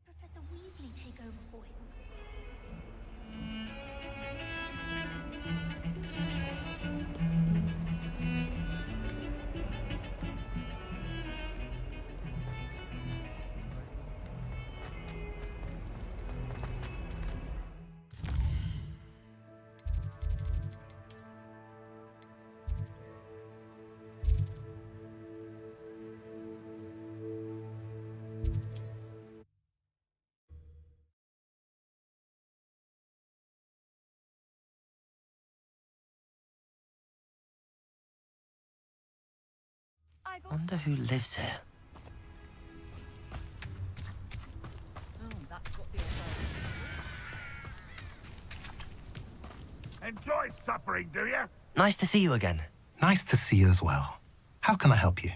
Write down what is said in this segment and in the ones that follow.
Professor Weasley take over for him. Wonder who lives here. Enjoy suffering, do you? Nice to see you again. Nice to see you as well. How can I help you?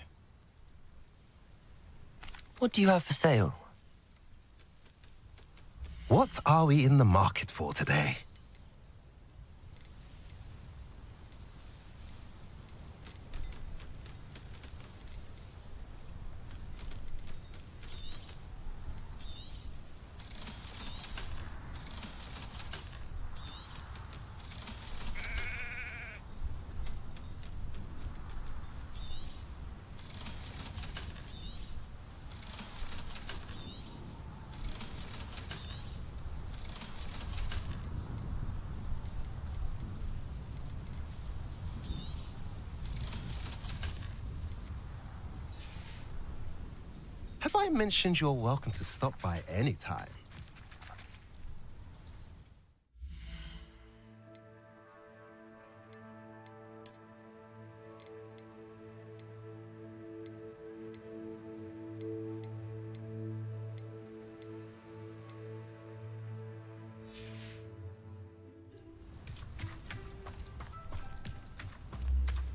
What do you have for sale? What are we in the market for today? Have I mentioned you're welcome to stop by any time?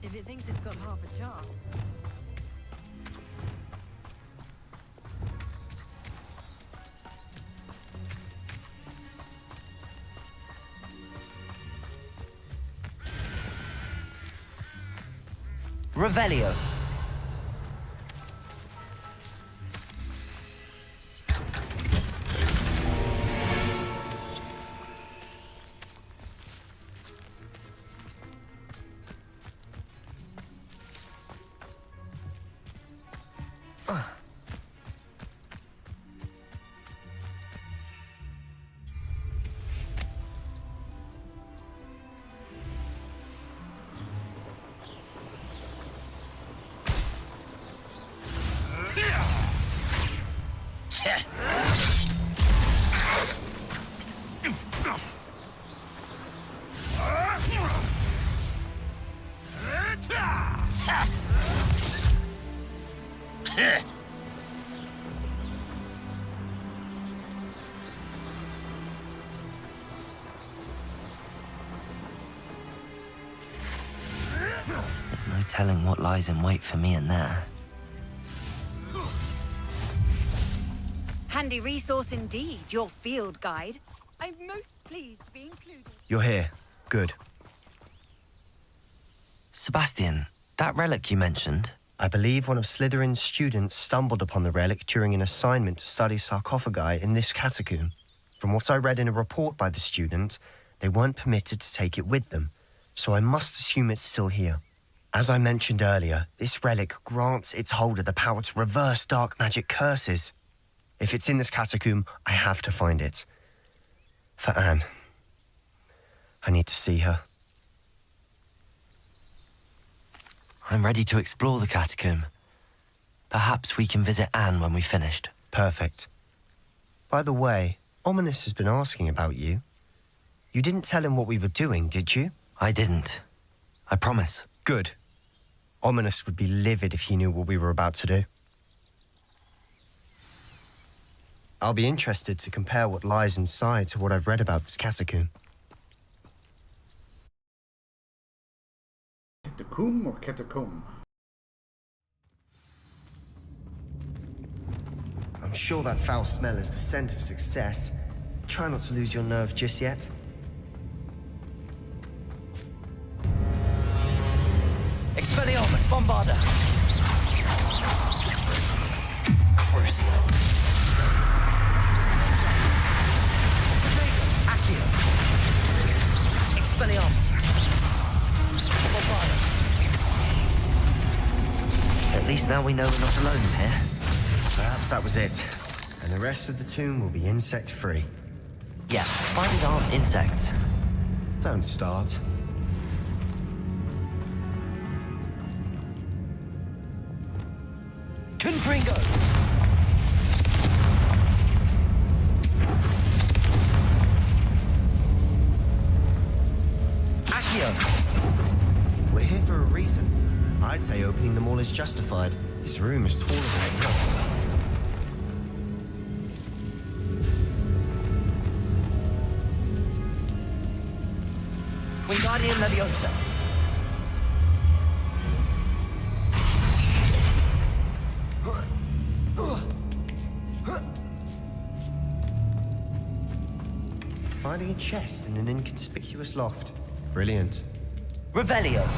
If it thinks it's got half a chance. Revelio. There's no telling what lies in wait for me in there. Handy resource indeed, your field guide. I'm most pleased to be included. You're here. Good. Sebastian, that relic you mentioned. I believe one of Slytherin's students stumbled upon the relic during an assignment to study sarcophagi in this catacomb. From what I read in a report by the student, they weren't permitted to take it with them, so I must assume it's still here. As I mentioned earlier, this relic grants its holder the power to reverse dark magic curses. If it's in this catacomb, I have to find it. For Anne. I need to see her. I'm ready to explore the catacomb. Perhaps we can visit Anne when we've finished. Perfect. By the way, Ominous has been asking about you. You didn't tell him what we were doing, did you? I didn't. I promise. Good. Ominous would be livid if he knew what we were about to do. I'll be interested to compare what lies inside to what I've read about this catacomb. Catacomb or catacomb? sure that foul smell is the scent of success. Try not to lose your nerve just yet. Expelliarmus, Bombarda! Crucio. Accio. Expelliarmus. Bombarda. At least now we know we're not alone in here. Perhaps that was it. And the rest of the tomb will be insect-free. Yeah, spiders aren't insects. Don't start. Confringo! Accio! We're here for a reason. I'd say opening them all is justified. This room is taller than it looks. Wingardium Leviosa. Finding a chest in an inconspicuous loft. Brilliant. Revelio.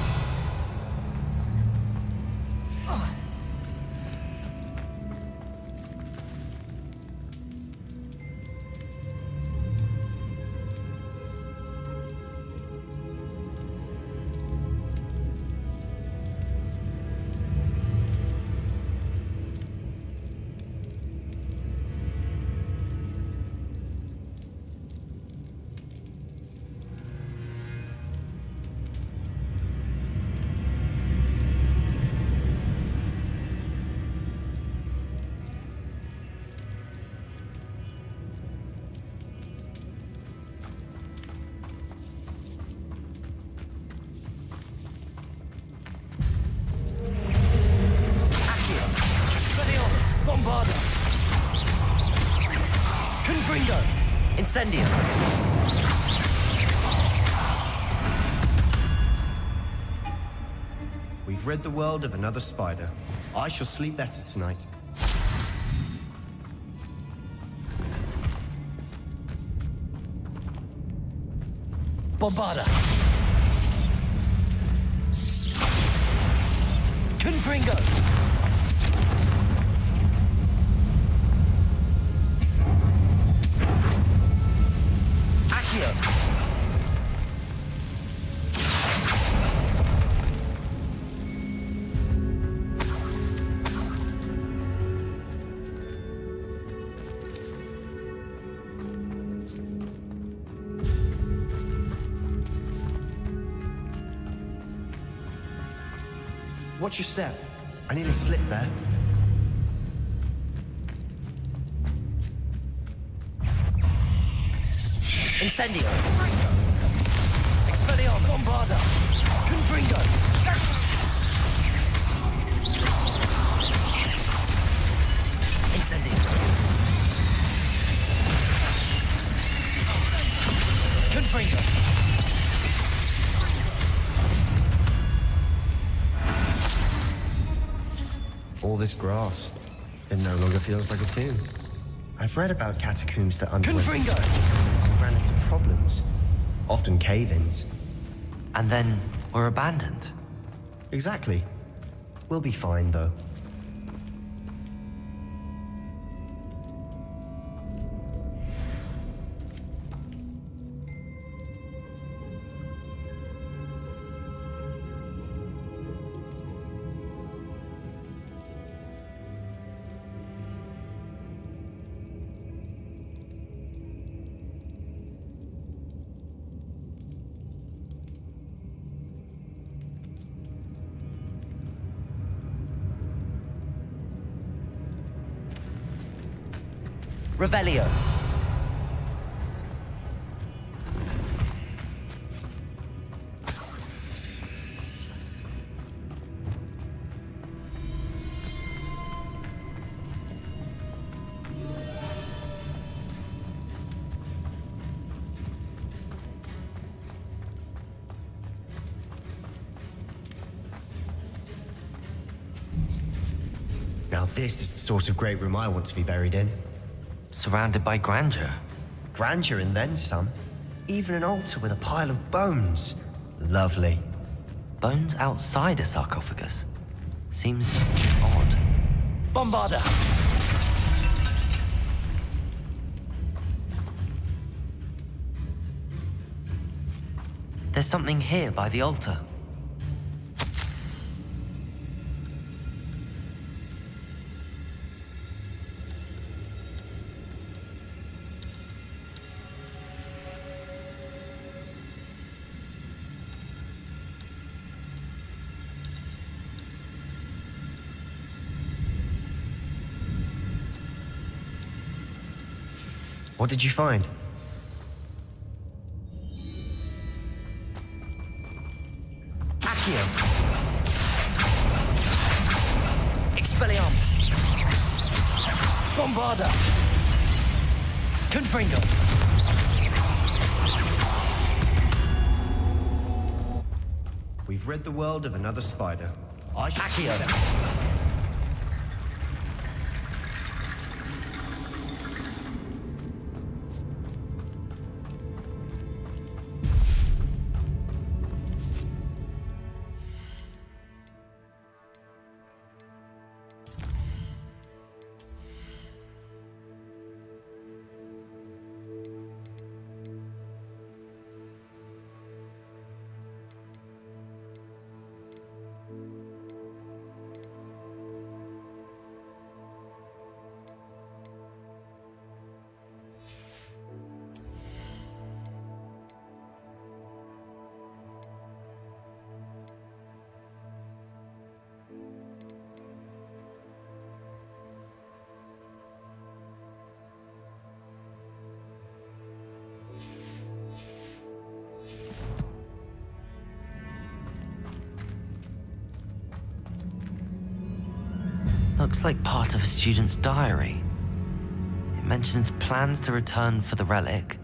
Bombarda! Confringo! Incendio! We've rid the world of another spider. I shall sleep better tonight. Bombarda! Confringo! Watch your step. I nearly slipped there. Incendio! Expelliarmus! Bombarda! Confringo! Incendio! Confringo! All this grass. It no longer feels like a tomb. I've read about catacombs that underwent Confringo! expansions and ran into problems. Often cave-ins. And then we're abandoned. Exactly. We'll be fine, though. Revelio. Now this is the sort of great room I want to be buried in. Surrounded by grandeur. Grandeur and then some. Even an altar with a pile of bones. Lovely. Bones outside a sarcophagus. Seems odd. Bombarda! There's something here by the altar. What did you find? Accio! Expelliarmus! Bombarda! Confringo! We've rid the world of another spider. I should Accio! Looks like part of a student's diary. It mentions plans to return for the relic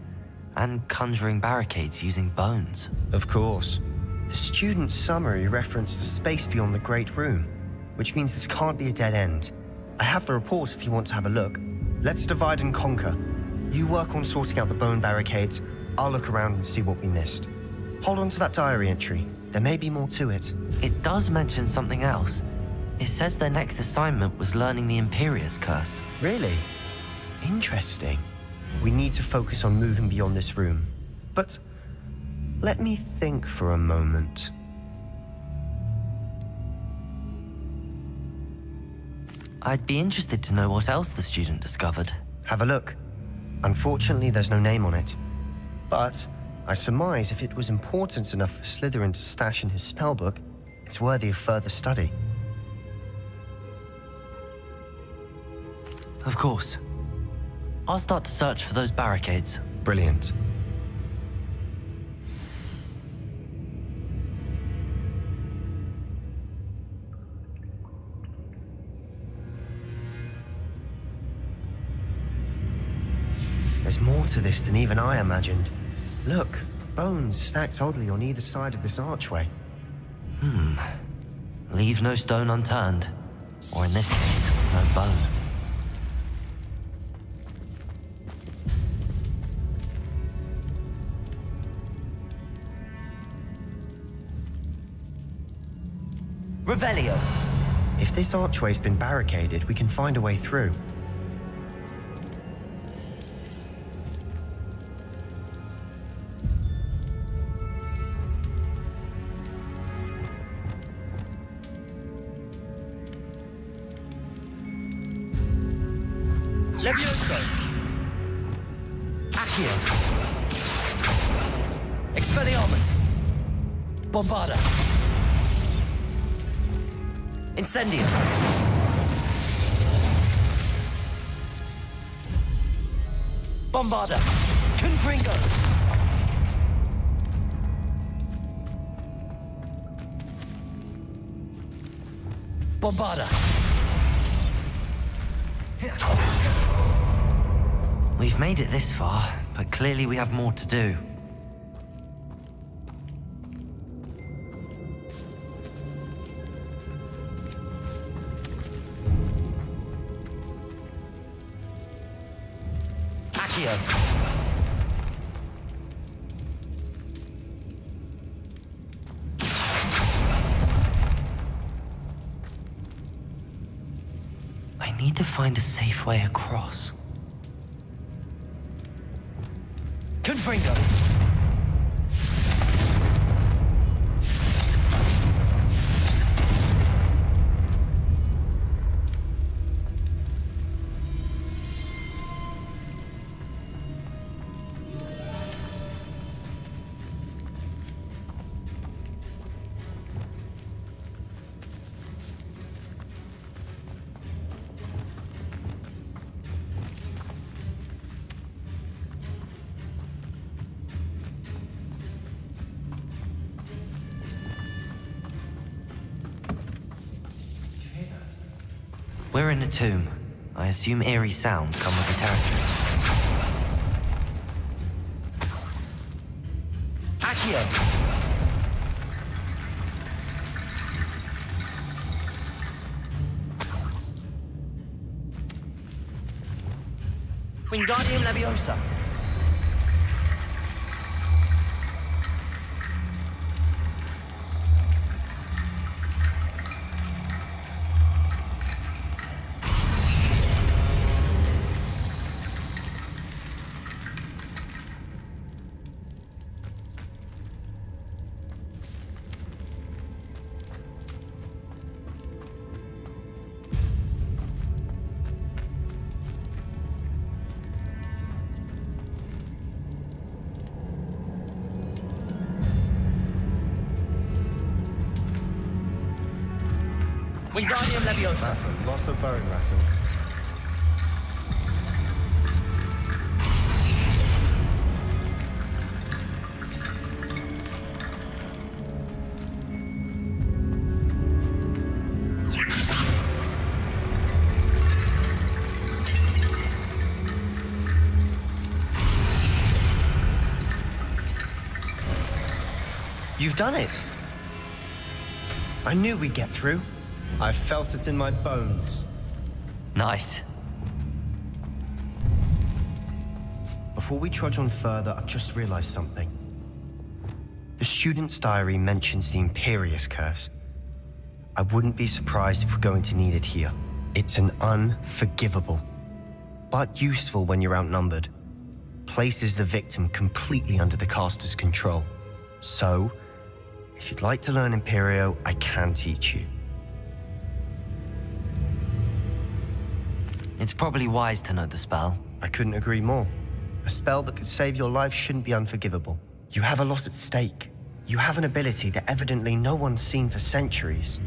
and conjuring barricades using bones. Of course. The student's summary referenced a space beyond the Great Room, which means this can't be a dead end. I have the report if you want to have a look. Let's divide and conquer. You work on sorting out the bone barricades. I'll look around and see what we missed. Hold on to that diary entry. There may be more to it. It does mention something else. It says their next assignment was learning the Imperious curse. Really? Interesting. We need to focus on moving beyond this room. But let me think for a moment. I'd be interested to know what else the student discovered. Have a look. Unfortunately, there's no name on it. But I surmise if it was important enough for Slytherin to stash in his spellbook, it's worthy of further study. Of course. I'll start to search for those barricades. Brilliant. There's more to this than even I imagined. Look, bones stacked oddly on either side of this archway. Leave no stone unturned. Or in this case, no bone. Revelio! If this archway's been barricaded, we can find a way through. Levioso! Accio! Expelliarmus! Bombarda! Incendio! Bombarda! Confringo! Bombarda! We've made it this far, but clearly we have more to do. Accio. I need to find a safe way across. Confringo! We're in a tomb. I assume eerie sounds come with the territory. Accio! Wingardium Leviosa! Wingardium Leviosa! That's a lot of bone rattle. You've done it! I knew we'd get through. I felt it in my bones. Nice. Before we trudge on further, I've just realized something. The student's diary mentions the Imperious curse. I wouldn't be surprised if we're going to need it here. It's an unforgivable, but useful when you're outnumbered. Places the victim completely under the caster's control. So, if you'd like to learn Imperio, I can teach you. It's probably wise to know the spell. I couldn't agree more. A spell that could save your life shouldn't be unforgivable. You have a lot at stake. You have an ability that evidently no one's seen for centuries.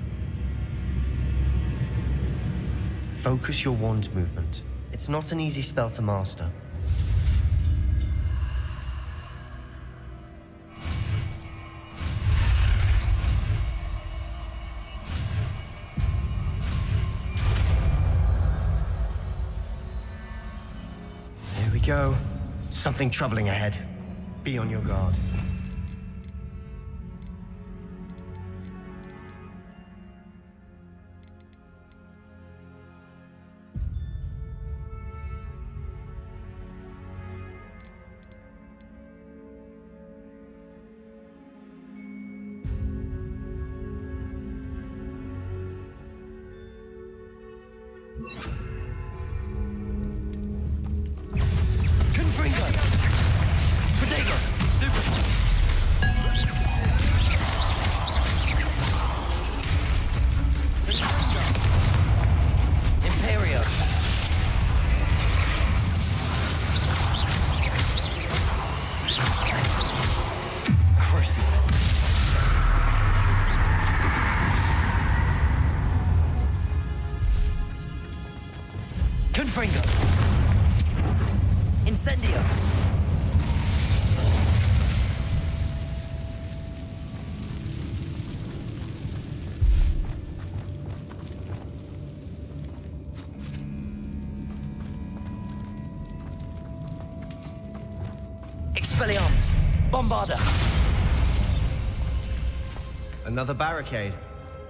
Focus your wand movement. It's not an easy spell to master. Here we go. Something troubling ahead. Be on your guard. Confringo! Incendio! Expelliarmus! Bombarda! Another barricade.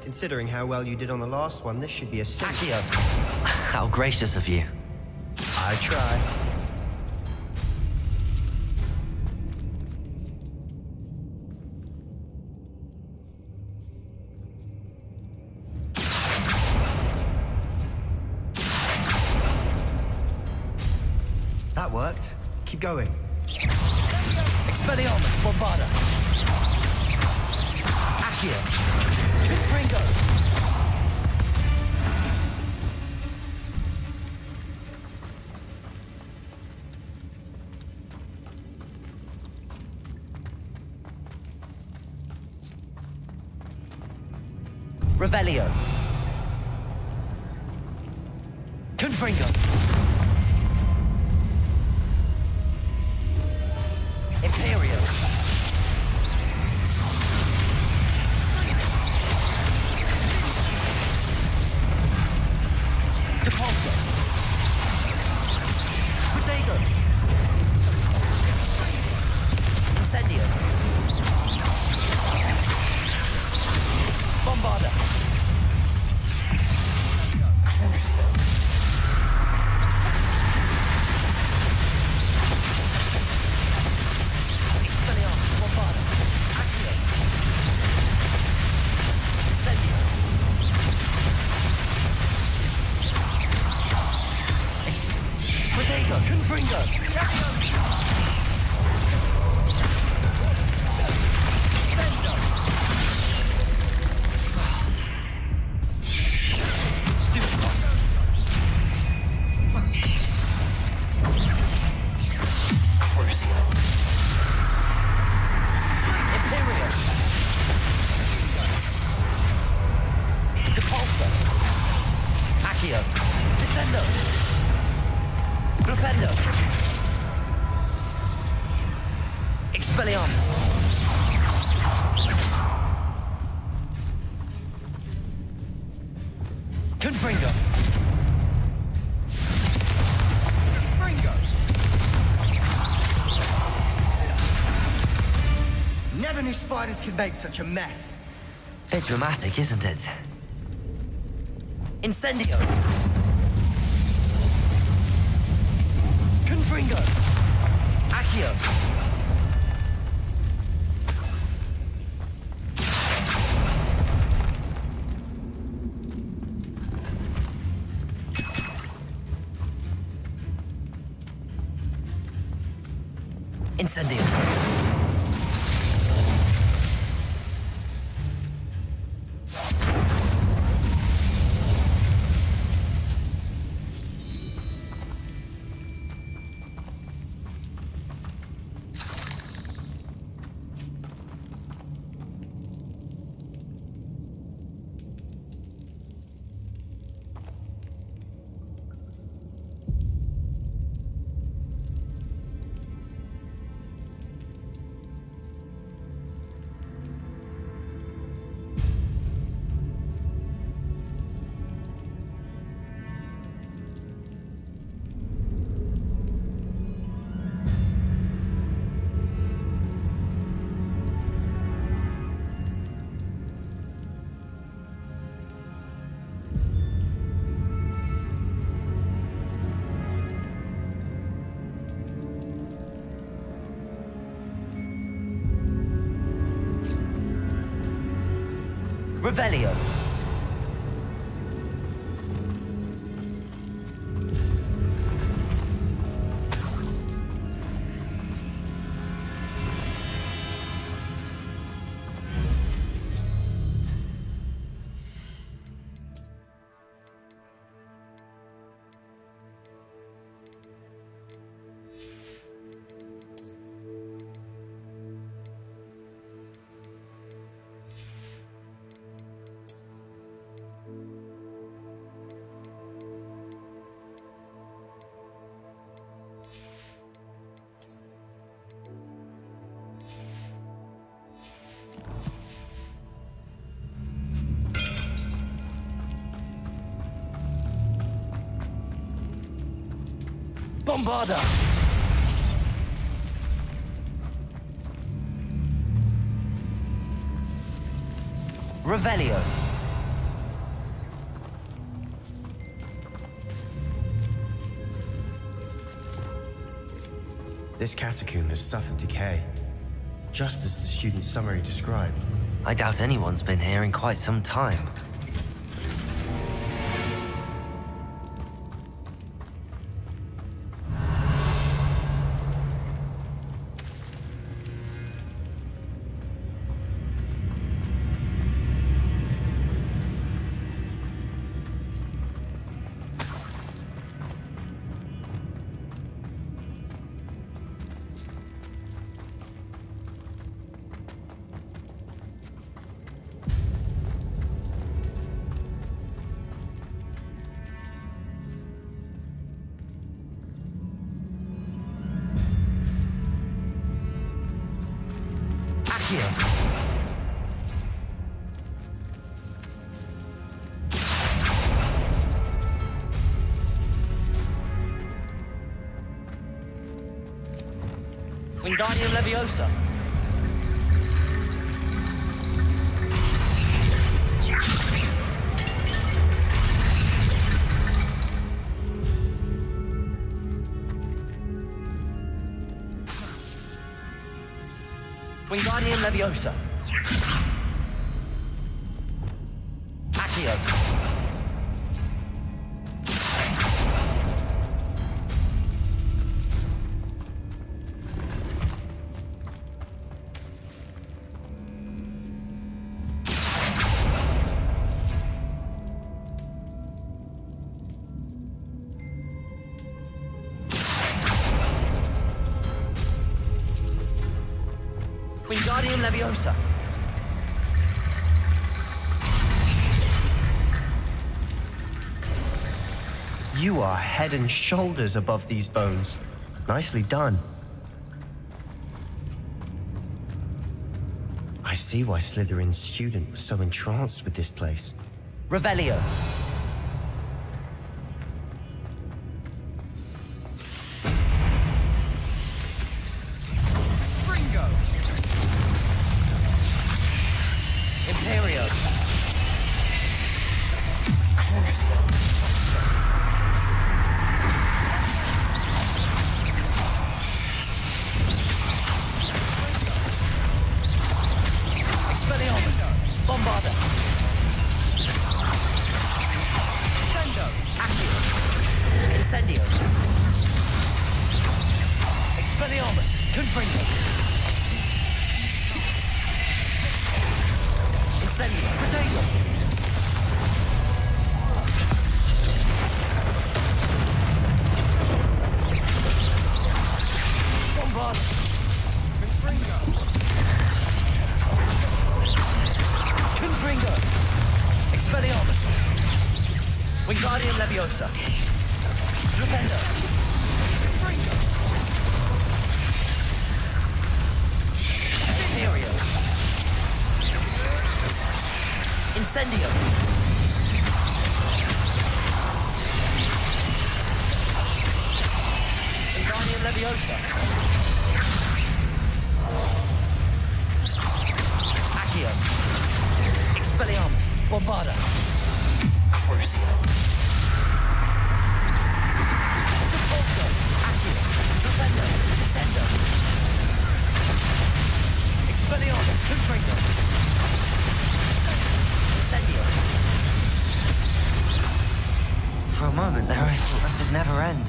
Considering how well you did on the last one, this should be a Accio! How gracious of you. I try. That worked. Keep going. Expelliarmus, Bombarda. Accio. Confringo. Revelio. Confringo. Imperious. Depulso. Protego. Incendio. Bombarda. Crucio. Expelliarmus, Bombarda. Accio. Incendio. Protego. Confringo. Sendo. Stupefy. Crucio. Imperious. Depulso. Accio. Descendo. Flipendo. Expelliarmus. Confringo. Confringo. Never knew spiders could make such a mess. Bit dramatic, isn't it? Incendio. Confringo. Accio. Incendio. Revelio. Bombarda! Revelio. This catacomb has suffered decay, just as the student's summary described. I doubt anyone's been here in quite some time. Accio. Wingardium Leviosa. Wingardium Leviosa. Accio. Wingardium Leviosa. You are head and shoulders above these bones. Nicely done. I see why Slytherin's student was so entranced with this place. Revelio. Imperious. Expelliarmus. Bombarda. Sendo. Accio. Incendio. Expelliarmus. Confringo. Incendio. Potato. Bombarda. Confringo. Expelliarmus. Wingardium Leviosa. Flipendo. Confringo. Imperious. Incendio. Wingardium Leviosa. Accio. Expelliarmus. Bombarda. Crucio. Repulso. Accio. Defendo. Descendo. Expelliarmus. Confringo. Incendio. For a moment there, I thought that'd never end.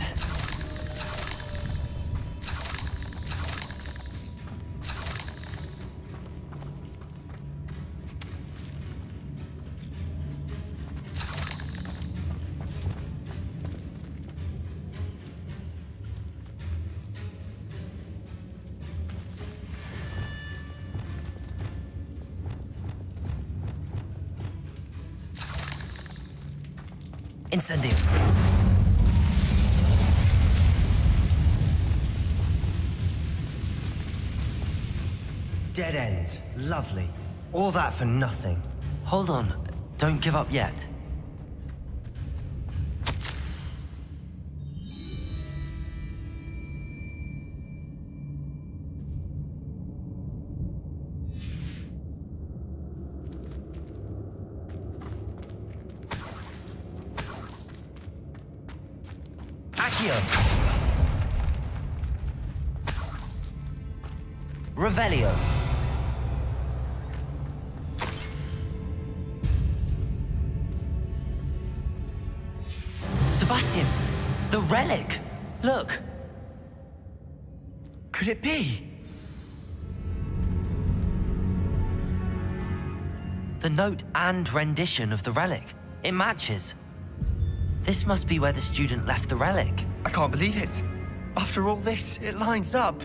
Incendio. Dead end. Lovely. All that for nothing. Hold on. Don't give up yet. Accio. Revelio. Sebastian, the relic. Look. Could it be? The note and rendition of the relic. It matches. This must be where the student left the relic. I can't believe it. After all this, it lines up.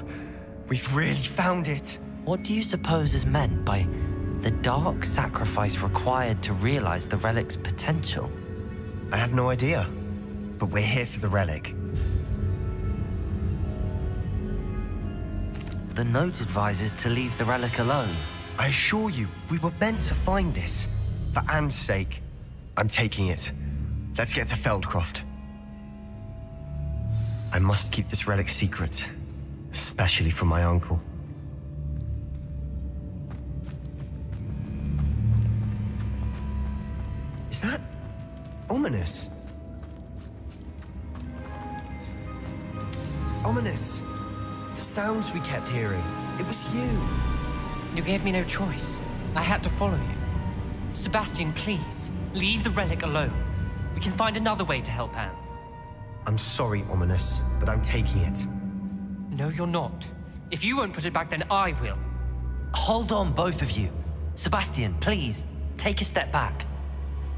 We've really found it. What do you suppose is meant by the dark sacrifice required to realize the relic's potential? I have no idea, but we're here for the relic. The note advises to leave the relic alone. I assure you, we were meant to find this. For Anne's sake, I'm taking it. Let's get to Feldcroft. I must keep this relic secret, especially from my uncle. Is that ominous? Ominous. The sounds we kept hearing. It was you. You gave me no choice. I had to follow you. Sebastian, please, leave the relic alone. We can find another way to help Anne. I'm sorry, Ominous, but I'm taking it. No, you're not. If you won't put it back, then I will. Hold on, both of you. Sebastian, please, take a step back.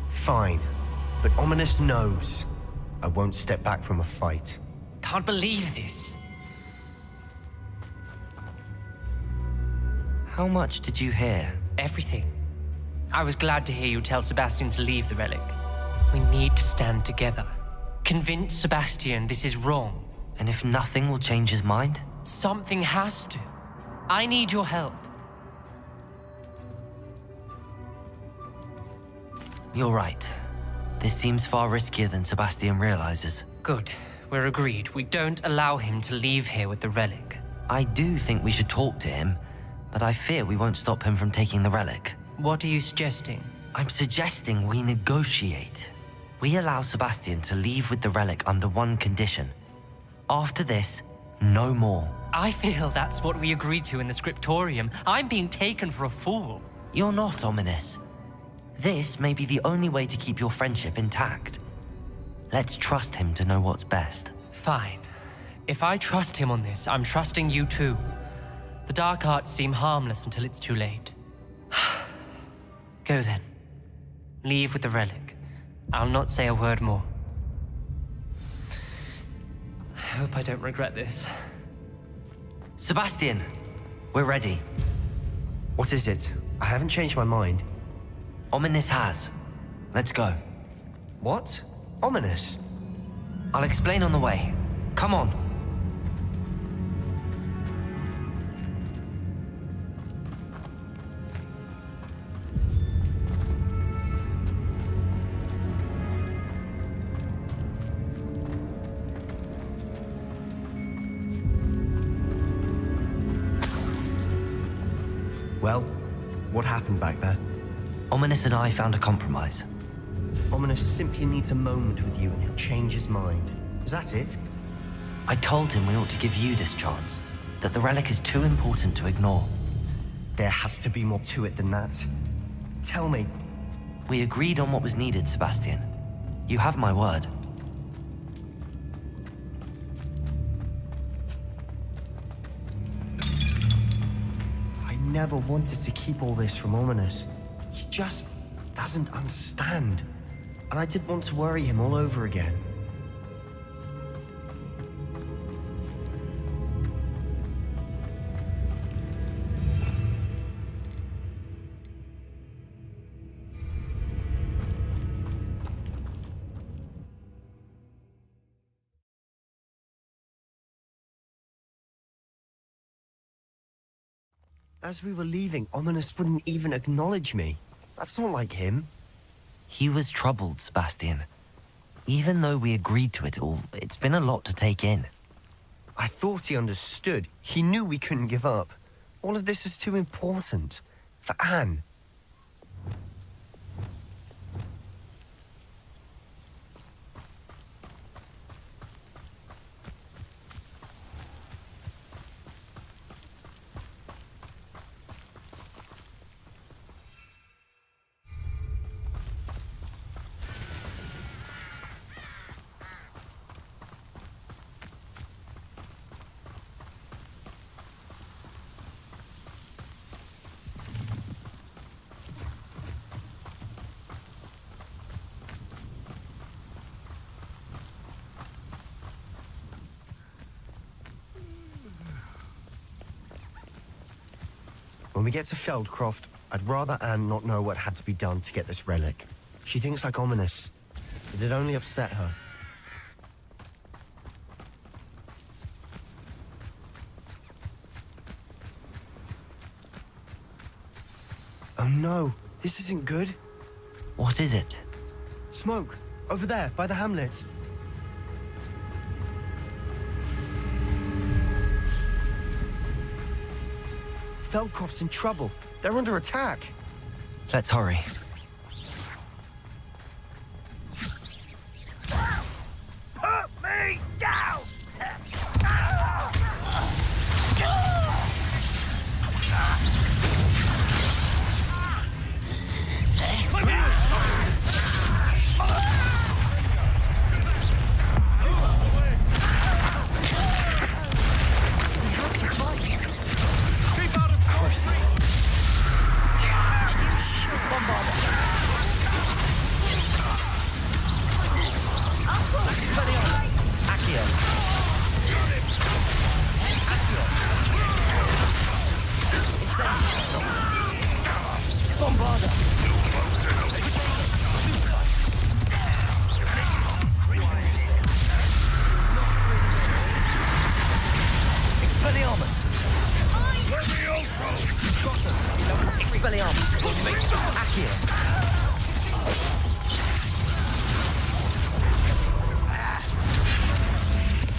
Fine, but Ominous knows I won't step back from a fight. Can't believe this. How much did you hear? Everything. I was glad to hear you tell Sebastian to leave the relic. We need to stand together. Convince Sebastian this is wrong. And if nothing will change his mind? Something has to. I need your help. You're right. This seems far riskier than Sebastian realizes. Good. We're agreed. We don't allow him to leave here with the relic. I do think we should talk to him, but I fear we won't stop him from taking the relic. What are you suggesting? I'm suggesting we negotiate. We allow Sebastian to leave with the relic under one condition. After this, no more. I feel that's what we agreed to in the scriptorium. I'm being taken for a fool. You're not, Ominous. This may be the only way to keep your friendship intact. Let's trust him to know what's best. Fine. If I trust him on this, I'm trusting you too. The dark arts seem harmless until it's too late. Go then. Leave with the relic. I'll not say a word more. I hope I don't regret this. Sebastian, we're ready. What is it? I haven't changed my mind. Ominous has. Let's go. What? Ominous? I'll explain on the way. Come on. Well, what happened back there? Ominous and I found a compromise. Ominous simply needs a moment with you and he'll change his mind. Is that it? I told him we ought to give you this chance, that the relic is too important to ignore. There has to be more to it than that. Tell me. We agreed on what was needed, Sebastian. You have my word. I never wanted to keep all this from Ominous. He just doesn't understand. And I didn't want to worry him all over again. As we were leaving, Ominous wouldn't even acknowledge me. That's not like him. He was troubled, Sebastian. Even though we agreed to it all, it's been a lot to take in. I thought he understood. He knew we couldn't give up. All of this is too important. For Anne. When we get to Feldcroft, I'd rather Anne not know what had to be done to get this relic. She thinks like Ominous. It'd only upset her. Oh no, this isn't good. What is it? Smoke, over there, by the hamlet. Feldcroft's in trouble. They're under attack. Let's hurry. Put me down!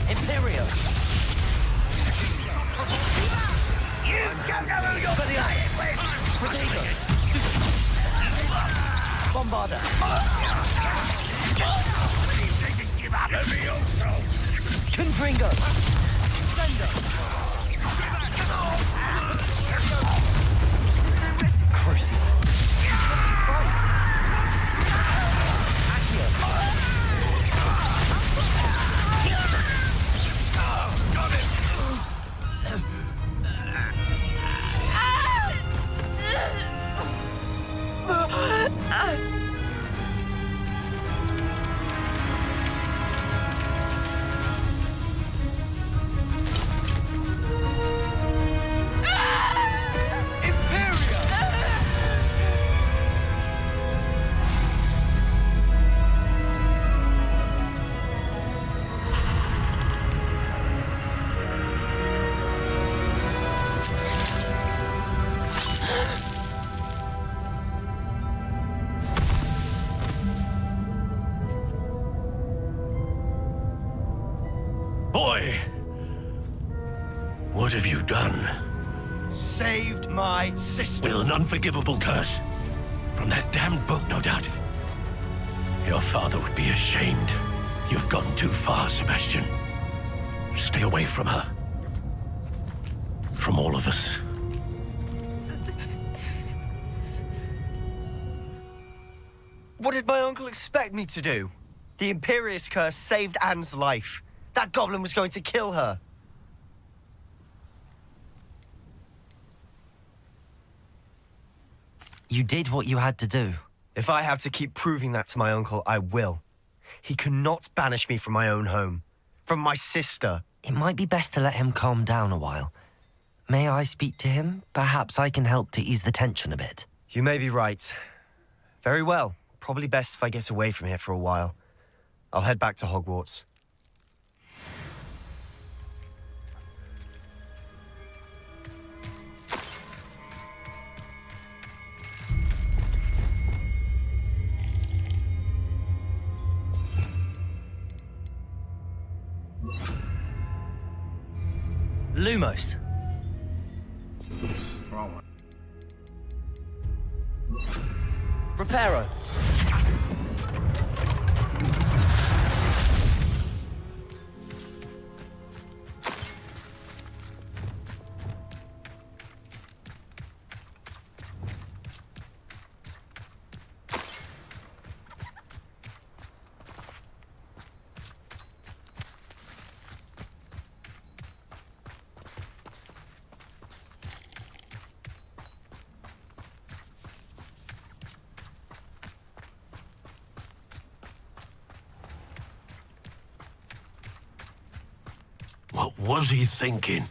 Imperious! You don't know who you're playing with! Bombarder! Give up! Levioso! Confringo! Crucial! Boy! What have you done? Saved my sister. With an unforgivable curse. From that damned book, no doubt. Your father would be ashamed. You've gone too far, Sebastian. Stay away from her. From all of us. What did my uncle expect me to do? The Imperious curse saved Anne's life. That goblin was going to kill her. You did what you had to do. If I have to keep proving that to my uncle, I will. He cannot banish me from my own home. From my sister. It might be best to let him calm down a while. May I speak to him? Perhaps I can help to ease the tension a bit. You may be right. Very well. Probably best if I get away from here for a while. I'll head back to Hogwarts. Lumos. Reparo. What was he thinking?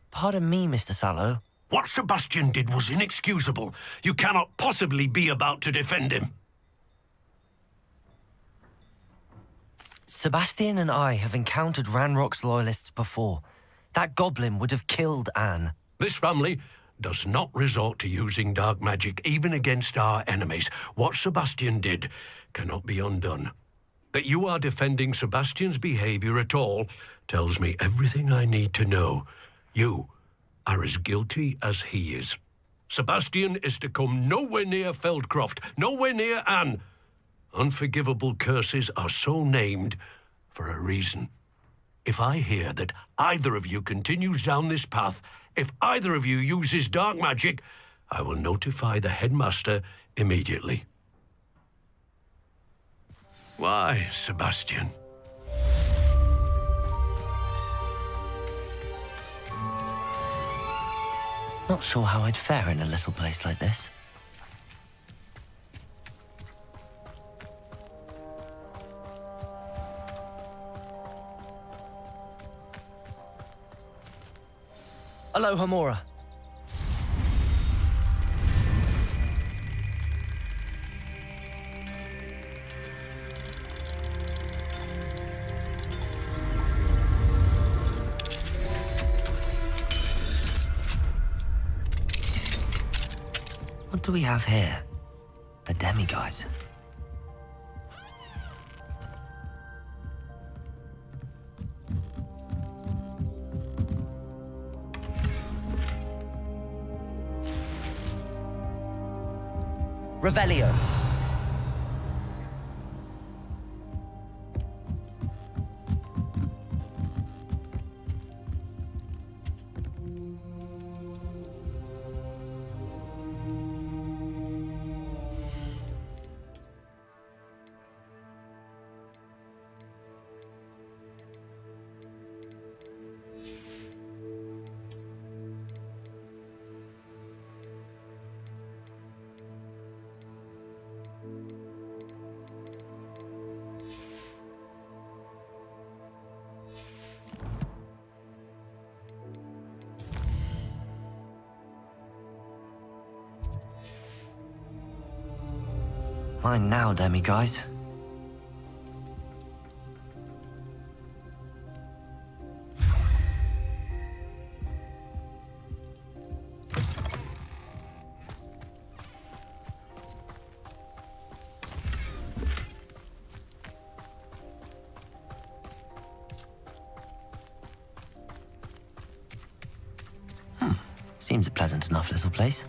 Pardon me, Mr. Sallow. What Sebastian did was inexcusable. You cannot possibly be about to defend him. Sebastian and I have encountered Ranrock's loyalists before. That goblin would have killed Anne. This family does not resort to using dark magic even against our enemies. What Sebastian did cannot be undone. That you are defending Sebastian's behavior at all tells me everything I need to know. You are as guilty as he is. Sebastian is to come nowhere near Feldcroft, nowhere near Anne. Unforgivable curses are so named for a reason. If I hear that either of you continues down this path, if either of you uses dark magic, I will notify the headmaster immediately. Why, Sebastian? Not sure how I'd fare in a little place like this. Hello, Hamora. What do we have here? A demiguise. Revelio. Mine now, demiguise. Seems a pleasant enough little place.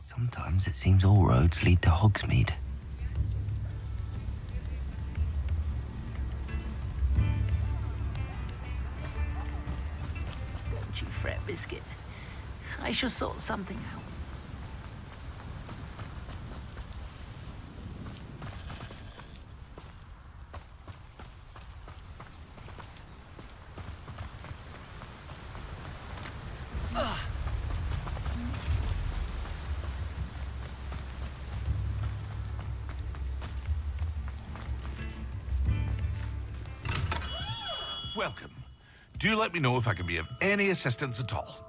Sometimes it seems all roads lead to Hogsmeade. Don't you fret, Biscuit. I shall sort something out. Welcome. Do let me know if I can be of any assistance at all.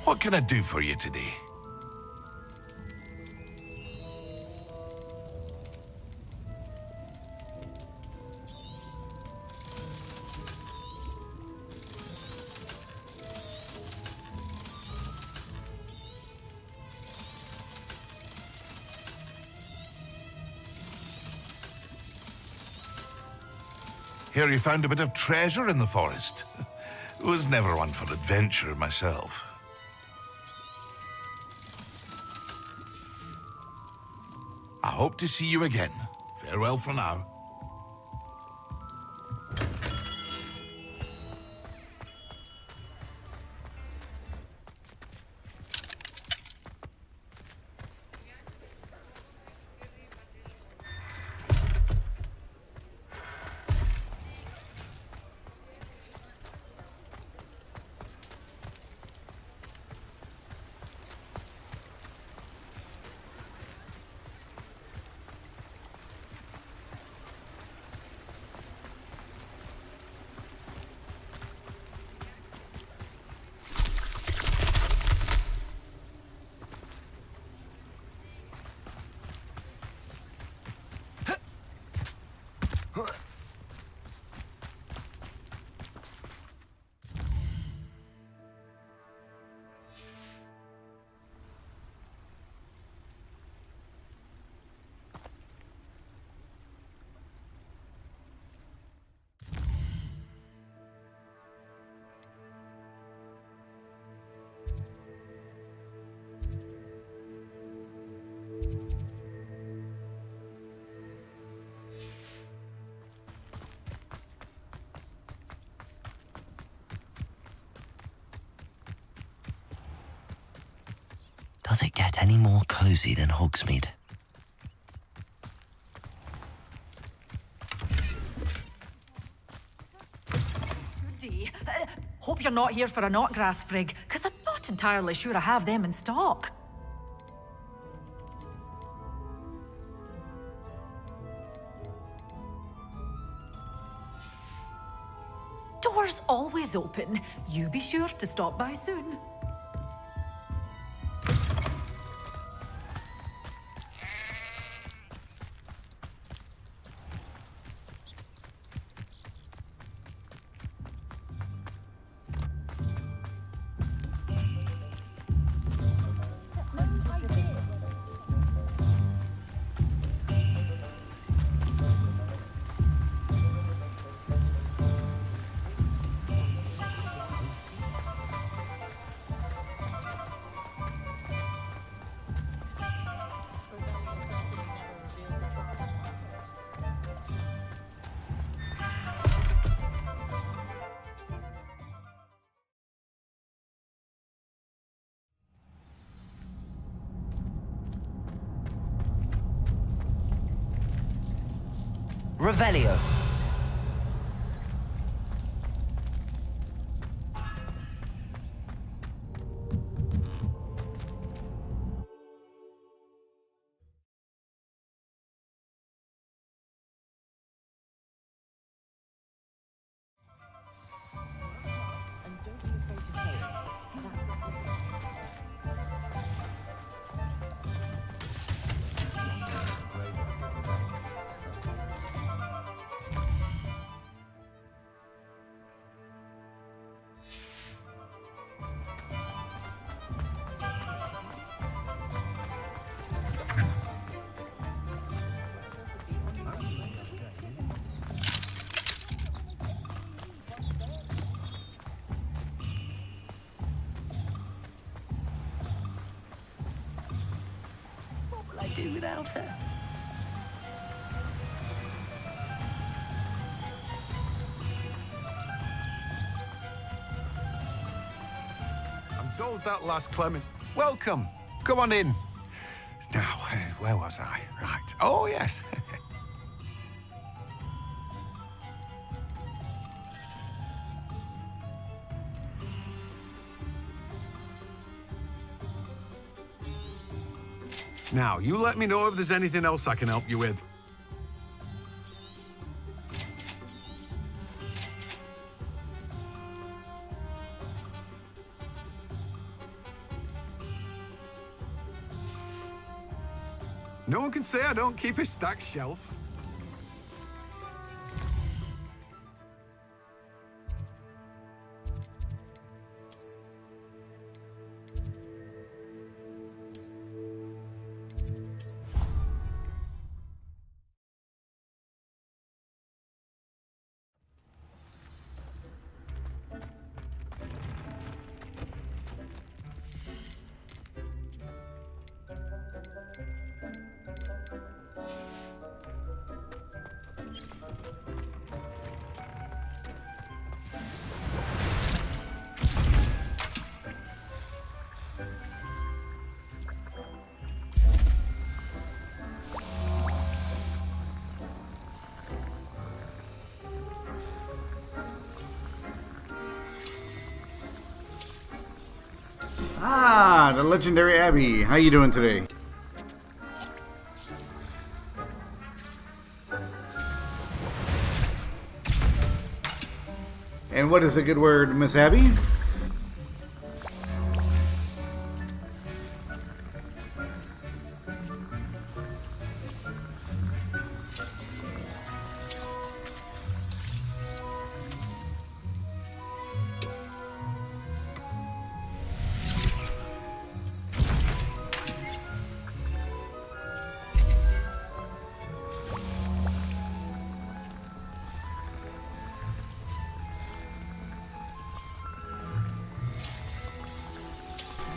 What can I do for you today? Hear you found a bit of treasure in the forest. Was never one for adventure myself. I hope to see you again. Farewell for now. Does it get any more cozy than Hogsmeade? Hope you're not here for a knotgrass sprig, because I'm not entirely sure I have them in stock. Doors always open. You be sure to stop by soon. Revelio. do without her. I'm told that last Clement. Welcome. Come on in. Now, where was I? Right. Oh, yes. Now, you let me know if there's anything else I can help you with. No one can say I don't keep a stacked shelf. Ah, the legendary Abbey. How you doing today? And what is a good word, Miss Abby?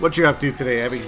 What you up to today, Abby?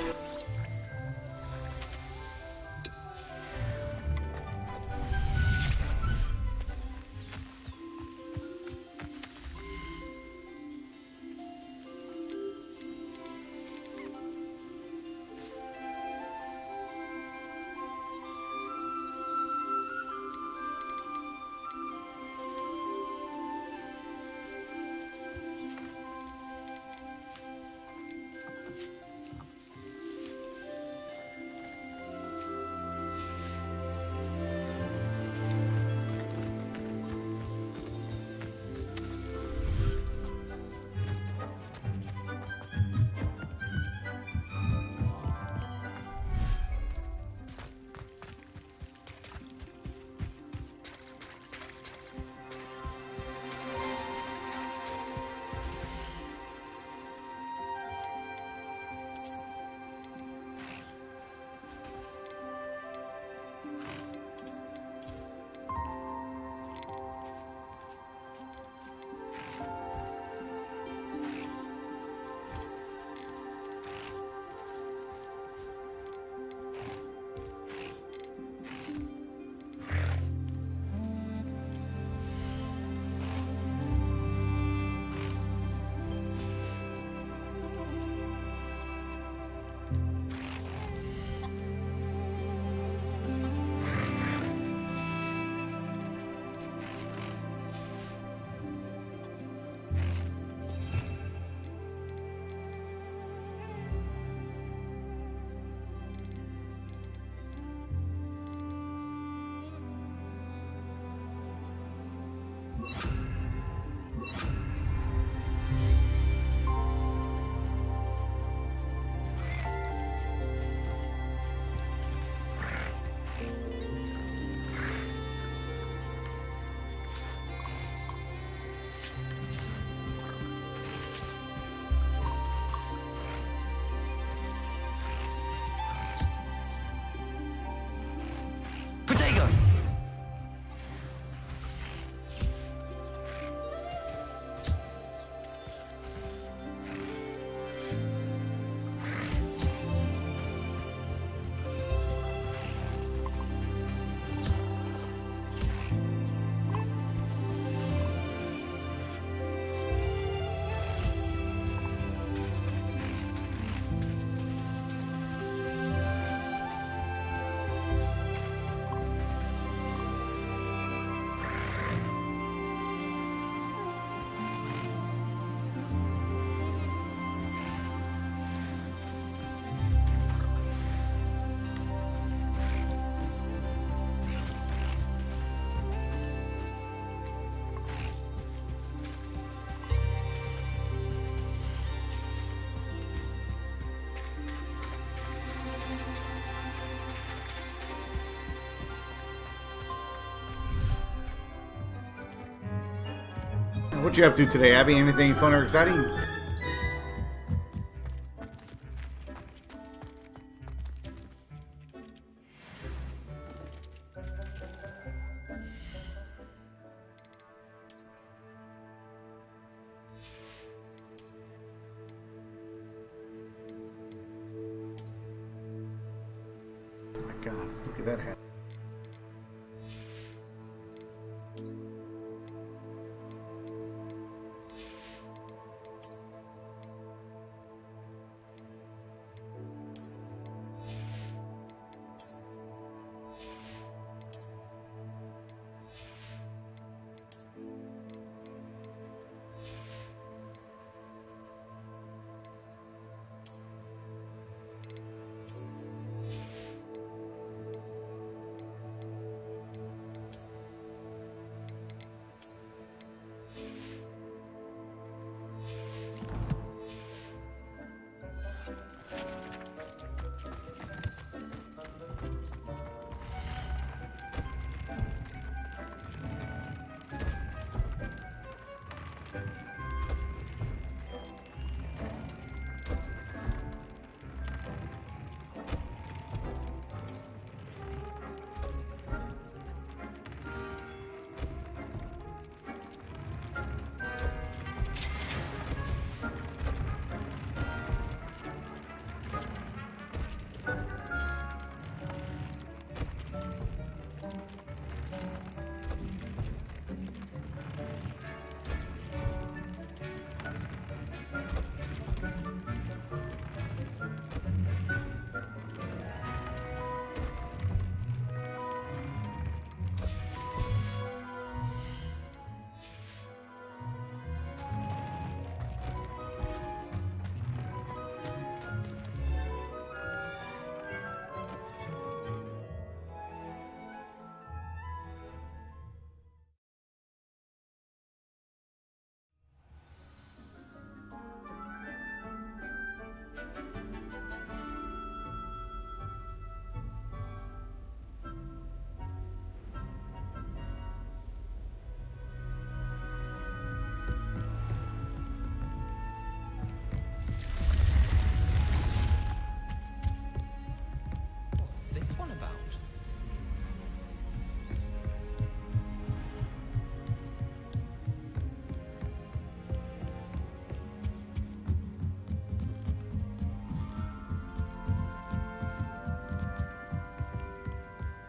What you up to today, Abby? Anything fun or exciting? Oh my God, look at that hat.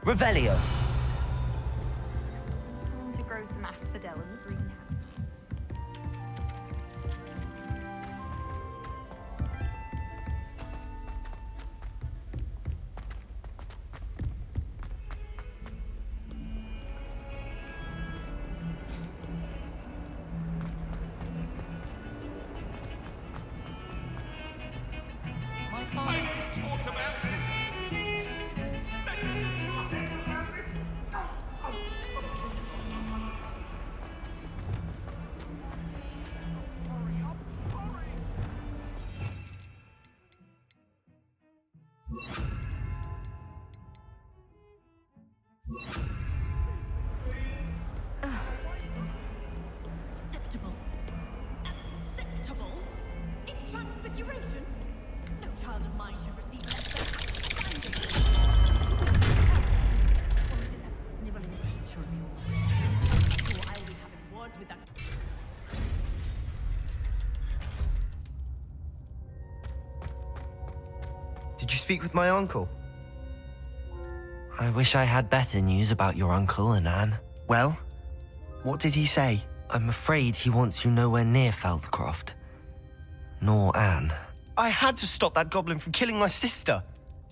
Revelio. To grow some asphodel in the greenhouse. Acceptable? In transfiguration? No child of mine should receive that sniveling teacher of yours? Or I'll be having words with that. Did you speak with my uncle? I wish I had better news about your uncle and Anne. Well, what did he say? I'm afraid he wants you nowhere near Feldcroft. Nor Anne. I had to stop that goblin from killing my sister.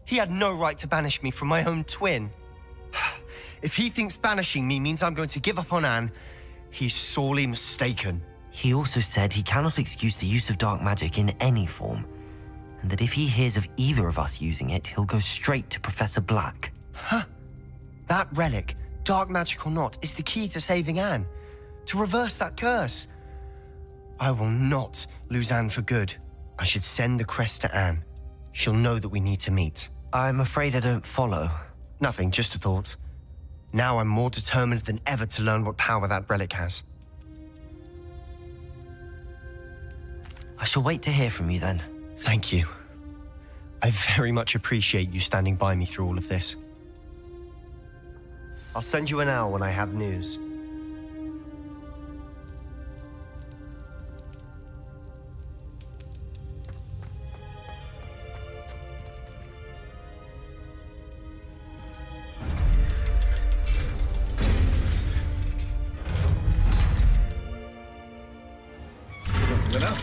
He had no right to banish me from my own twin. If he thinks banishing me means I'm going to give up on Anne, he's sorely mistaken. He also said he cannot excuse the use of dark magic in any form, and that if he hears of either of us using it, he'll go straight to Professor Black. Huh? That relic, dark magic or not, is the key to saving Anne. To reverse that curse. I will not lose Anne for good. I should send the crest to Anne. She'll know that we need to meet. I'm afraid I don't follow. Nothing, just a thought. Now I'm more determined than ever to learn what power that relic has. I shall wait to hear from you then. Thank you. I very much appreciate you standing by me through all of this. I'll send you an owl when I have news. Something up.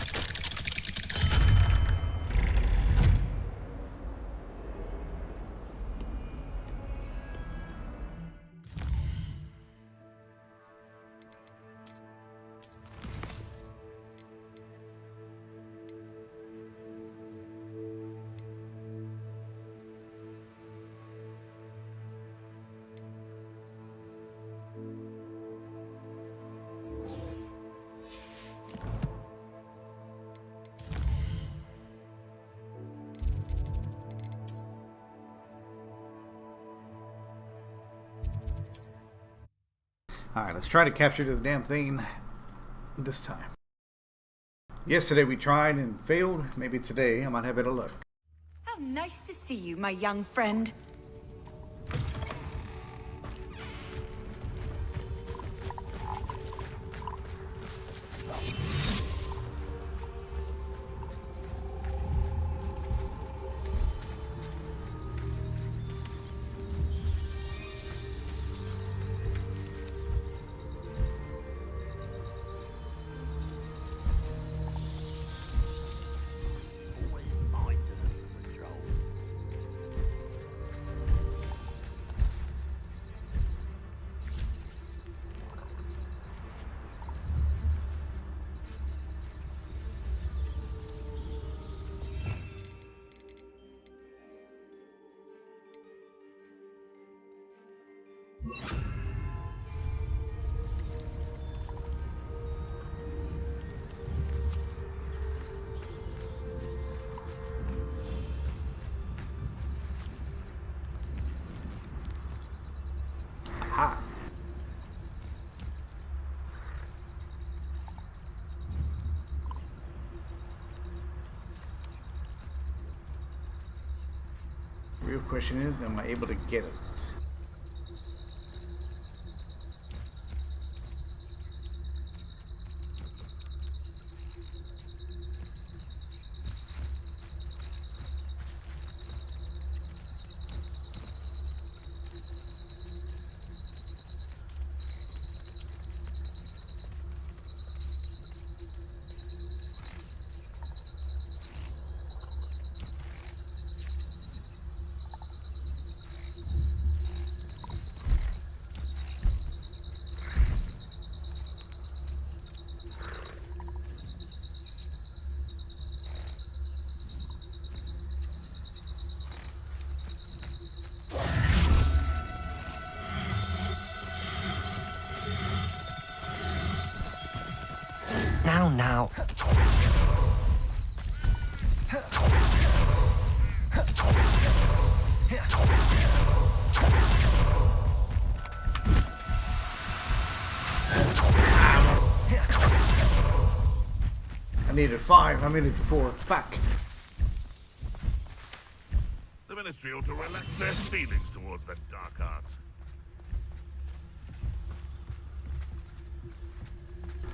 Alright, let's try to capture this damn thing this time. Yesterday we tried and failed. Maybe today I might have better luck. How nice to see you, my young friend. Aha. Real question is, am I able to get it? Now. I needed 5, I made it to 4. Fuck. The Ministry ought to relax their feelings towards the dark arts.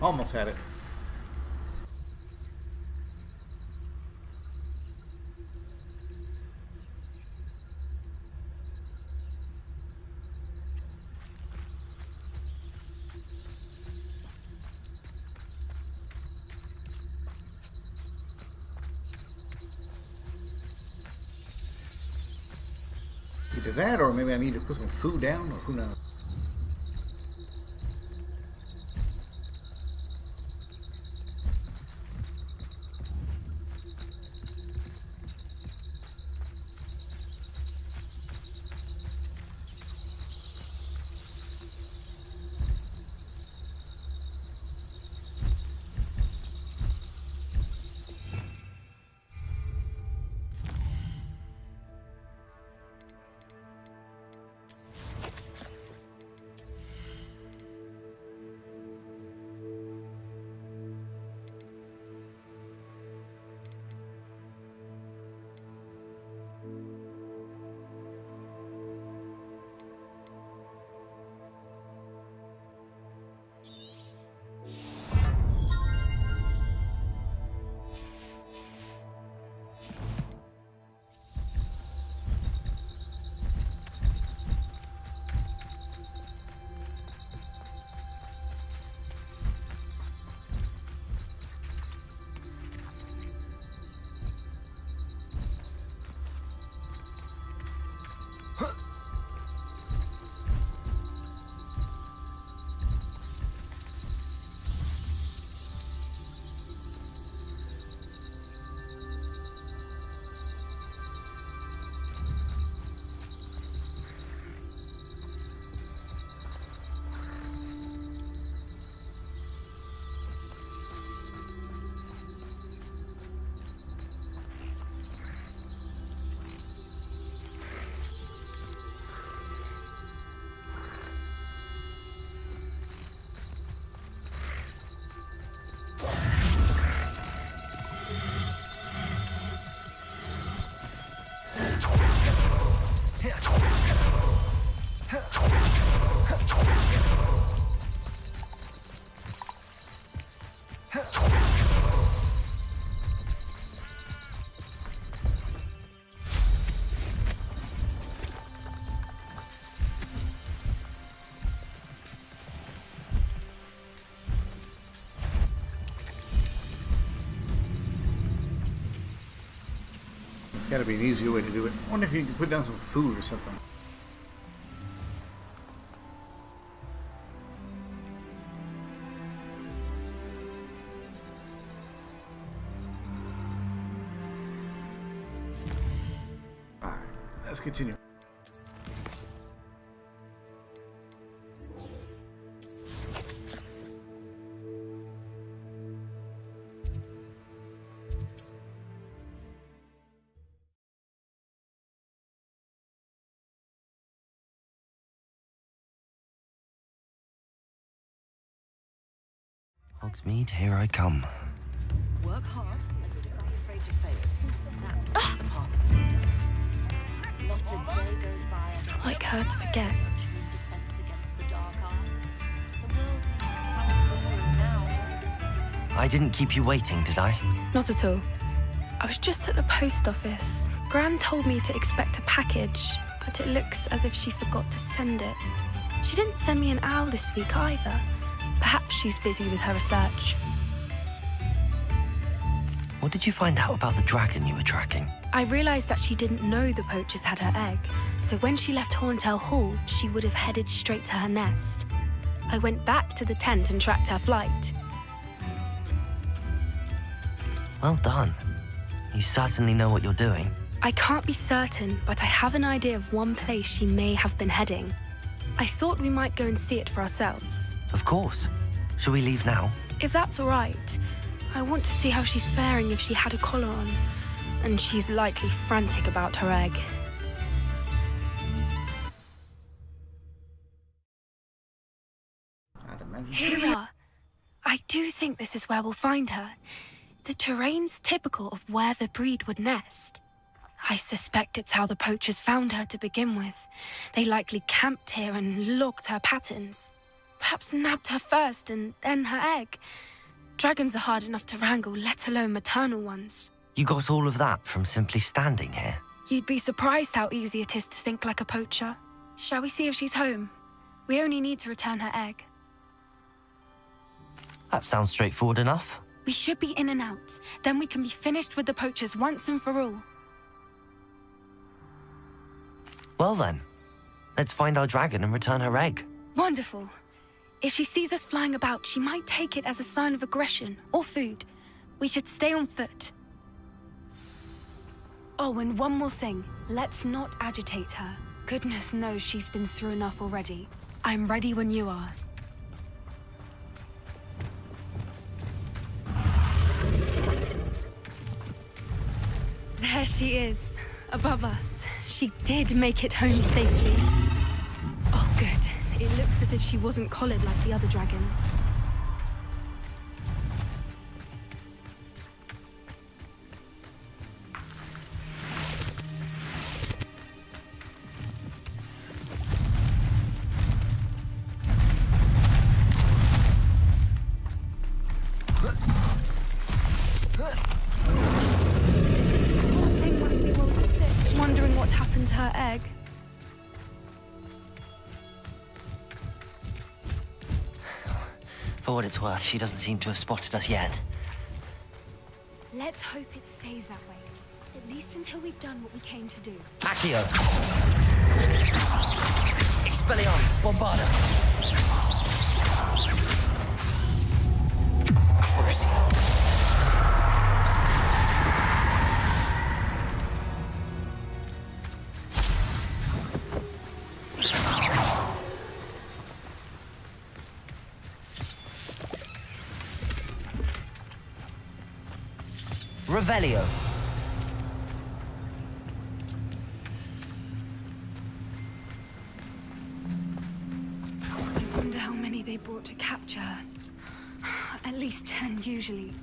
Almost had it. Either that or maybe I need to put some food down, or who knows. There's got to be an easier way to do it. I wonder if you can put down some food or something. Alright, let's continue. Hogsmeade, here I come. Work hard and don't be afraid to fail. That's the path of freedom. Not a day goes by. It's not like her to forget. Defense against the dark arts. The world needs help before us now. I didn't keep you waiting, did I? Not at all. I was just at the post office. Gran told me to expect a package, but it looks as if she forgot to send it. She didn't send me an owl this week either. Perhaps she's busy with her research. What did you find out about the dragon you were tracking? I realized that she didn't know the poachers had her egg, so when she left Horntail Hall, she would have headed straight to her nest. I went back to the tent and tracked her flight. Well done. You certainly know what you're doing. I can't be certain, but I have an idea of one place she may have been heading. I thought we might go and see it for ourselves. Of course. Shall we leave now? If that's all right. I want to see how she's faring if she had a collar on. And she's likely frantic about her egg. Here we are. I do think this is where we'll find her. The terrain's typical of where the breed would nest. I suspect it's how the poachers found her to begin with. They likely camped here and logged her patterns. Perhaps nabbed her first and then her egg. Dragons are hard enough to wrangle, let alone maternal ones. You got all of that from simply standing here? You'd be surprised how easy it is to think like a poacher. Shall we see if she's home? We only need to return her egg. That sounds straightforward enough. We should be in and out. Then we can be finished with the poachers once and for all. Well then, let's find our dragon and return her egg. Wonderful. If she sees us flying about, she might take it as a sign of aggression or food. We should stay on foot. Oh, and one more thing. Let's not agitate her. Goodness knows she's been through enough already. I'm ready when you are. There she is, above us. She did make it home safely. Oh, good. It looks as if she wasn't collared like the other dragons. Thing must be well sick. Wondering what happened to her egg. For what it's worth, she doesn't seem to have spotted us yet. Let's hope it stays that way. At least until we've done what we came to do. Accio! Expelliarmus! Bombarda! Crucio! Revelio. I wonder how many they brought to capture her. At least 10 usually.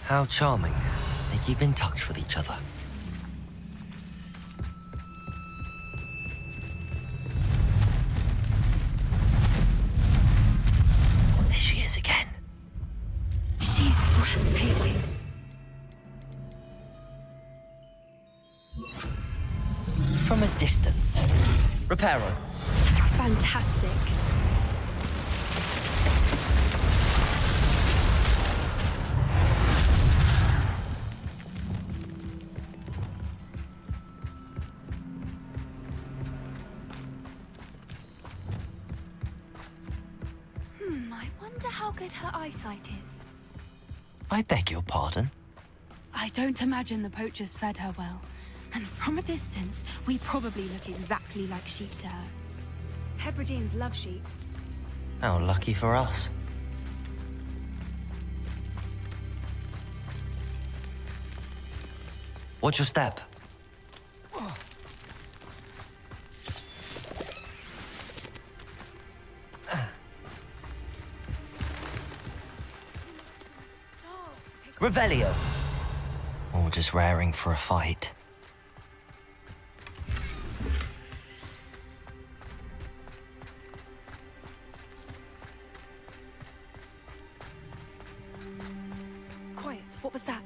How charming. They keep in touch with each other. There she is again. She's breathtaking. from a distance. Reparo. Fantastic. I wonder how good her eyesight is. I beg your pardon? I don't imagine the poachers fed her well. And from a distance, we probably look exactly like sheep to her. Hebrideans love sheep. How lucky for us. Watch your step. Revelio. Or just raring for a fight. Quiet, what was that?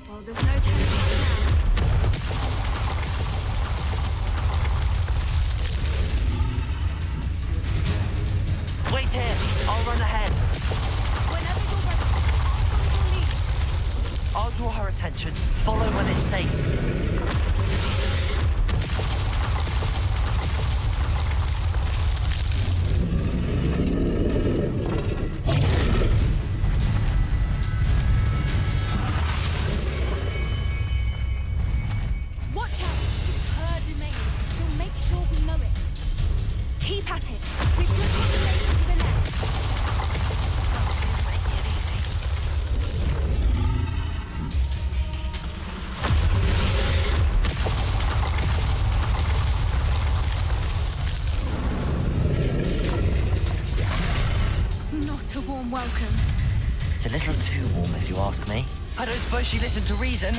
Well, there's no turning back now. Wait here. I'll run ahead. Whenever you're ready, follow your lead. I'll draw her attention. Follow when it's safe. Watch out! It's her domain. She'll make sure we know it. Keep at it. We've just got to make it to the nest. Not a warm welcome. It's a little too warm, if you ask me. I don't suppose she listened to reason.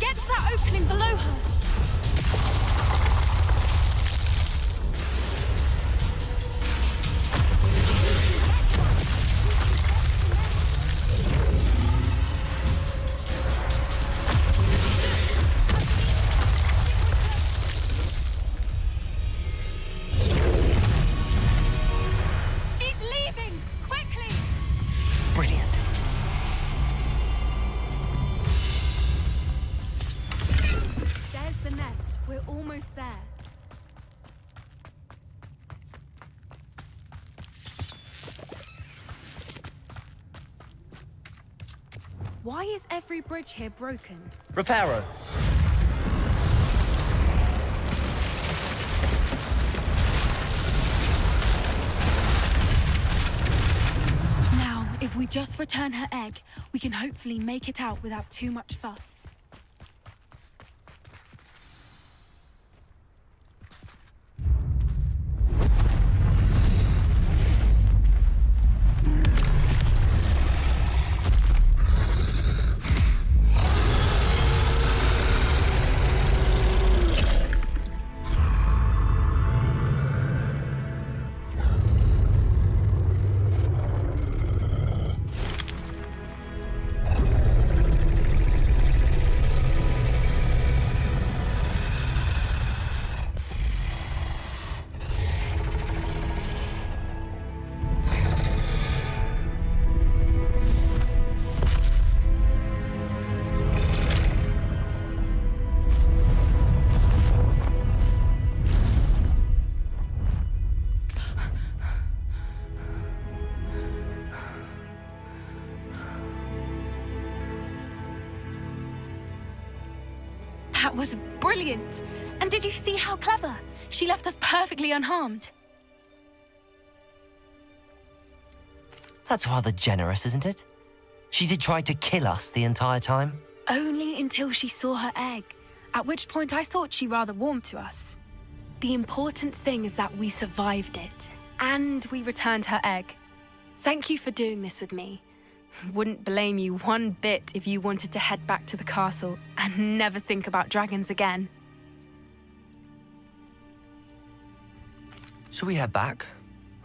Get to that opening below her. She's leaving! Quickly! Brilliant. There's the nest. We're almost there. Why is every bridge here broken? Reparo. Now, if we just return her egg, we can hopefully make it out without too much fuss. That was brilliant! And did you see how clever? She left us perfectly unharmed. That's rather generous, isn't it? She did try to kill us the entire time. Only until she saw her egg, at which point I thought she rather warmed to us. The important thing is that we survived it, and we returned her egg. Thank you for doing this with me. Wouldn't blame you one bit if you wanted to head back to the castle and never think about dragons again. Shall we head back?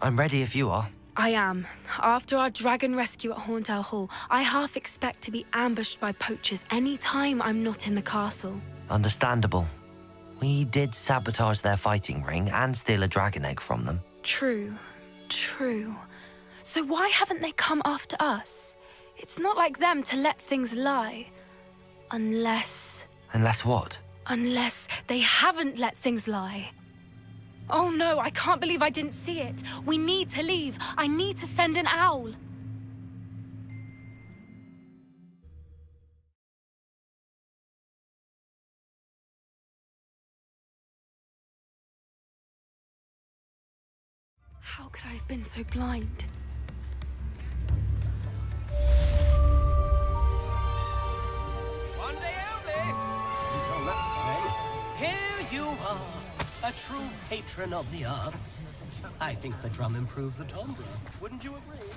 I'm ready if you are. I am. After our dragon rescue at Hauntel Hall, I half expect to be ambushed by poachers any time I'm not in the castle. Understandable. We did sabotage their fighting ring and steal a dragon egg from them. True. So why haven't they come after us? It's not like them to let things lie. Unless what? Unless they haven't let things lie. Oh no, I can't believe I didn't see it. We need to leave. I need to send an owl. How could I have been so blind? One day only. Until next time. Here you are, a true patron of the arts. I think the drum improves the timbre. Wouldn't you agree?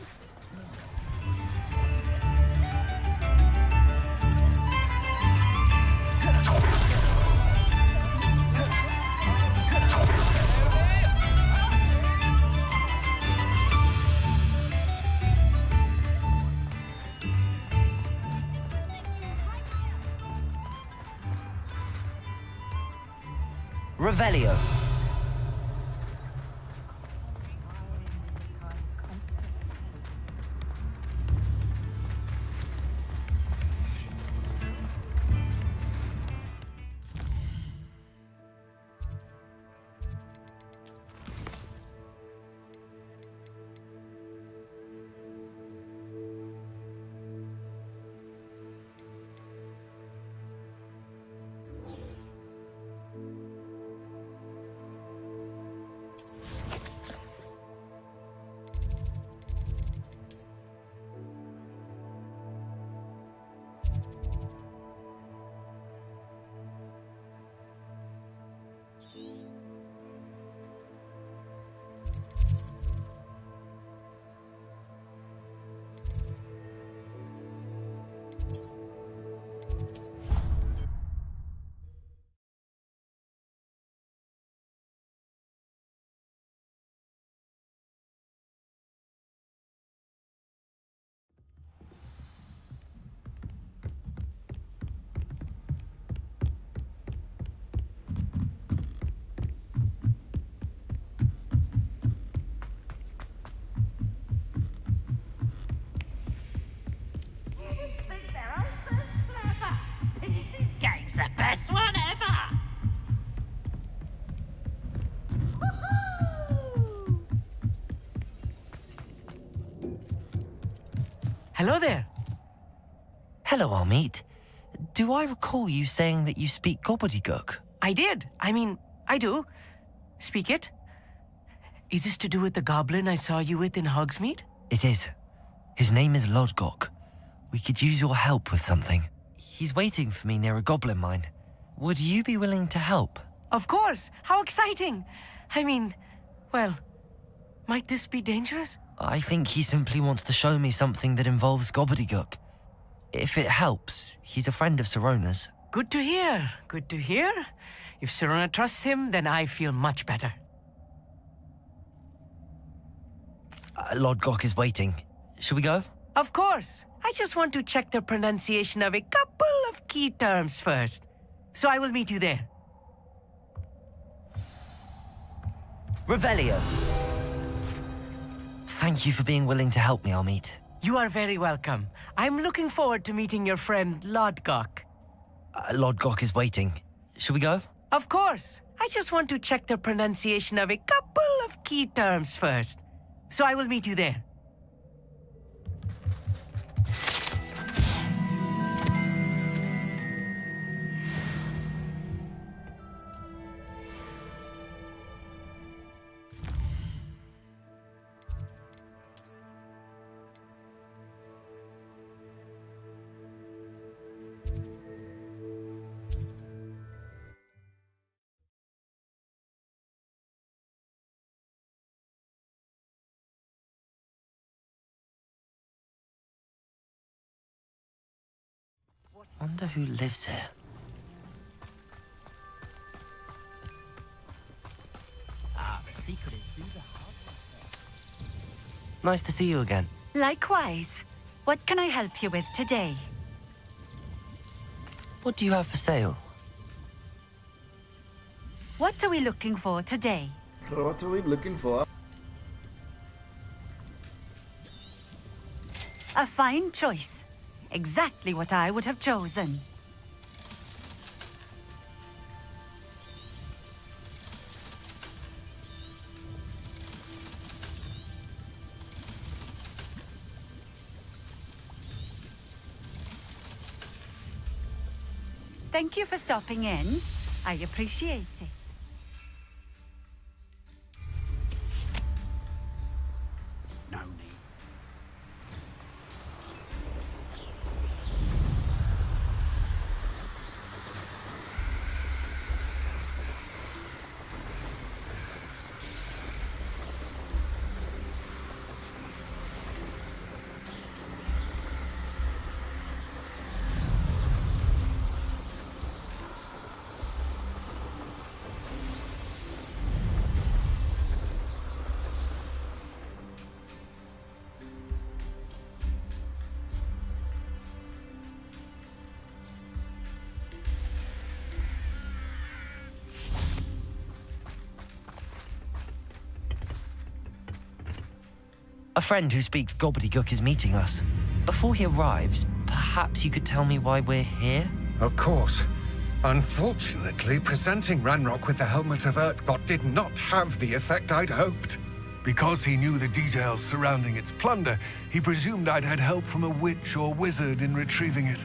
Revelio. Game's the best one ever! Hello there. Hello, Amit. Do I recall you saying that you speak gobbledygook? I did. I do. Speak it. Is this to do with the goblin I saw you with in Hogsmeade? It is. His name is Lodgok. We could use your help with something. He's waiting for me near a goblin mine. Would you be willing to help? Of course. How exciting. Well, might this be dangerous? I think he simply wants to show me something that involves gobbledygook. If it helps, he's a friend of Sirona's. Good to hear. Good to hear. If Sirona trusts him, then I feel much better. Lodgok is waiting. Shall we go? Of course. I just want to check the pronunciation of a couple of key terms first. So I will meet you there. Revelio. Thank you for being willing to help me, Amit. You are very welcome. I'm looking forward to meeting your friend, Lodgok. Lodgok is waiting. Shall we go? Of course. I just want to check the pronunciation of a couple of key terms first. So I will meet you there. Wonder who lives here. The secret is through the house. Nice to see you again. Likewise. What can I help you with today? What do you have for sale? What are we looking for today? What are we looking for? A fine choice. Exactly what I would have chosen. Thank you for stopping in. I appreciate it. No need. A friend who speaks gobbledygook is meeting us. Before he arrives, perhaps you could tell me why we're here? Of course. Unfortunately, presenting Ranrock with the Helmet of Urtkot did not have the effect I'd hoped. Because he knew the details surrounding its plunder, he presumed I'd had help from a witch or wizard in retrieving it.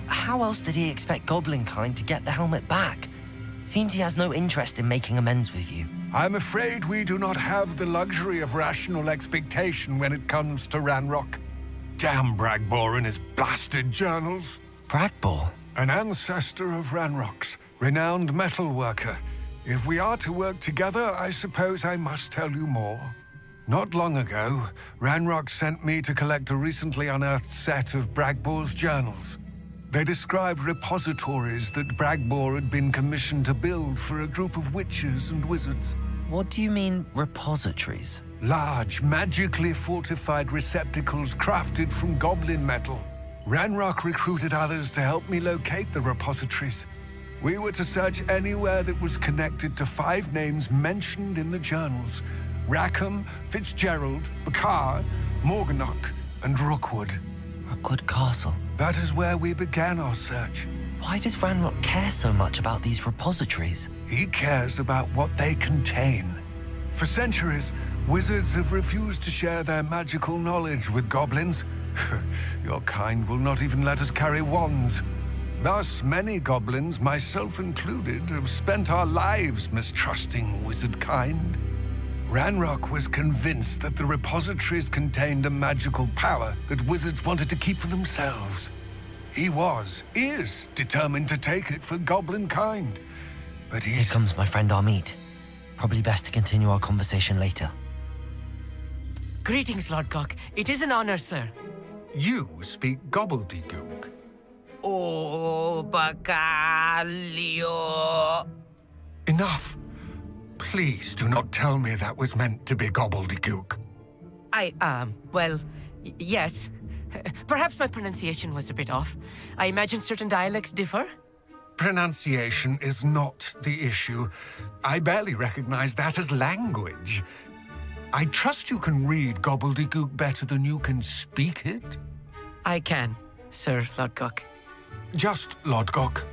How else did he expect Goblinkind to get the helmet back? Seems he has no interest in making amends with you. I'm afraid we do not have the luxury of rational expectation when it comes to Ranrock. Damn Bragbor and his blasted journals. Bragbor? An ancestor of Ranrock's, renowned metal worker. If we are to work together, I suppose I must tell you more. Not long ago, Ranrock sent me to collect a recently unearthed set of Bragbor's journals. They described repositories that Bragbor had been commissioned to build for a group of witches and wizards. What do you mean, repositories? Large, magically fortified receptacles crafted from goblin metal. Ranrock recruited others to help me locate the repositories. We were to search anywhere that was connected to 5 names mentioned in the journals: Rackham, Fitzgerald, Bakar, Morganach, and Rookwood. Rookwood Castle? That is where we began our search. Why does Ranrock care so much about these repositories? He cares about what they contain. For centuries, wizards have refused to share their magical knowledge with goblins. Your kind will not even let us carry wands. Thus, many goblins, myself included, have spent our lives mistrusting wizard kind. Ranrock was convinced that the repositories contained a magical power that wizards wanted to keep for themselves. He is determined to take it for goblin kind. But Here comes my friend Amit. Probably best to continue our conversation later. Greetings, Lord Cock. It is an honor, sir. You speak gobbledygook. Oh, Bacalio. Enough. Please do not tell me that was meant to be gobbledygook. Yes. Perhaps my pronunciation was a bit off. I imagine certain dialects differ? Pronunciation is not the issue. I barely recognize that as language. I trust you can read gobbledygook better than you can speak it? I can, Sir Lodgok. Just Lodgok.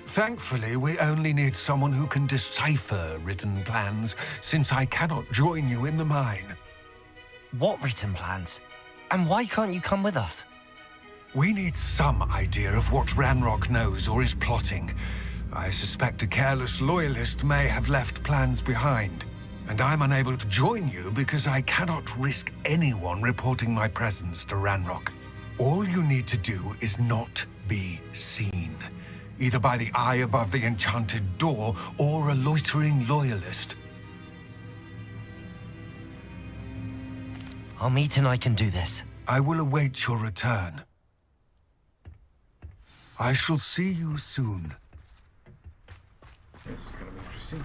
Thankfully, we only need someone who can decipher written plans, since I cannot join you in the mine. What written plans? And why can't you come with us? We need some idea of what Ranrock knows or is plotting. I suspect a careless loyalist may have left plans behind. And I'm unable to join you because I cannot risk anyone reporting my presence to Ranrock. All you need to do is not be seen, either by the eye above the enchanted door or a loitering loyalist. Amit and I can do this. I will await your return. I shall see you soon. This is gonna be interesting.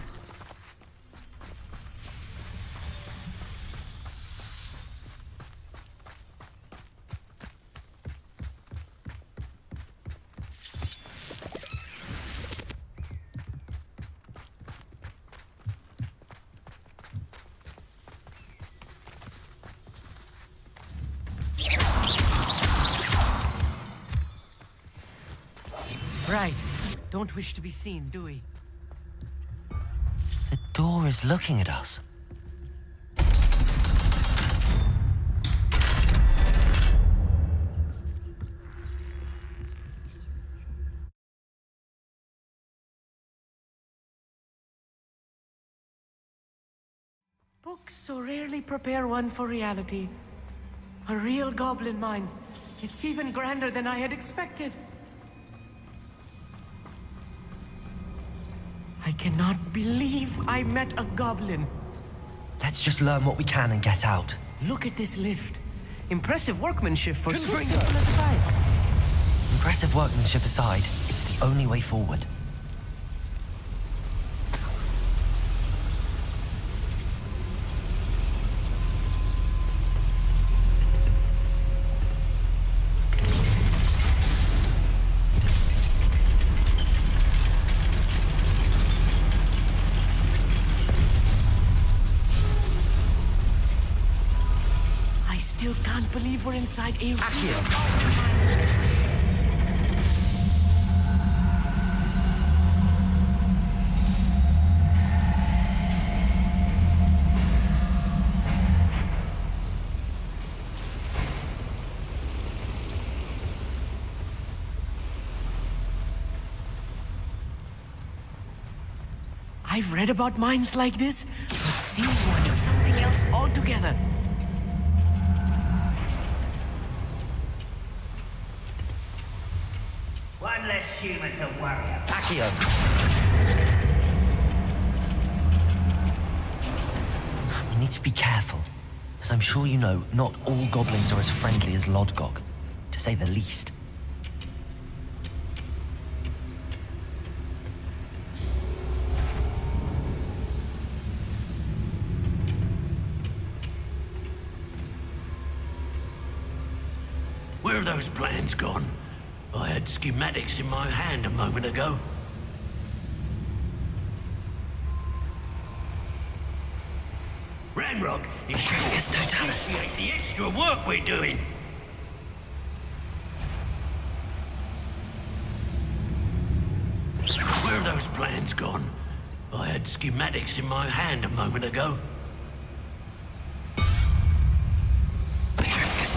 Right. Don't wish to be seen, do we? The door is looking at us. Books so rarely prepare one for reality. A real goblin mine. It's even grander than I had expected. I cannot believe I met a goblin. Let's just learn what we can and get out. Look at this lift. Impressive workmanship for so simple a device. Impressive workmanship aside, it's the only way forward. Still can't believe we're inside a I've read about mines like this, but seeing one is something else altogether. One less human to worry about. Accio! We need to be careful, as I'm sure you know, not all goblins are as friendly as Lodgok, to say the least. Where are those plans gone? I had schematics in my hand a moment ago. Ranrock is sure to appreciate the extra work we're doing. Where are those plans gone? I had schematics in my hand a moment ago.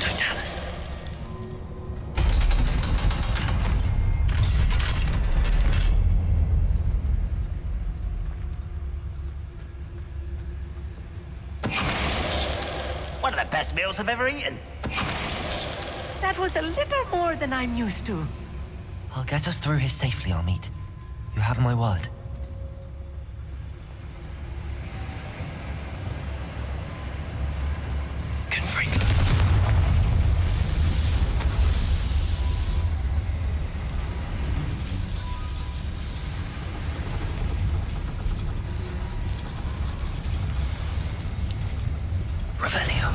Totalis. One of the best meals I've ever eaten. That was a little more than I'm used to. I'll get us through here safely, Amit. You have my word. Revelio.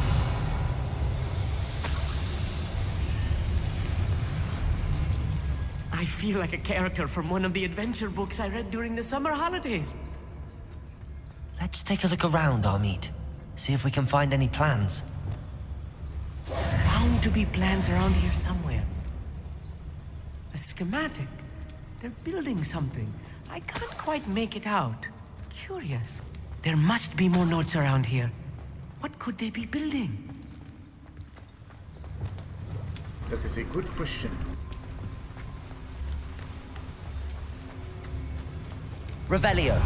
I feel like a character from one of the adventure books I read during the summer holidays. Let's take a look around, Amit. See if we can find any plans. Bound to be plans around here somewhere. A schematic. They're building something. I can't quite make it out. Curious. There must be more notes around here. What could they be building? That is a good question. Revelio.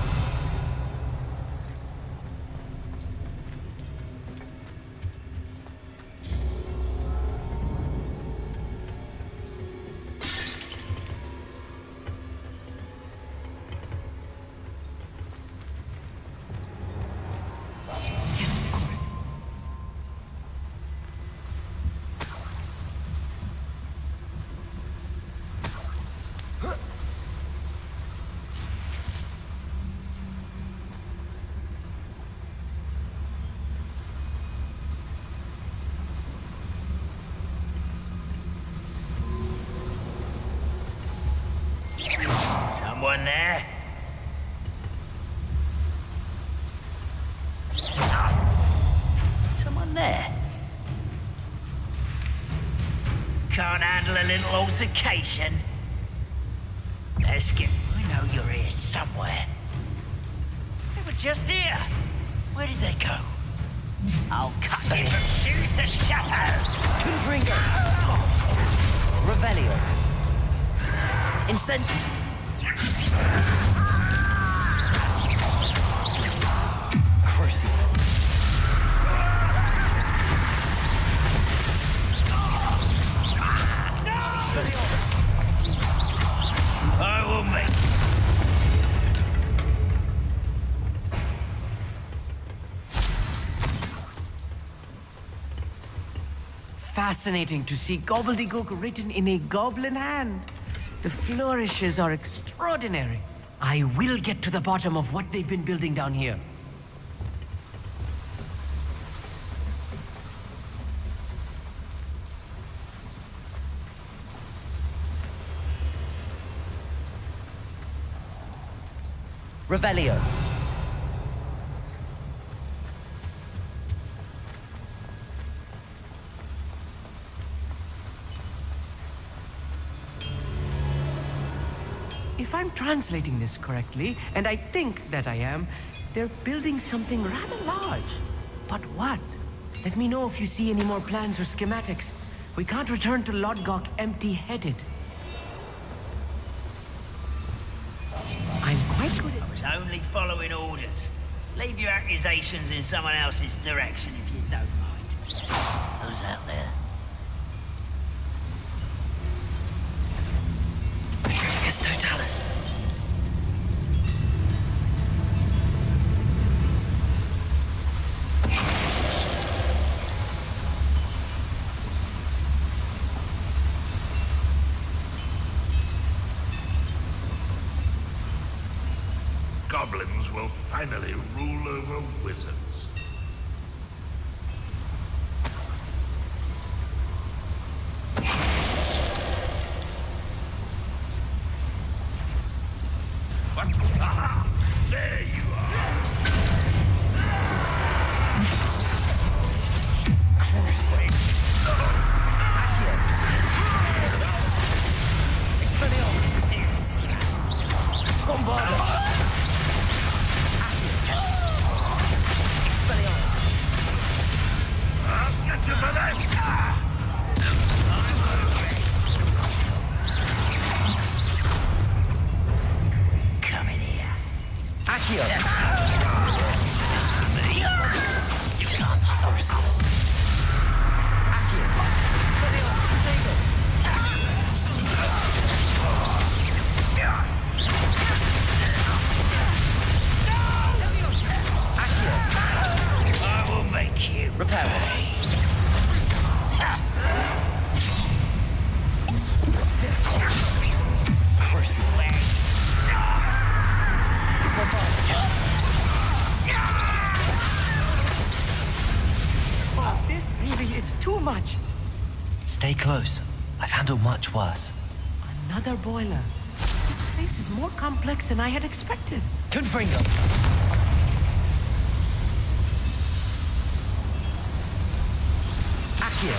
Someone there? Someone there? Can't handle a little altercation? Eskin, I know you're here somewhere. They were just here. Where did they go? I'll cut you from shoes to shadow. Confringo. Revelio. Incentive. Crucio. I will make. Fascinating to see gobbledygook written in a goblin hand. The flourishes are extraordinary. I will get to the bottom of what they've been building down here. Revelio. If I'm translating this correctly, and I think that I am, they're building something rather large. But what? Let me know if you see any more plans or schematics. We can't return to Lodgok empty-headed. I'm quite good at... I was only following orders. Leave your accusations in someone else's direction if you don't mind. Who's out there? Petrificus Totalis. Goblins will finally rule over wizards. What? Aha! There you are! Cruiseway. Expelliarmus. Bombarda. I'll get you for this! Come in here. Accio. You can't stop us. Accio. Expelliarmus. Potato. Accio. I will make you Repair. Oh, this really is too much. Stay close. I've handled much worse. Another boiler. This place is more complex than I had expected. Confringo. Accio.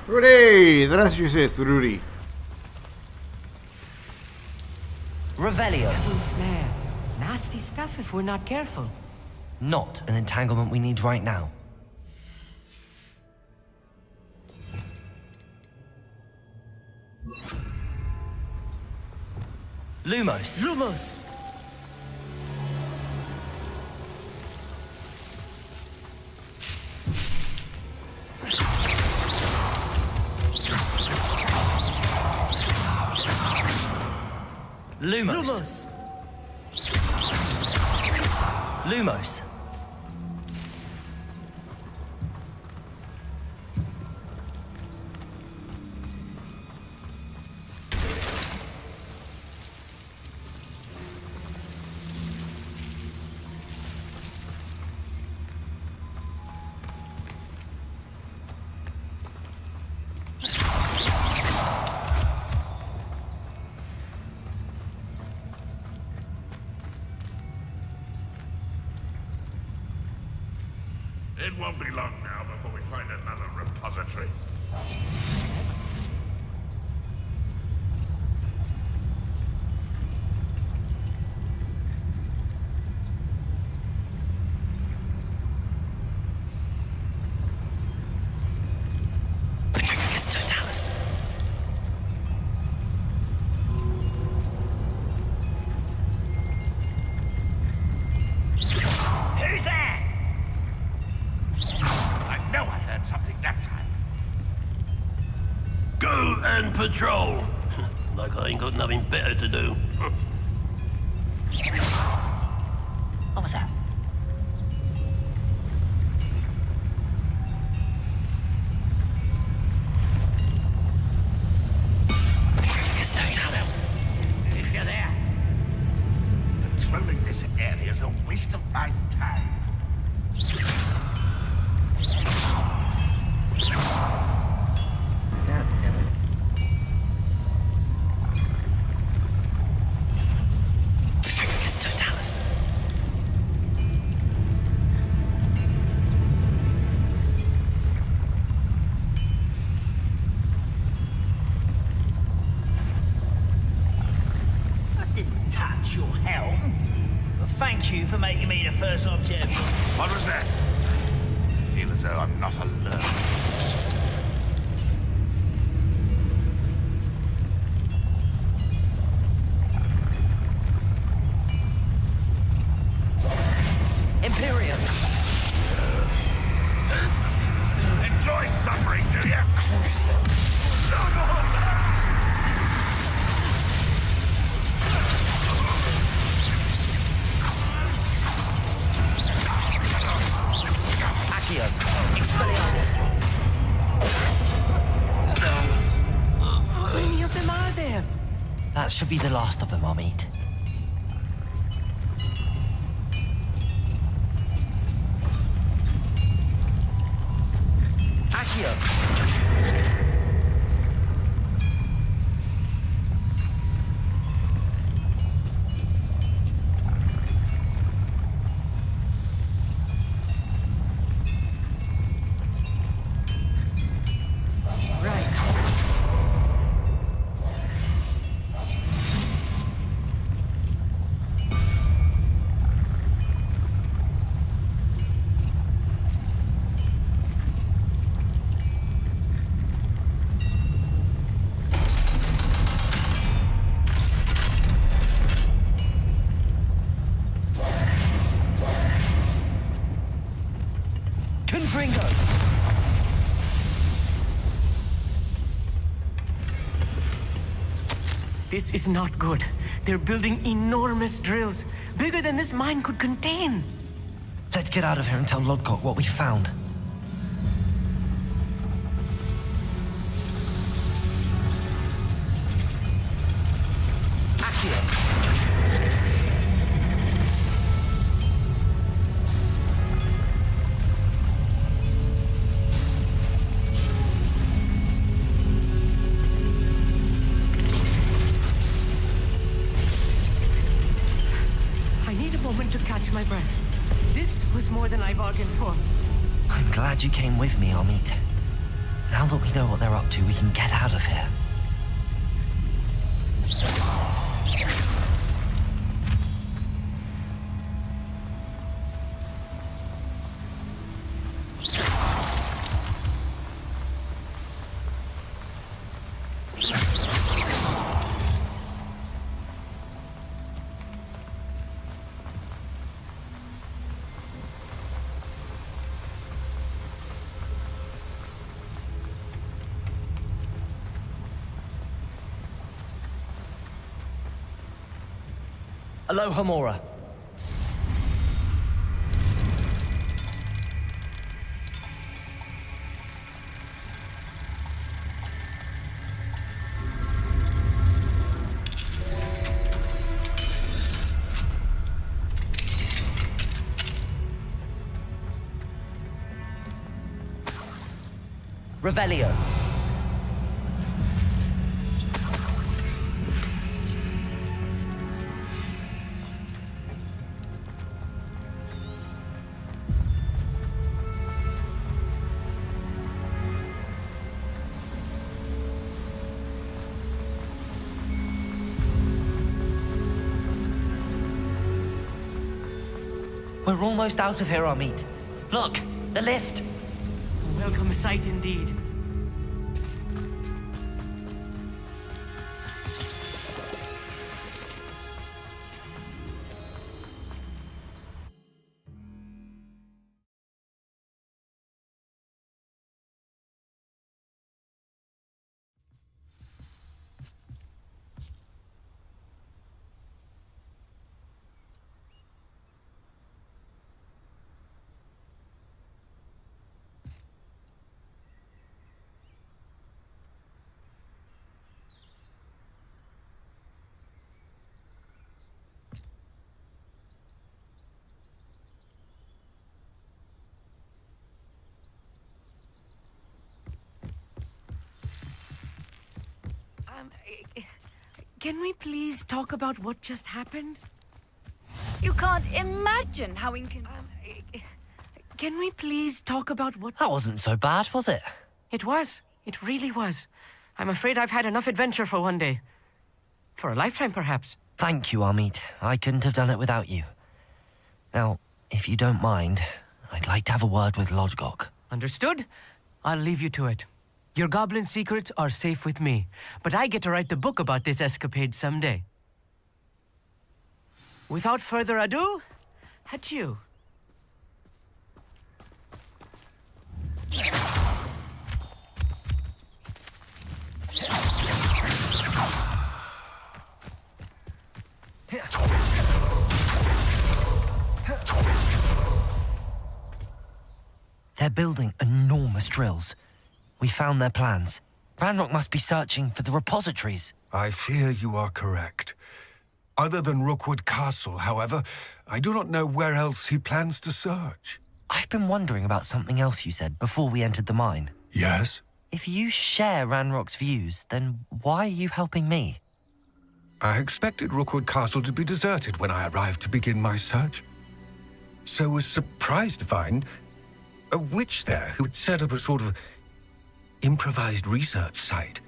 Rudy! Здравствуйте, Rudy. Revelio. Devil's snare. Nasty stuff if we're not careful. Not an entanglement we need right now. Lumos. Lumos! Lumos. Lumos! Lumos. It won't be long now before we find another repository. Petrificus totalis. Who's there? I know I heard something that time. Go and patrol. Like I ain't got nothing better to do. What was that? Petrificus totalis. If you're there. Patrolling this area is a waste of my time. God damn it. Petrificus totalis. I didn't touch your helm. But thank you for making me the first object. What was that? I feel as though I'm not alone. Imperious. Enjoy suffering, do you? Accio. Expelliarmus. How many of them are there? That should be the last of them I'll meet. Accio. Confringo. This is not good. They're building enormous drills, bigger than this mine could contain. Let's get out of here and tell Lodgok what we found. Accio. I need a moment to catch my breath. This was more than I bargained for. I'm glad you came with me, Amit. Now that we know what they're up to, we can get out of here. Aloha Mora. Revelio. We're almost out of here, Amit. Look, the lift. A welcome sight indeed. Can we please talk about what just happened? You can't imagine how Can we please talk about what... That wasn't so bad, was it? It was. It really was. I'm afraid I've had enough adventure for one day. For a lifetime, perhaps. Thank you, Amit. I couldn't have done it without you. Now, if you don't mind, I'd like to have a word with Lodgok. Understood? I'll leave you to it. Your goblin secrets are safe with me, but I get to write the book about this escapade someday. Without further ado, adieu. They're building enormous drills. We found their plans. Ranrock must be searching for the repositories. I fear you are correct. Other than Rookwood Castle, however, I do not know where else he plans to search. I've been wondering about something else you said before we entered the mine. Yes? If you share Ranrock's views, then why are you helping me? I expected Rookwood Castle to be deserted when I arrived to begin my search. So was surprised to find a witch there who had set up a sort of improvised research site.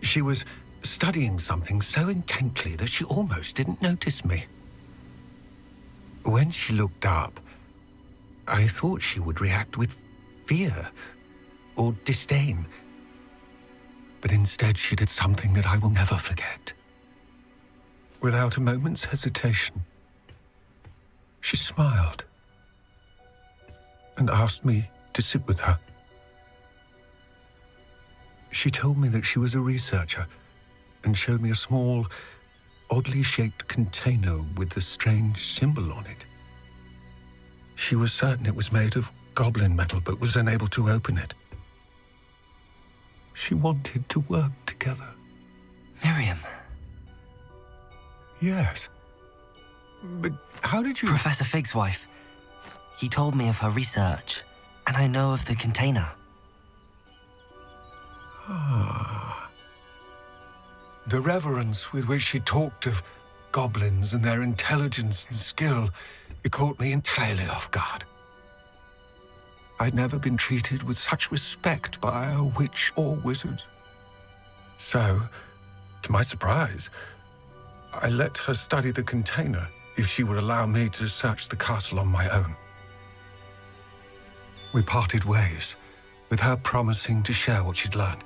She was studying something so intently that she almost didn't notice me. When she looked up, I thought she would react with fear or disdain. But instead she did something that I will never forget. Without a moment's hesitation, she smiled and asked me to sit with her. She told me that she was a researcher and showed me a small, oddly shaped container with a strange symbol on it. She was certain it was made of goblin metal, but was unable to open it. She wanted to work together. Miriam. Yes. But how did you... Professor Fig's wife. He told me of her research, and I know of the container. Ah. The reverence with which she talked of goblins and their intelligence and skill, it caught me entirely off guard. I'd never been treated with such respect by a witch or wizard. So, to my surprise, I let her study the container if she would allow me to search the castle on my own. We parted ways, with her promising to share what she'd learned.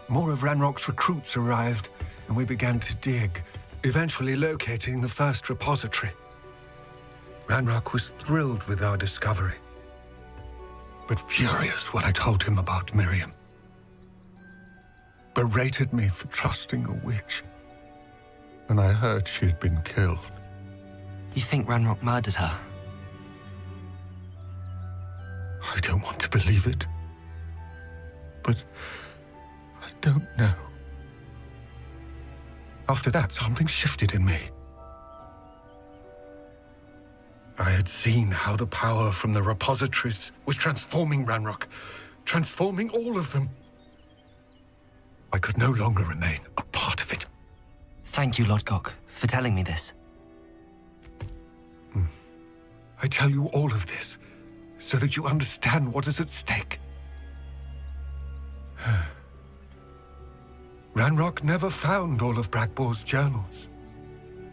More of Ranrock's recruits arrived, and we began to dig, eventually locating the first repository. Ranrock was thrilled with our discovery, but furious when I told him about Miriam. Berated me for trusting a witch, and I heard she had been killed. You think Ranrock murdered her? I don't want to believe it, but I don't know. After that, something shifted in me. I had seen how the power from the repositories was transforming Ranrock, transforming all of them. I could no longer remain a part of it. Thank you, Lodgok, for telling me this. I tell you all of this so that you understand what is at stake. Ranrock never found all of Bragbor's journals,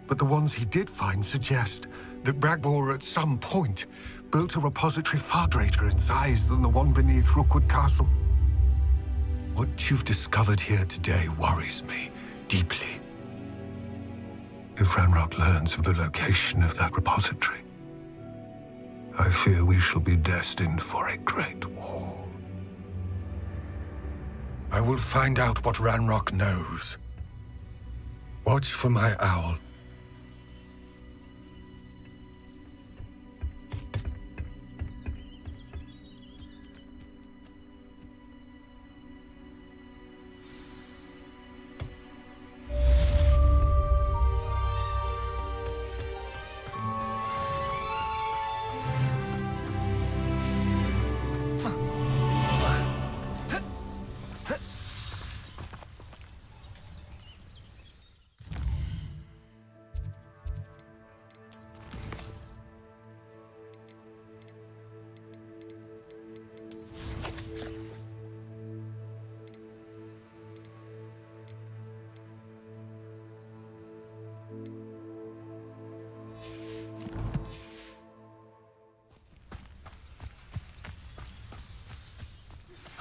but the ones he did find suggest that Bragbor at some point built a repository far greater in size than the one beneath Rookwood Castle. What you've discovered here today worries me deeply. If Ranrock learns of the location of that repository, I fear we shall be destined for a great war. I will find out what Ranrock knows. Watch for my owl.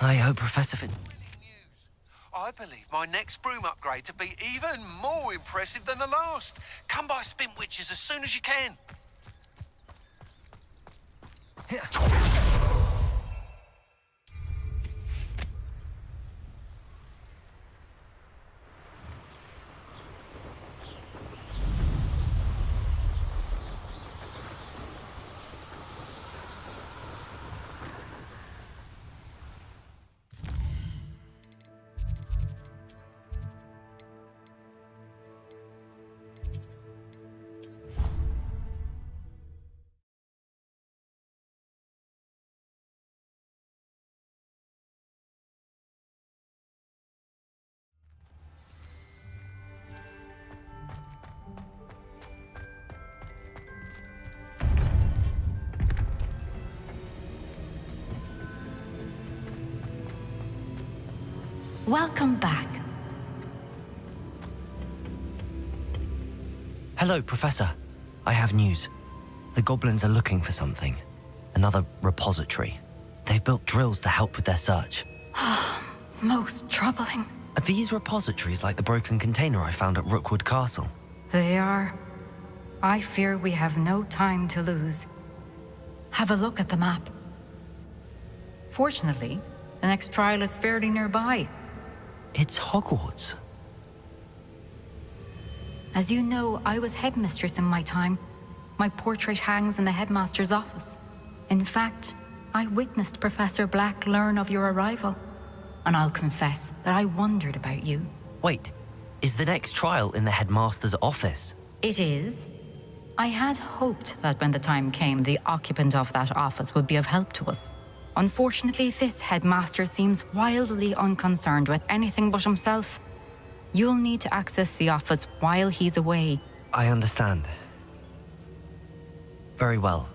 I hope Professor Fin... I believe my next broom upgrade to be even more impressive than the last. Come by Spintwitches as soon as you can. Welcome back. Hello, Professor. I have news. The goblins are looking for something. Another repository. They've built drills to help with their search. Most troubling. Are these repositories like the broken container I found at Rookwood Castle? They are. I fear we have no time to lose. Have a look at the map. Fortunately, the next trial is fairly nearby. It's Hogwarts. As you know, I was headmistress in my time. My portrait hangs in the headmaster's office. In fact, I witnessed Professor Black learn of your arrival. And I'll confess that I wondered about you. Wait, is the next trial in the headmaster's office? It is. I had hoped that when the time came, the occupant of that office would be of help to us. Unfortunately, this headmaster seems wildly unconcerned with anything but himself. You'll need to access the office while he's away. I understand. Very well.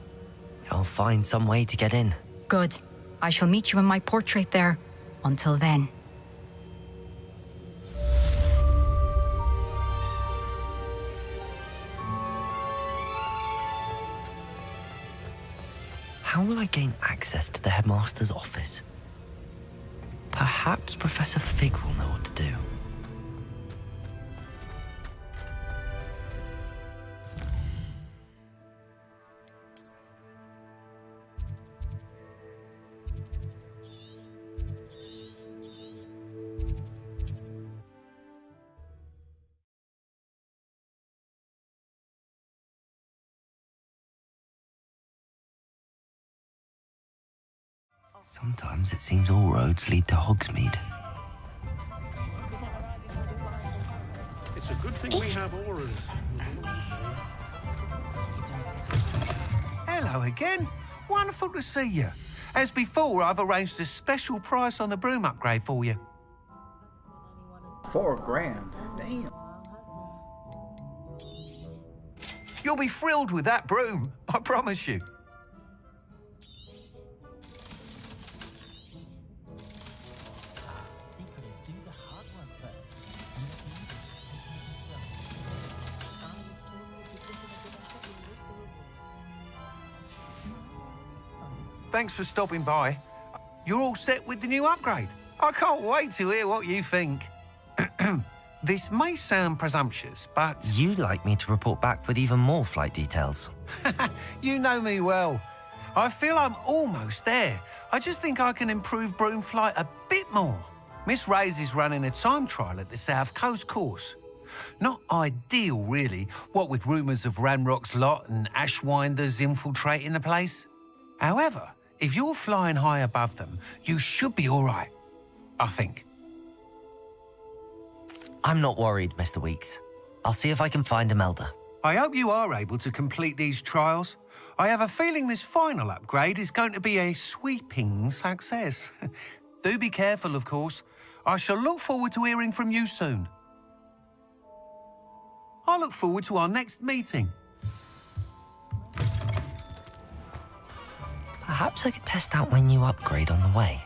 I'll find some way to get in. Good. I shall meet you in my portrait there. Until then. How will I gain access to the headmaster's office? Perhaps Professor Fig will know what to do. Sometimes it seems all roads lead to Hogsmeade. It's a good thing we have auras. Hello again. Wonderful to see you. As before, I've arranged a special price on the broom upgrade for you. $4 grand. Damn. You'll be thrilled with that broom, I promise you. Thanks for stopping by. You're all set with the new upgrade. I can't wait to hear what you think. This may sound presumptuous, but... You'd like me to report back with even more flight details. You know me well. I feel I'm almost there. I just think I can improve broom flight a bit more. Miss Ray's is running a time trial at the South Coast course. Not ideal, really, what with rumours of Ranrock's lot and Ashwinders infiltrating the place. However, if you're flying high above them, you should be all right, I think. I'm not worried, Mr. Weeks. I'll see if I can find Imelda. I hope you are able to complete these trials. I have a feeling this final upgrade is going to be a sweeping success. Do be careful, of course. I shall look forward to hearing from you soon. I look forward to our next meeting. Perhaps I could test out my new upgrade on the way.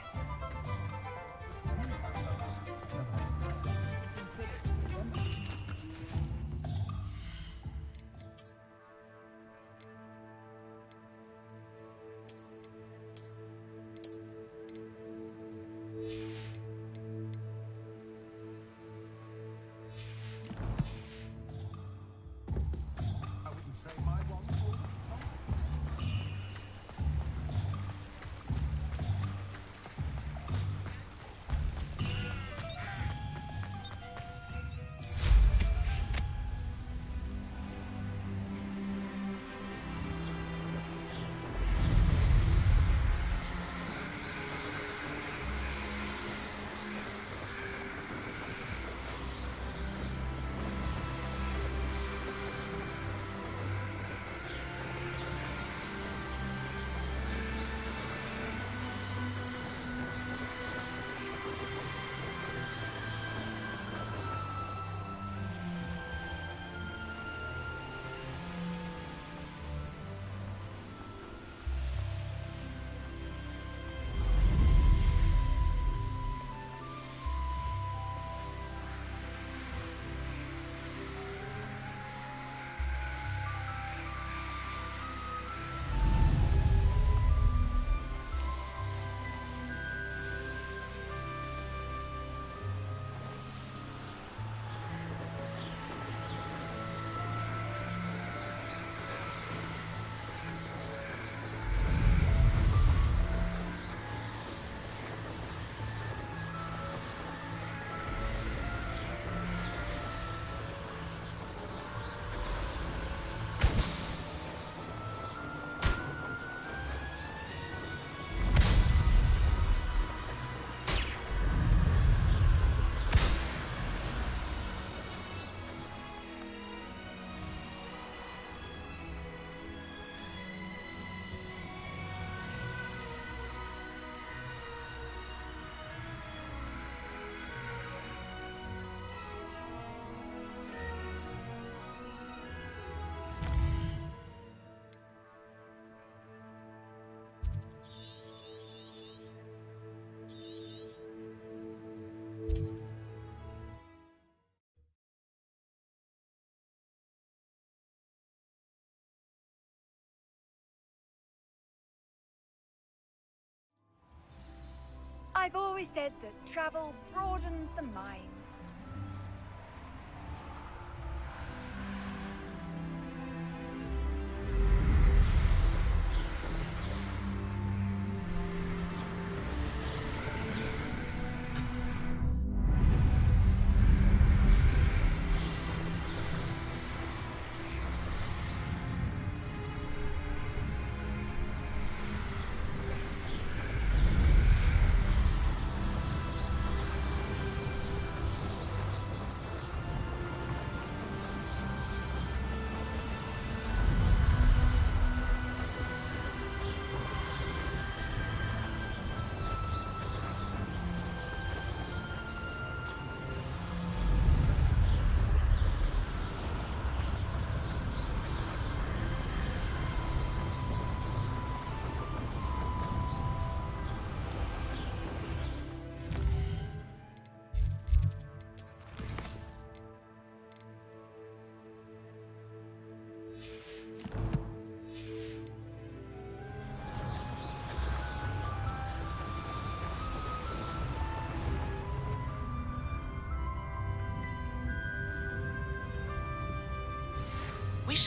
I've always said that travel broadens the mind.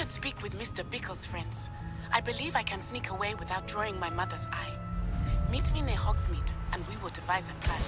should speak with Mr. Bickle's friends. I believe I can sneak away without drawing my mother's eye. Meet me near Hogsmeade, and we will devise a plan.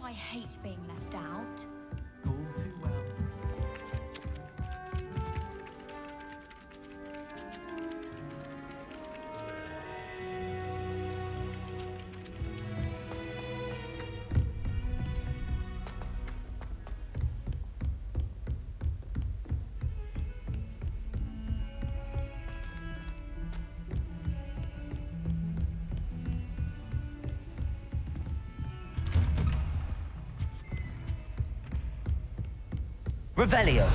I hate being left out. All too well. Revelio.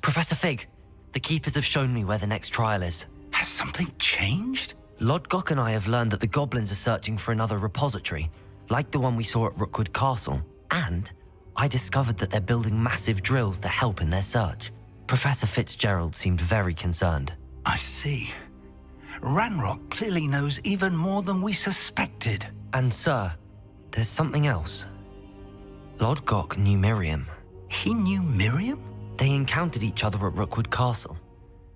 Professor Fig, the Keepers have shown me where the next trial is. Has something changed? Lodgok and I have learned that the goblins are searching for another repository, like the one we saw at Rookwood Castle. And I discovered that they're building massive drills to help in their search. Professor Fitzgerald seemed very concerned. I see. Ranrock clearly knows even more than we suspected. And sir, there's something else. Lodgok knew Miriam. He knew Miriam? They encountered each other at Rookwood Castle.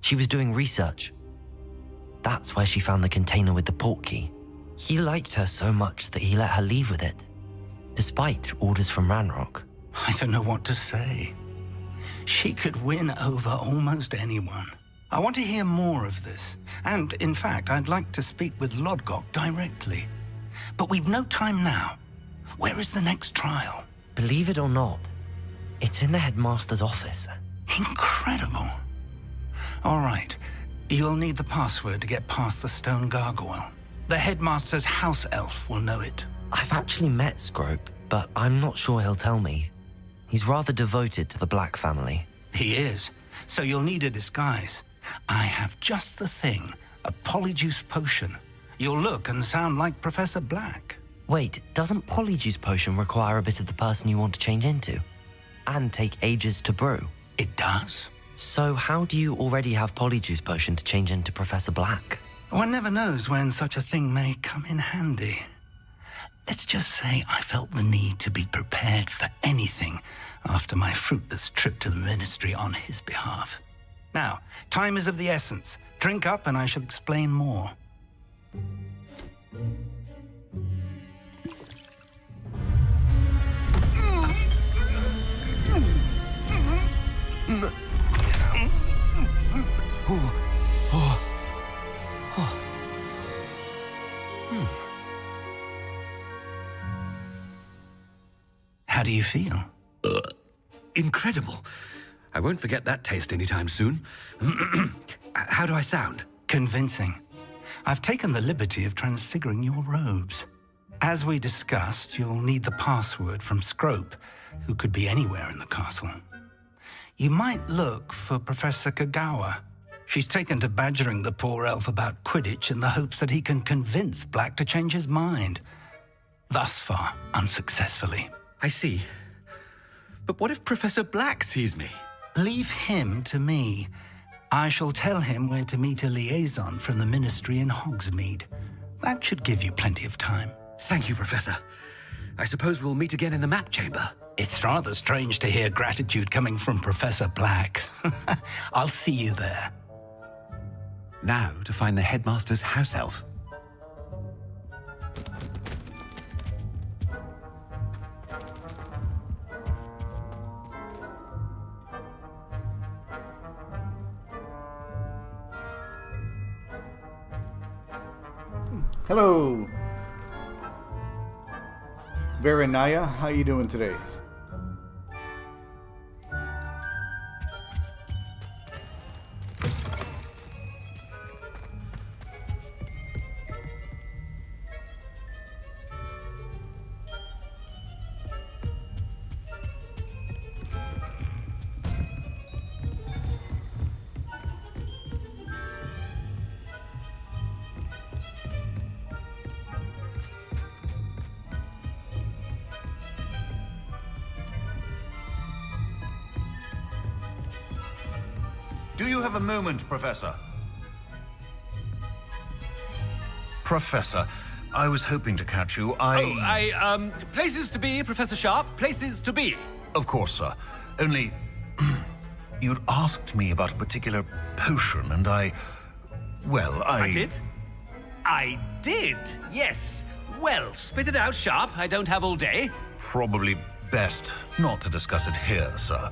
She was doing research. That's where she found the container with the portkey. He liked her so much that he let her leave with it, despite orders from Ranrock. I don't know what to say. She could win over almost anyone. I want to hear more of this. And, in fact, I'd like to speak with Lodgok directly. But we've no time now. Where is the next trial? Believe it or not, it's in the headmaster's office. Incredible. All right. You'll need the password to get past the stone gargoyle. The headmaster's house elf will know it. I've actually met Scrope, but I'm not sure he'll tell me. He's rather devoted to the Black family. He is. So you'll need a disguise. I have just the thing. A polyjuice potion. You'll look and sound like Professor Black. Wait, doesn't Polyjuice Potion require a bit of the person you want to change into? And take ages to brew? It does. So how do you already have Polyjuice Potion to change into Professor Black? One never knows when such a thing may come in handy. Let's just say I felt the need to be prepared for anything after my fruitless trip to the ministry on his behalf. Now, time is of the essence. Drink up and I shall explain more. How do you feel? Incredible. I won't forget that taste anytime soon. How do I sound? Convincing. I've taken the liberty of transfiguring your robes. As we discussed, you'll need the password from Scrope, who could be anywhere in the castle. You might look for Professor Kagawa. She's taken to badgering the poor elf about Quidditch in the hopes that he can convince Black to change his mind. Thus far, unsuccessfully. I see. But what if Professor Black sees me? Leave him to me. I shall tell him where to meet a liaison from the ministry in Hogsmeade. That should give you plenty of time. Thank you, Professor. I suppose we'll meet again in the map chamber. It's rather strange to hear gratitude coming from Professor Black. I'll see you there. Now to find the headmaster's house elf. Hello, Varanaya. How you doing today? Do you have a moment, Professor? Professor, I was hoping to catch you. Places to be, Professor Sharp. Places to be. Of course, sir. Only... you'd asked me about a particular potion, and I did? I did, yes. Well, spit it out, Sharp. I don't have all day. Probably best not to discuss it here, sir.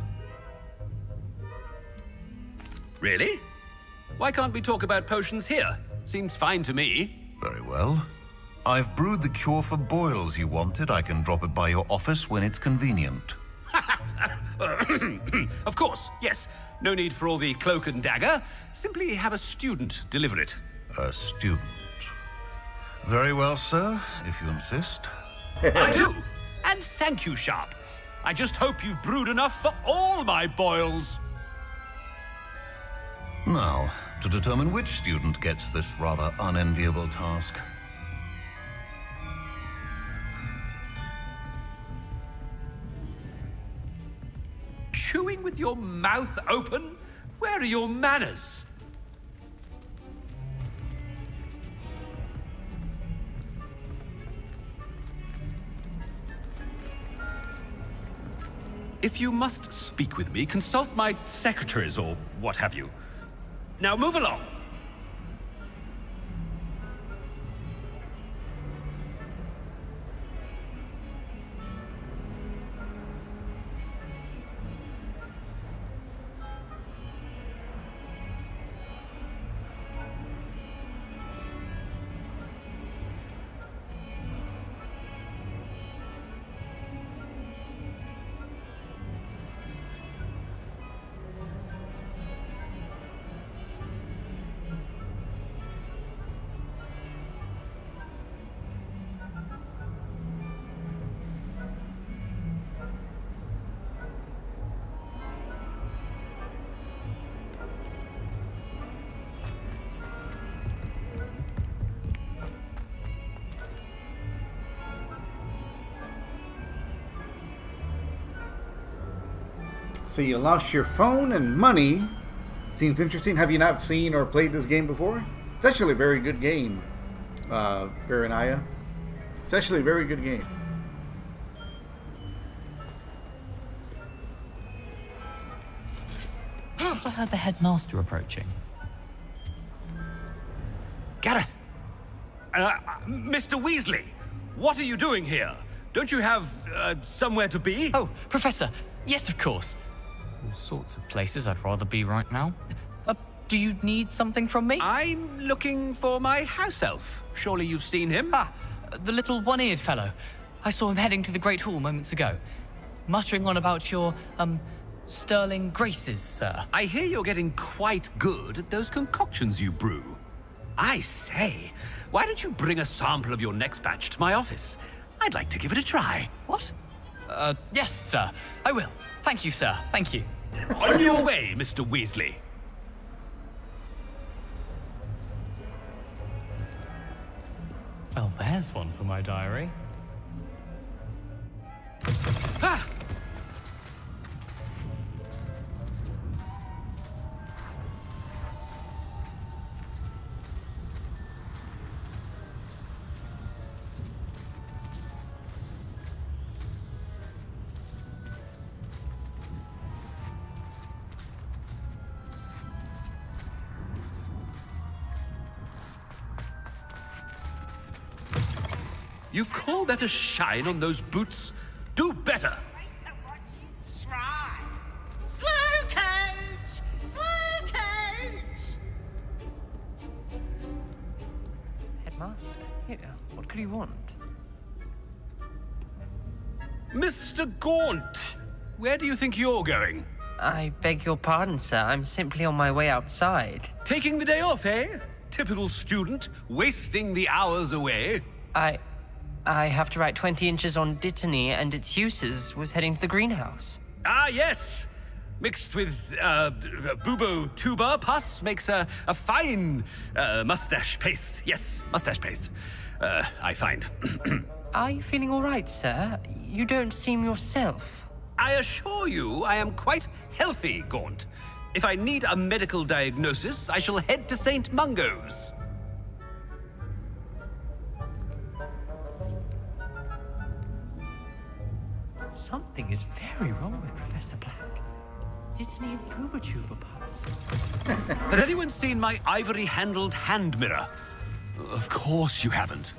Really? Why can't we talk about potions here? Seems fine to me. Very well. I've brewed the cure for boils you wanted. I can drop it by your office when it's convenient. Of course, yes. No need for all the cloak and dagger. Simply have a student deliver it. A student? Very well, sir, if you insist. I do! And thank you, Sharp. I just hope you've brewed enough for all my boils. Now, to determine which student gets this rather unenviable task. Chewing with your mouth open? Where are your manners? If you must speak with me, consult my secretaries or what have you. Now move along. So you lost your phone and money. Seems interesting. Have you not seen or played this game before? It's actually a very good game, Baranaya. It's actually a very good game. I heard the headmaster approaching. Gareth! Mr. Weasley! What are you doing here? Don't you have, somewhere to be? Oh, Professor! Yes, of course. All sorts of places I'd rather be right now. Do you need something from me? I'm looking for my house elf. Surely you've seen him? Ah, the little one-eared fellow. I saw him heading to the Great Hall moments ago. Muttering on about your, sterling graces, sir. I hear you're getting quite good at those concoctions you brew. I say, why don't you bring a sample of your next batch to my office? I'd like to give it a try. What? Yes, sir. I will. Thank you, sir. Thank you. On your way, Mr. Weasley. Well, there's one for my diary. Ah! You call that a shine on those boots? Do better! Slow coach! Slow coach! Headmaster? Here, what could he want? Mr. Gaunt! Where do you think you're going? I beg your pardon, sir. I'm simply on my way outside. Taking the day off, eh? Typical student, wasting the hours away. I have to write 20 inches on Dittany and its uses. Was heading to the greenhouse. Ah, yes! Mixed with, bubo tuber pus makes a fine, mustache paste. Yes, mustache paste. I find. Are you feeling all right, sir? You don't seem yourself. I assure you I am quite healthy, Gaunt. If I need a medical diagnosis, I shall head to St. Mungo's. Something is very wrong with Professor Black. Dittany and Pooba Pass. Has anyone seen my ivory-handled hand mirror? Of course you haven't.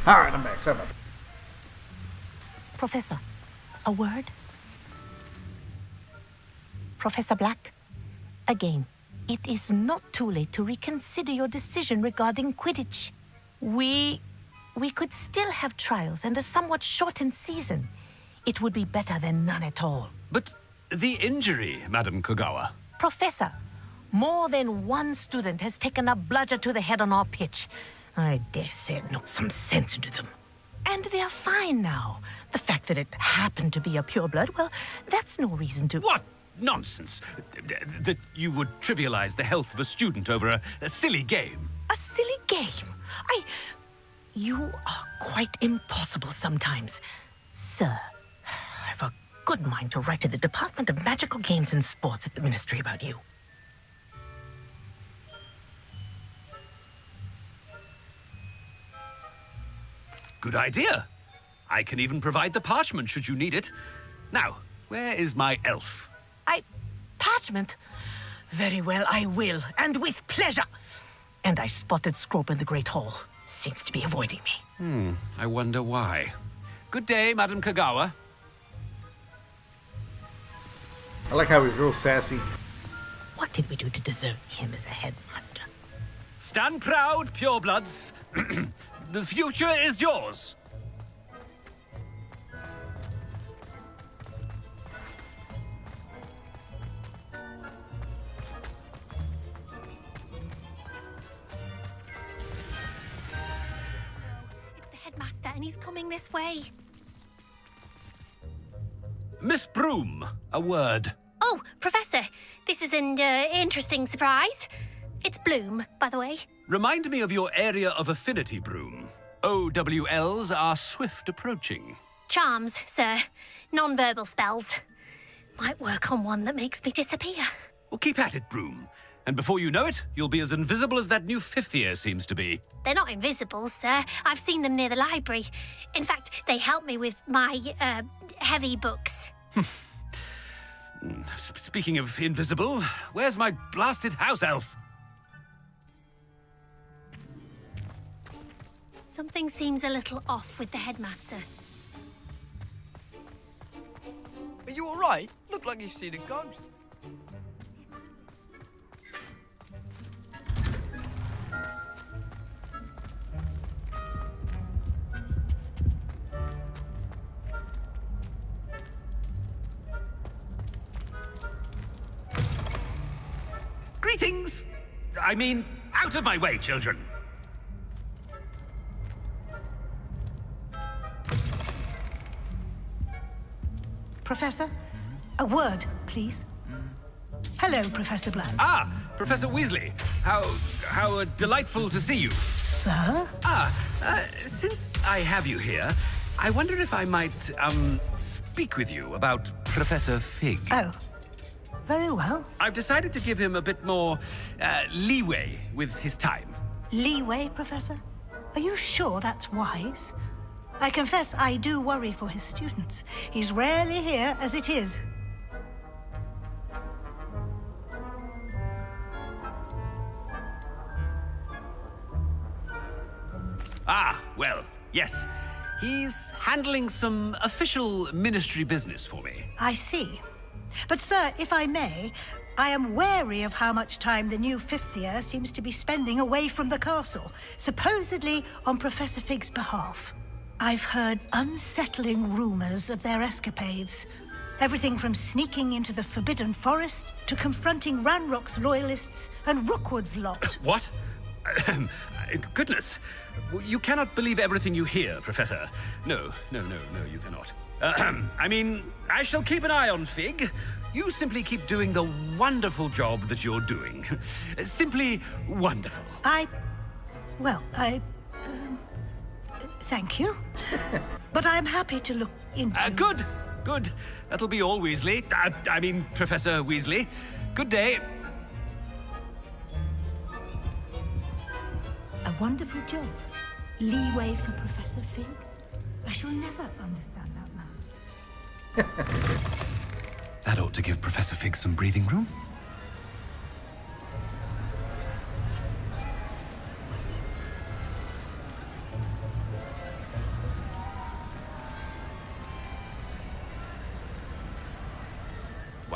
Alright, I'm back. Sorry about that. Professor, a word? Professor Black, again, it is not too late to reconsider your decision regarding Quidditch. We could still have trials and a somewhat shortened season. It would be better than none at all. But the injury, Madam Kogawa. Professor, more than one student has taken a bludger to the head on our pitch. I dare say it knocked some sense into them. And they're fine now. The fact that it happened to be a pureblood, well, that's no reason to... What nonsense! That you would trivialize the health of a student over a silly game. A silly game? You are quite impossible sometimes. Sir, I've a good mind to write to the Department of Magical Games and Sports at the Ministry about you. Good idea. I can even provide the parchment should you need it. Now, where is my elf? Parchment? Very well, I will, and with pleasure. And I spotted Scrope in the Great Hall. Seems to be avoiding me. I wonder why. Good day, Madam Kogawa. I like how he's real sassy. What did we do to deserve him as a headmaster? Stand proud, purebloods. The future is yours. It's the headmaster, and he's coming this way. Miss Broom, a word. Oh, Professor, this is an interesting surprise. It's Bloom, by the way. Remind me of your area of affinity, Broom. OWLs are swift approaching. Charms, sir. Non-verbal spells. Might work on one that makes me disappear. Well, keep at it, Broom. And before you know it, you'll be as invisible as that new fifth year seems to be. They're not invisible, sir. I've seen them near the library. In fact, they help me with my, heavy books. Speaking of invisible, where's my blasted house elf? Something seems a little off with the headmaster. Are you all right? Look like you've seen a ghost. Greetings! I mean, out of my way, children. Professor, a word, please. Hello, Professor Black. Ah, Professor Weasley. How delightful to see you. Sir? Since I have you here, I wonder if I might, speak with you about Professor Fig. Oh, very well. I've decided to give him a bit more, leeway with his time. Leeway, Professor? Are you sure that's wise? I confess I do worry for his students. He's rarely here as it is. Ah, well, yes. He's handling some official ministry business for me. I see. But, sir, if I may, I am wary of how much time the new fifth year seems to be spending away from the castle, supposedly on Professor Fig's behalf. I've heard unsettling rumors of their escapades. Everything from sneaking into the Forbidden Forest to confronting Ranrock's loyalists and Rookwood's lot. What? Goodness. You cannot believe everything you hear, Professor. No, you cannot. I mean, I shall keep an eye on Fig. You simply keep doing the wonderful job that you're doing. Simply wonderful. Thank you. But I'm happy to look into... Good. That'll be all, Weasley. I mean, Professor Weasley. Good day. A wonderful job. Leeway for Professor Fig. I shall never understand that man. That ought to give Professor Fig some breathing room.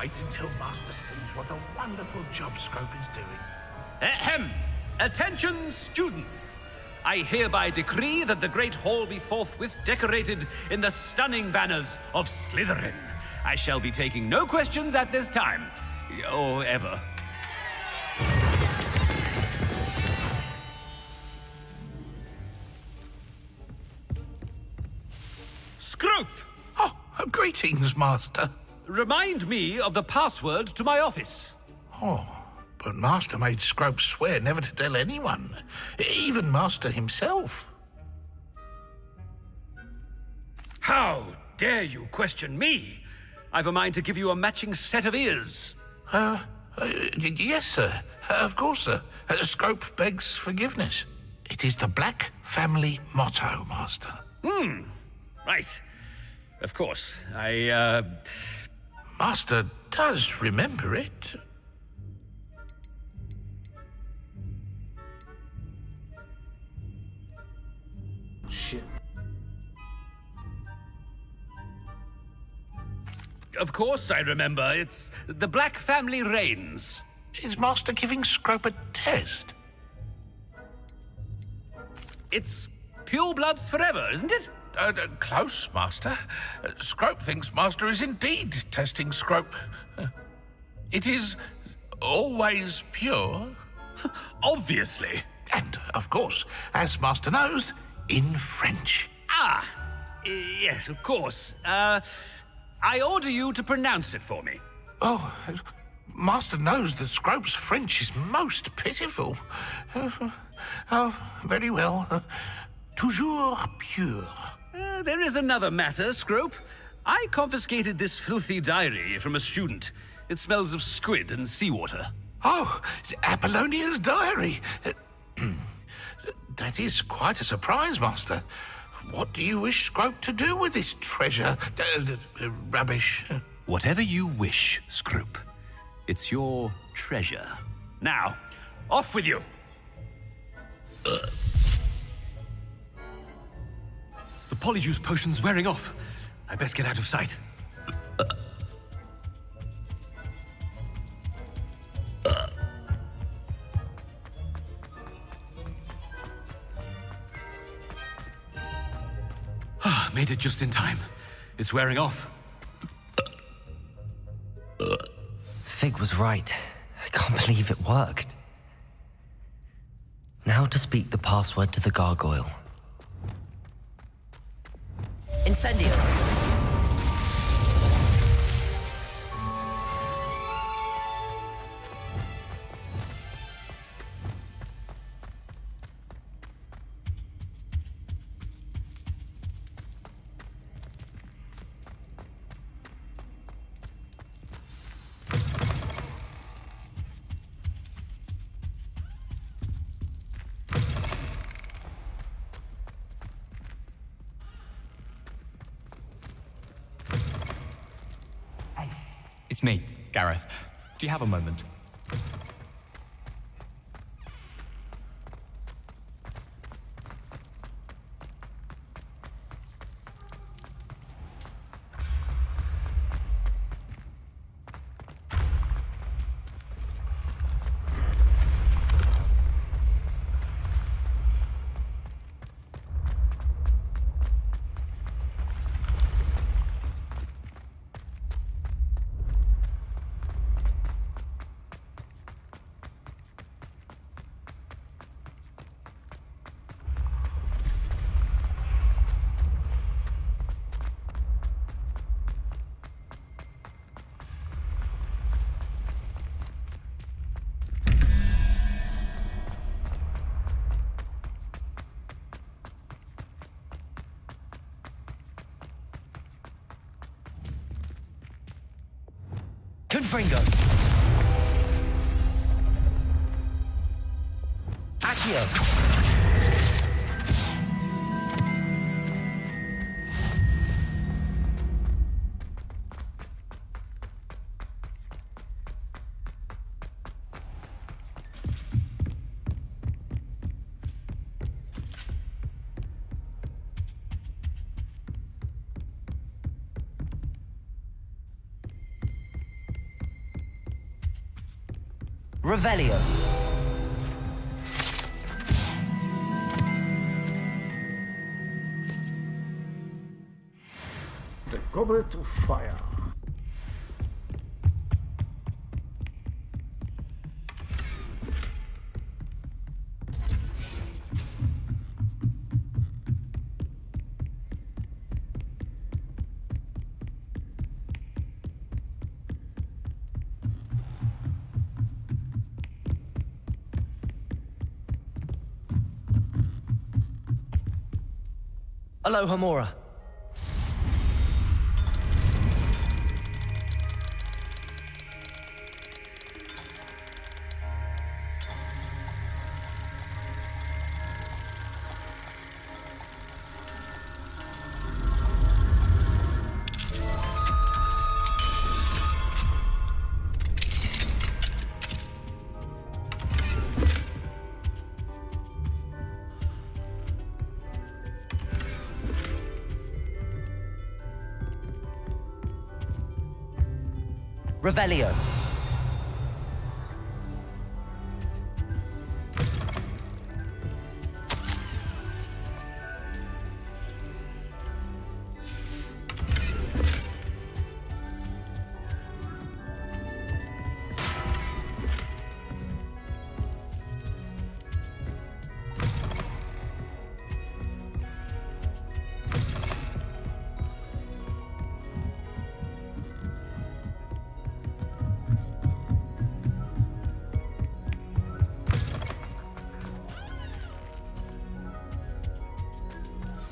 wait until Master sees what a wonderful job Scrope is doing. Ahem! Attention, students! I hereby decree that the Great Hall be forthwith decorated in the stunning banners of Slytherin. I shall be taking no questions at this time. Or ever. Scrope! Oh, greetings, Master. Remind me of the password to my office. Oh, but Master made Scrope swear never to tell anyone, even Master himself. How dare you question me? I've a mind to give you a matching set of ears. Yes, sir. Of course, sir. Scrope begs forgiveness. It is the Black family motto, Master. Right. Of course. Master does remember it. Shit. Of course I remember. It's the Black family reigns. Is Master giving Scrope a test? It's purebloods forever, isn't it? Close, Master. Scrope thinks Master is indeed testing Scrope. It is always pure. Obviously. And, of course, as Master knows, in French. Ah, yes, of course. I order you to pronounce it for me. Oh, Master knows that Scrope's French is most pitiful. Oh, very well. Toujours pure. There is another matter, Scrope. I confiscated this filthy diary from a student. It smells of squid and seawater. Oh, Apollonia's diary. That is quite a surprise, Master. What do you wish Scrope to do with this treasure? Rubbish. Whatever you wish, Scrope. It's your treasure. Now, off with you. The polyjuice potion's wearing off. I best get out of sight. Made it just in time. It's wearing off. Fig was right. I can't believe it worked. Now to speak the password to the gargoyle. Incendio. It's me, Gareth. Do you have a moment? Confringo. Accio. Revelio. The Goblet of Fire. Aloha Mora. Revelio.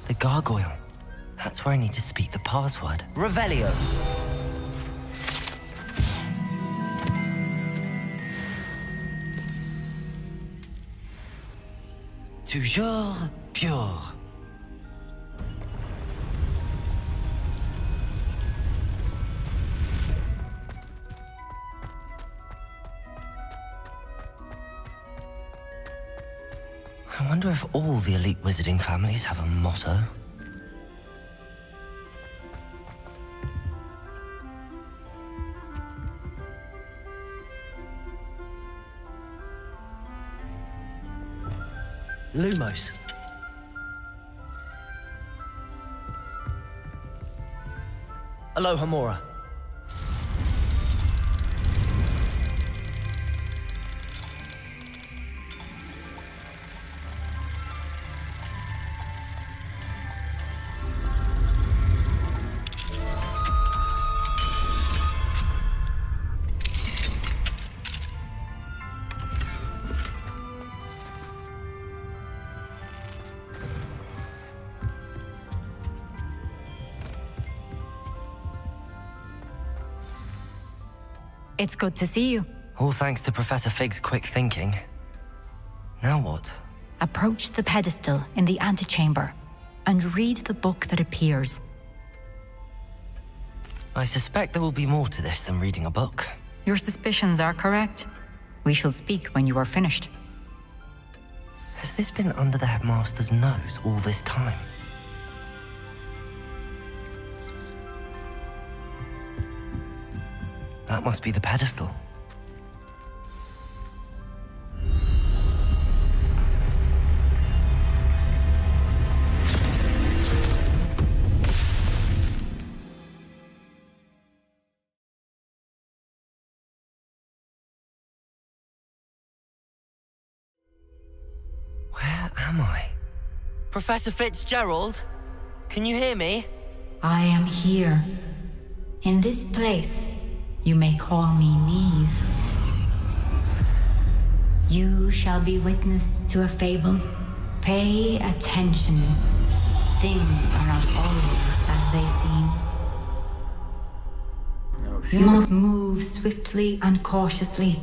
The gargoyle. That's where I need to speak the password. Revelio. Toujours pure. I wonder if all the elite wizarding families have a motto. Lumos. Aloha Mora. It's good to see you. All thanks to Professor Fig's quick thinking. Now what? Approach the pedestal in the antechamber and read the book that appears. I suspect there will be more to this than reading a book. Your suspicions are correct. We shall speak when you are finished. Has this been under the headmaster's nose all this time? That must be the pedestal. Where am I? Professor Fitzgerald? Can you hear me? I am here. In this place, you may call me Neve. You shall be witness to a fable. Pay attention. Things are not always as they seem. You must move swiftly and cautiously.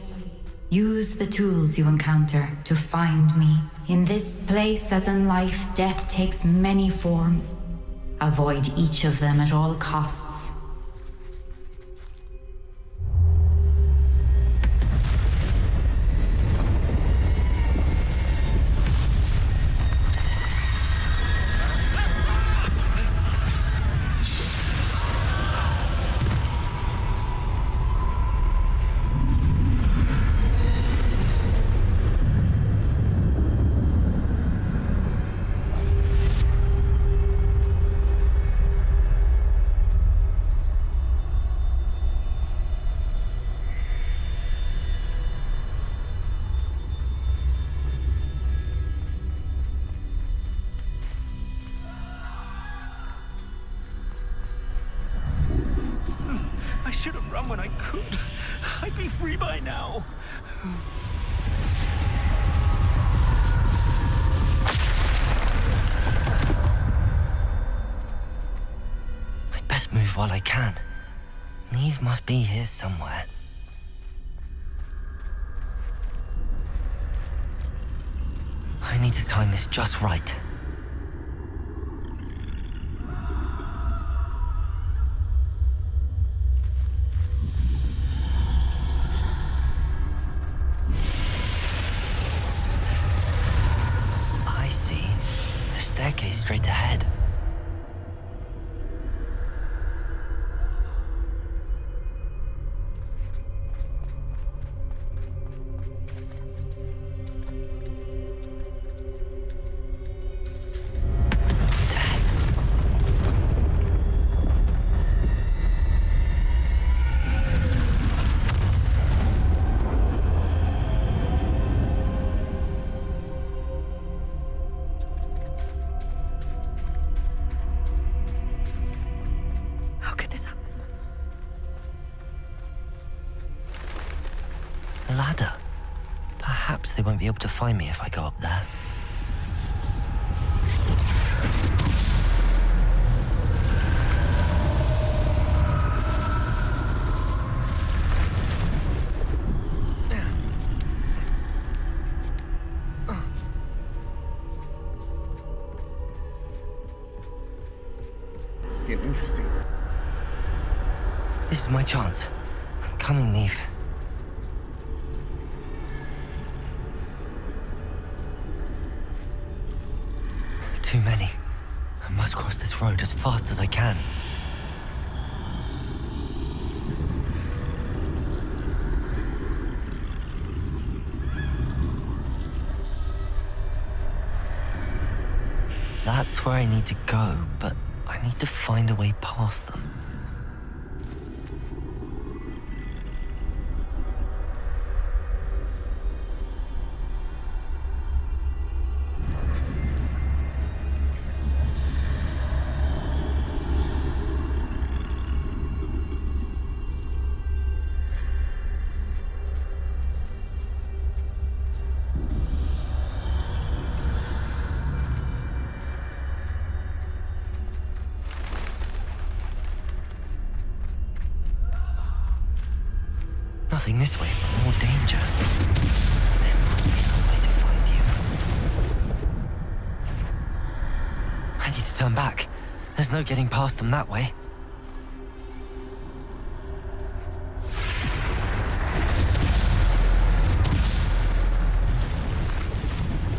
Use the tools you encounter to find me. In this place, as in life, death takes many forms. Avoid each of them at all costs. free by now. I'd best move while I can. Neve must be here somewhere. I need to time this just right. I see. A staircase straight ahead. Ladder. Perhaps they won't be able to find me if I go up there. It's getting interesting. This is my chance. I'm coming, Neve. Too many. I must cross this road as fast as I can. That's where I need to go, but I need to find a way past them. Nothing this way, but more danger. There must be another way to find you. I need to turn back. There's no getting past them that way.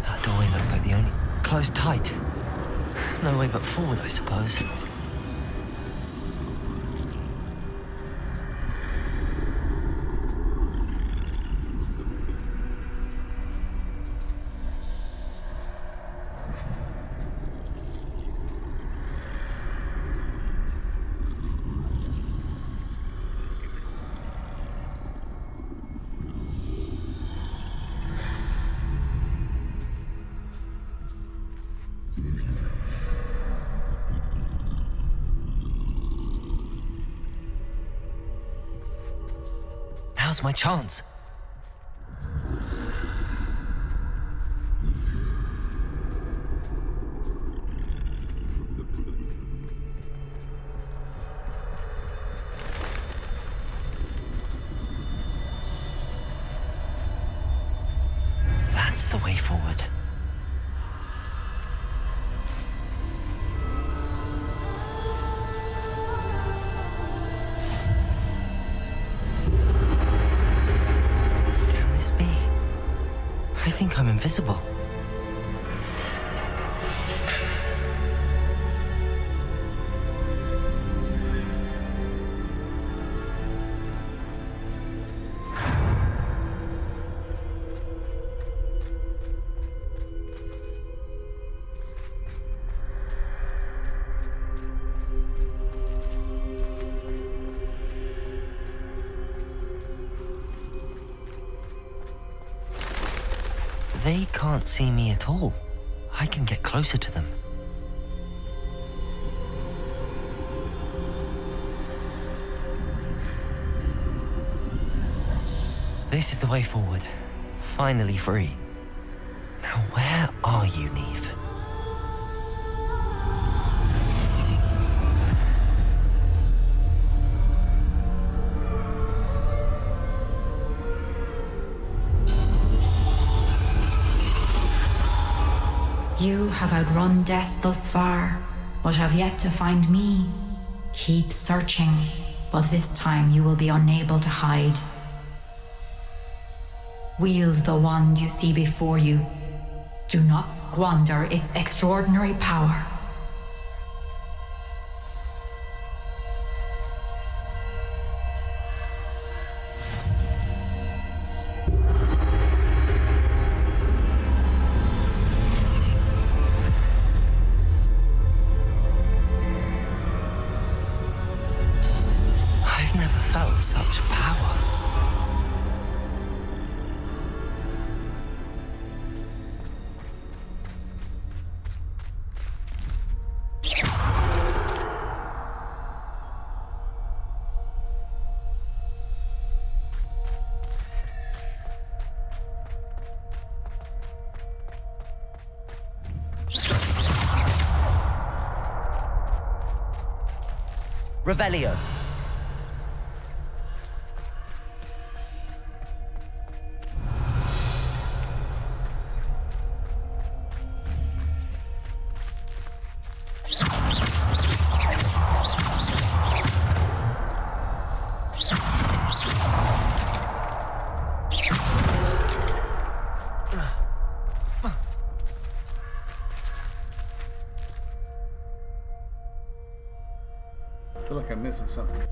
That doorway looks like the only... Closed tight. No way but forward, I suppose. Now's my chance. That's the way forward. I think I'm invisible. They can't see me at all. I can get closer to them. This is the way forward. Finally free. Now where are you, Neve? You have outrun death thus far, but have yet to find me. Keep searching, but this time you will be unable to hide. Wield the wand you see before you. Do not squander its extraordinary power. I've never felt such power. Revelio. I feel like I'm missing something.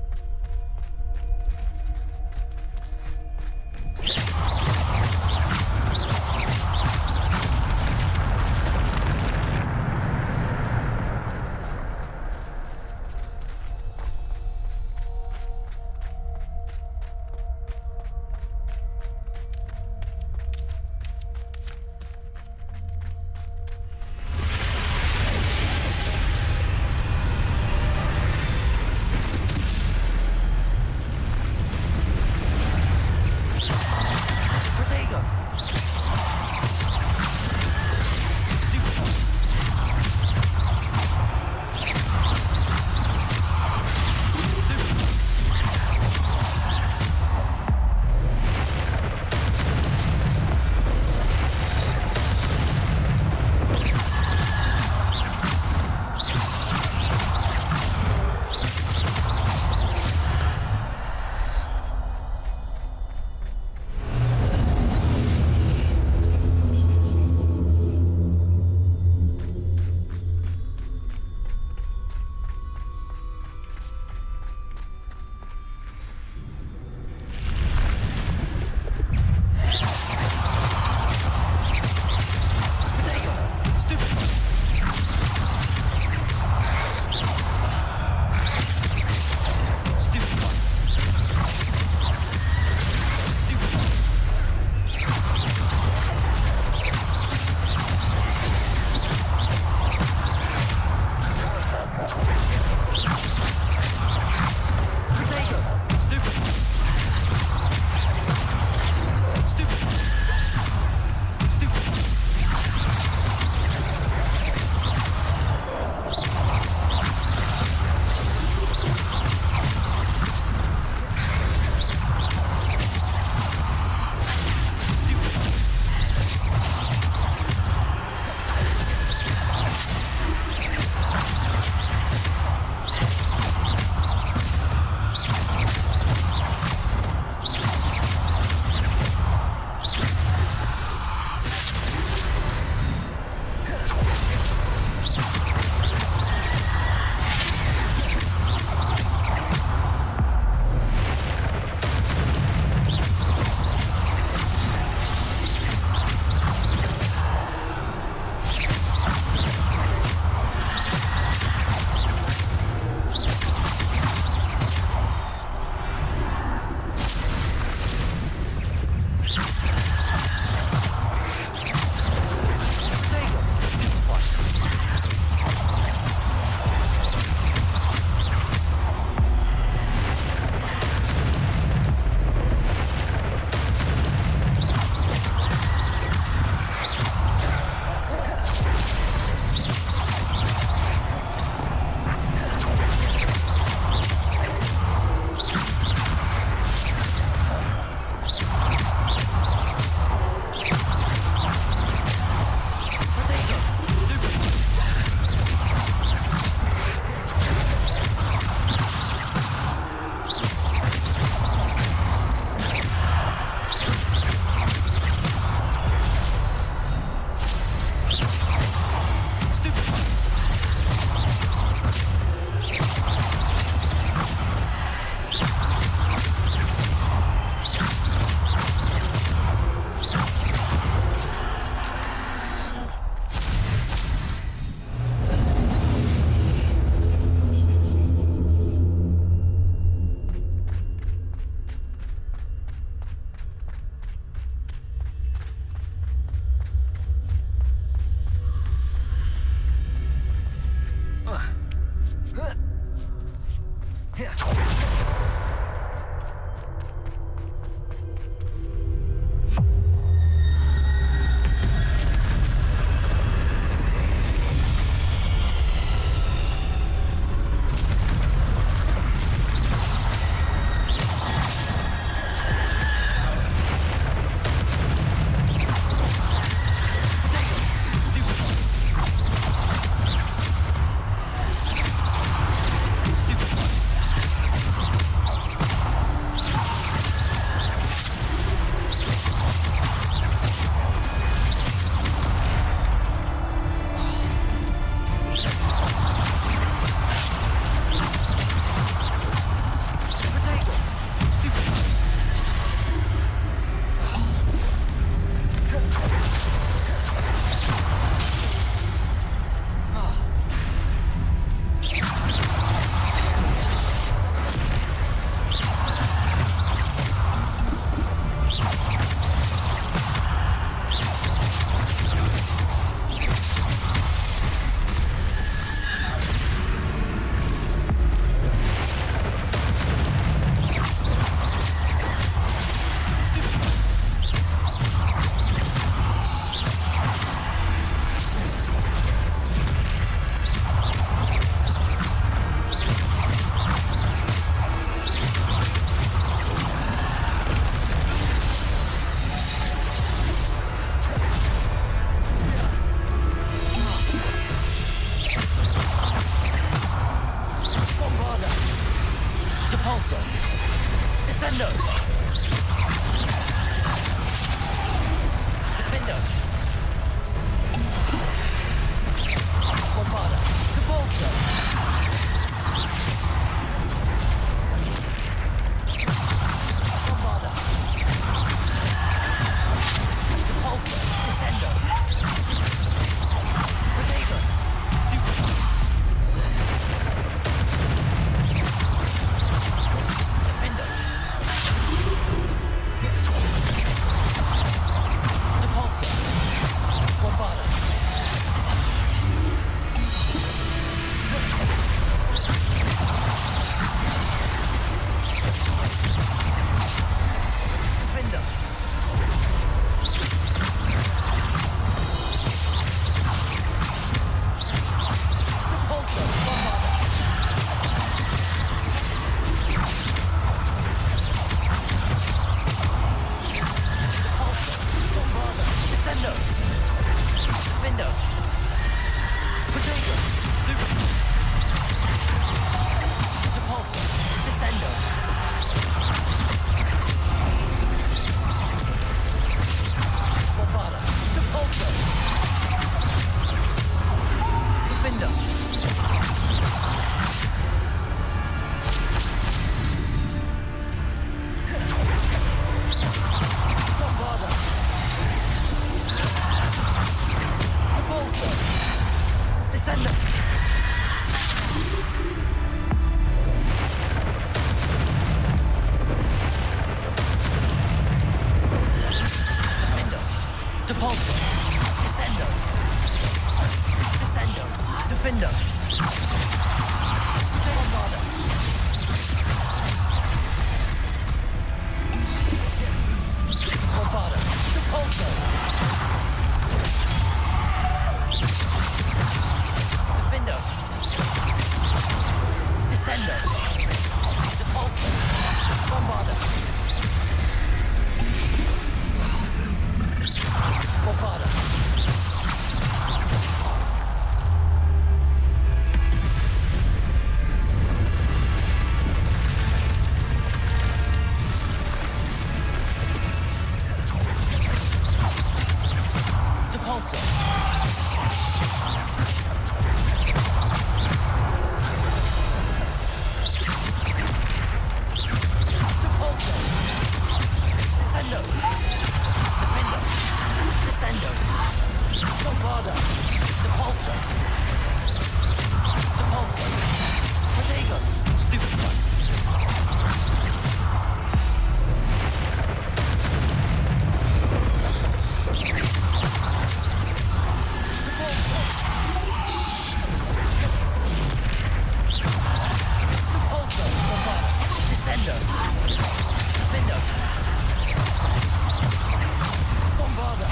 Defender. Bombarda. Depulso. Bombarda. Depulso. Descendo. Protego. Stupid. Defender. Depulso. Bombarda. Defender. Depulso. Bombarda. Depulso. Bombarda. Descendo. Defender. Protego. Stupid. Depulso. Descendo. Bombarda. Depulso. Defender. Bombarda. Depulso. Descendo. Defender. Depulso. Descendo. Descendo. Defender. Bombarda. Bombarda. Depulso. Defender. Descendo. Depulso. Bombarda. Bombarda. Depulso. Depulso. Descendo. Defender. Descendo. Bombarda. Depulso. Depulso. Protego. Stupid one. Depulso. Bombarda. Descendo. Defender. Bombarda.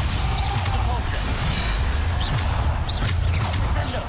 Depulso. Descendo.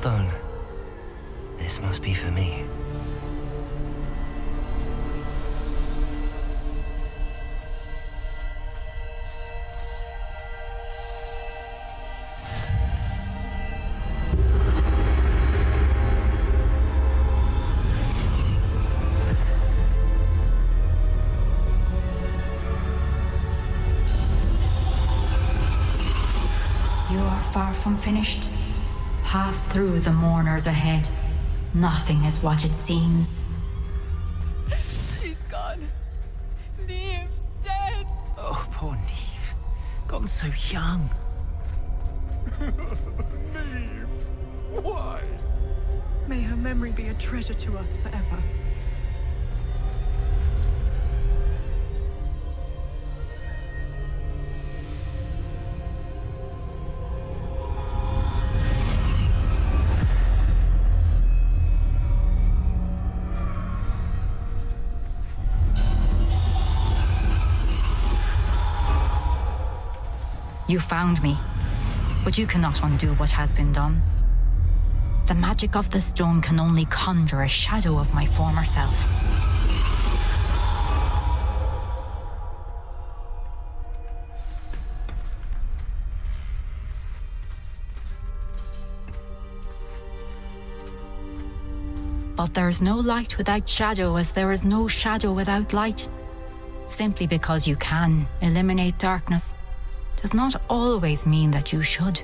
stone. This must be for me. You are far from finished. Pass through the mourners ahead. Nothing is what it seems. She's gone. Neve's dead. Oh, poor Neve. Gone so young. Neve. Why? May her memory be a treasure to us forever. You found me, but you cannot undo what has been done. The magic of the stone can only conjure a shadow of my former self. But there is no light without shadow, as there is no shadow without light. Simply because you can eliminate darkness does not always mean that you should.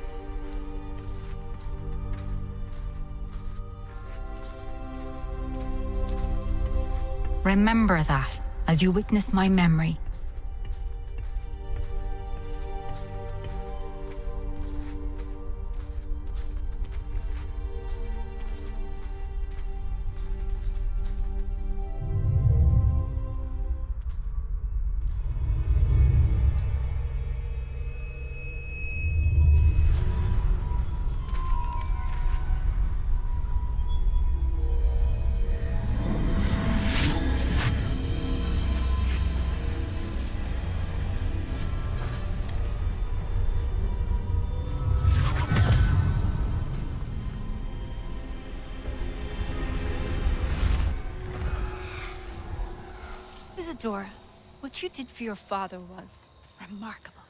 Remember that as you witness my memory. Isadora, what you did for your father was remarkable.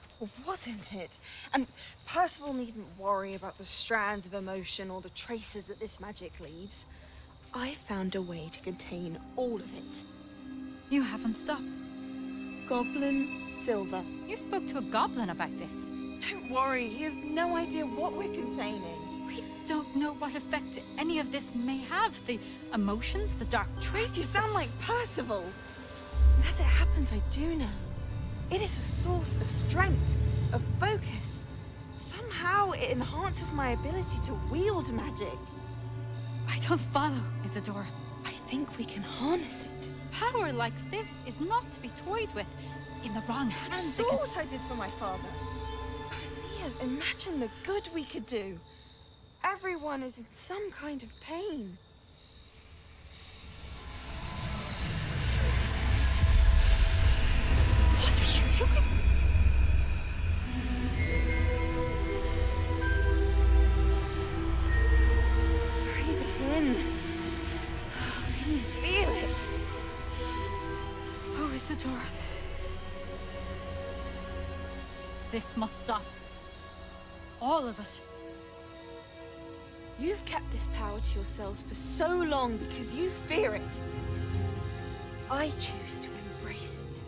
Wasn't it? And Percival needn't worry about the strands of emotion or the traces that this magic leaves. I found a way to contain all of it. You haven't stopped. Goblin Silver. You spoke to a goblin about this. Don't worry, he has no idea what we're containing. We don't know what effect any of this may have. The emotions, the dark traits. You sound like Percival. And as it happens, I do know. It is a source of strength, of focus. Somehow it enhances my ability to wield magic. I don't follow, Isadora. I think we can harness it. Power like this is not to be toyed with. In the wrong hands. You saw what I did for my father. Only imagine the good we could do. Everyone is in some kind of pain. What are you doing? Breathe it in. Can you feel it? Oh, Isadora. This must stop. All of it. You've kept this power to yourselves for so long because you fear it. I choose to embrace it.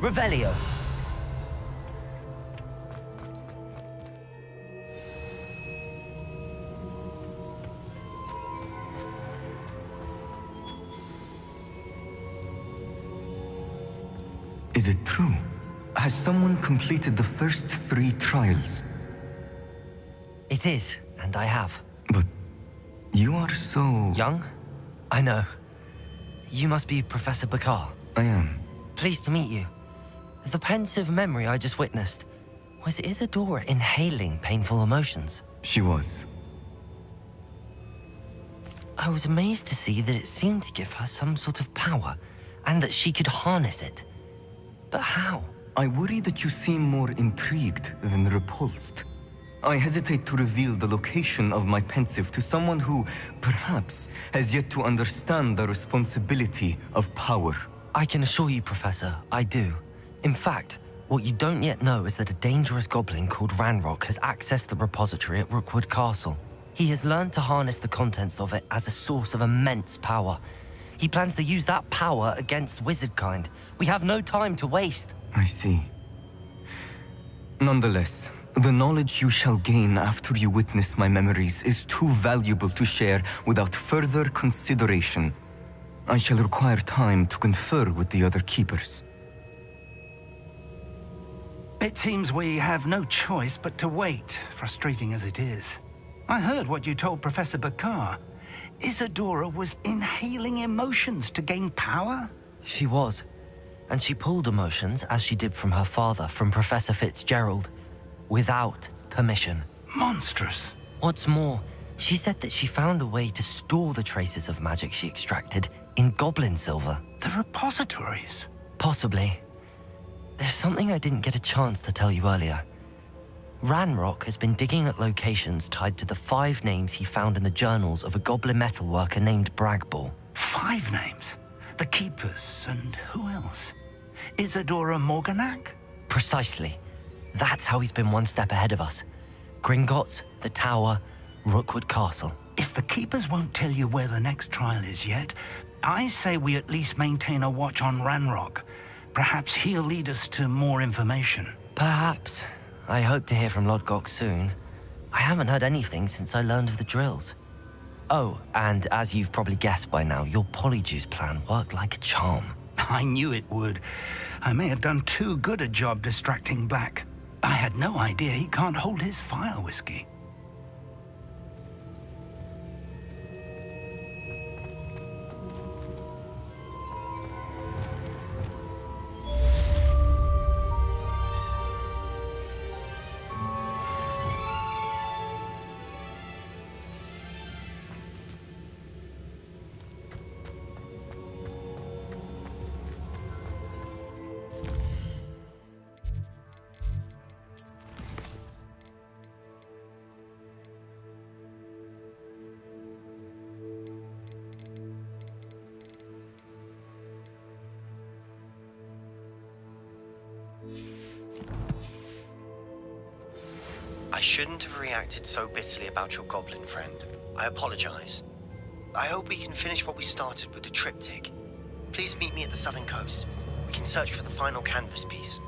Revelio. Is it true? Has someone completed the first 3 trials? It is, and I have. But you are so... Young? I know. You must be Professor Bakar. I am. Pleased to meet you. The pensive memory I just witnessed, was Isadora inhaling painful emotions? She was. I was amazed to see that it seemed to give her some sort of power, and that she could harness it. But how? I worry that you seem more intrigued than repulsed. I hesitate to reveal the location of my pensive to someone who, perhaps, has yet to understand the responsibility of power. I can assure you, Professor, I do. In fact, what you don't yet know is that a dangerous goblin called Ranrock has accessed the repository at Rookwood Castle. He has learned to harness the contents of it as a source of immense power. He plans to use that power against wizardkind. We have no time to waste. I see. Nonetheless, the knowledge you shall gain after you witness my memories is too valuable to share without further consideration. I shall require time to confer with the other keepers. It seems we have no choice but to wait, frustrating as it is. I heard what you told Professor Bakar. Isadora was inhaling emotions to gain power? She was. And she pulled emotions, as she did from her father, from Professor Fitzgerald, without permission. Monstrous. What's more, she said that she found a way to store the traces of magic she extracted in goblin silver. The repositories? Possibly. There's something I didn't get a chance to tell you earlier. Ranrock has been digging at locations tied to the 5 names he found in the journals of a goblin metalworker named Bragball. 5 names? The Keepers, and who else? Isadora Morganac? Precisely. That's how he's been one step ahead of us. Gringotts, the Tower, Rookwood Castle. If the Keepers won't tell you where the next trial is yet, I say we at least maintain a watch on Ranrock. Perhaps he'll lead us to more information. Perhaps. I hope to hear from Lodgok soon. I haven't heard anything since I learned of the drills. Oh, and as you've probably guessed by now, your Polyjuice plan worked like a charm. I knew it would. I may have done too good a job distracting Black. I had no idea he can't hold his fire whiskey. I shouldn't have reacted so bitterly about your goblin friend. I apologize. I hope we can finish what we started with the triptych. Please meet me at the southern coast. We can search for the final canvas piece.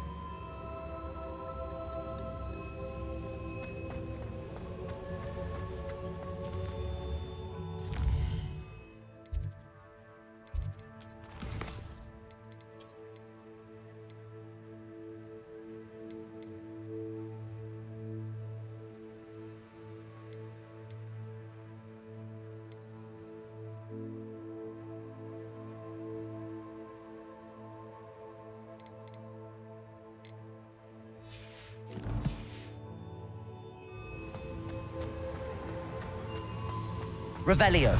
Revelio.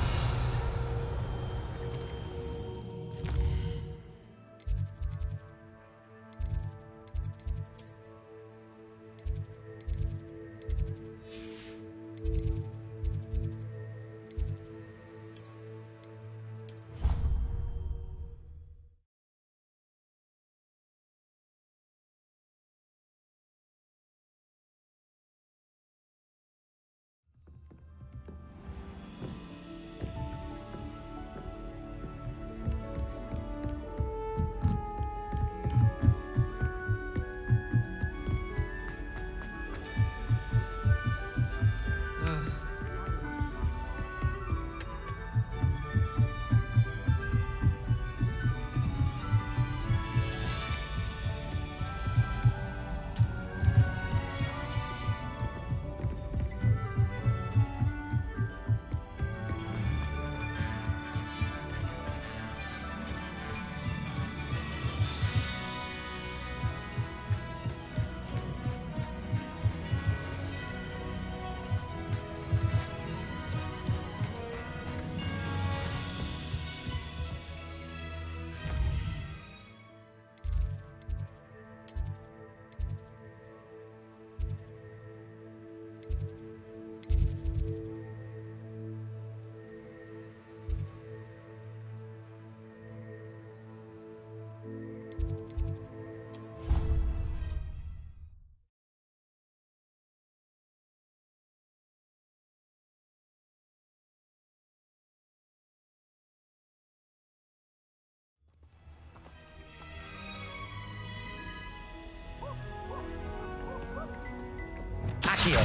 Accio.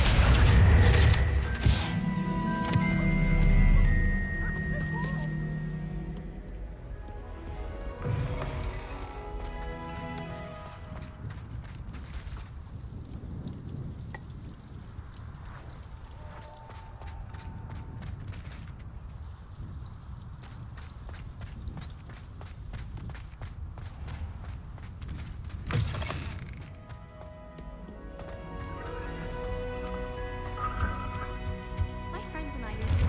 My friends and I used to.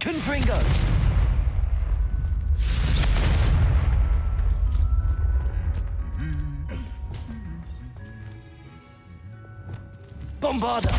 Confringo! Bombarda!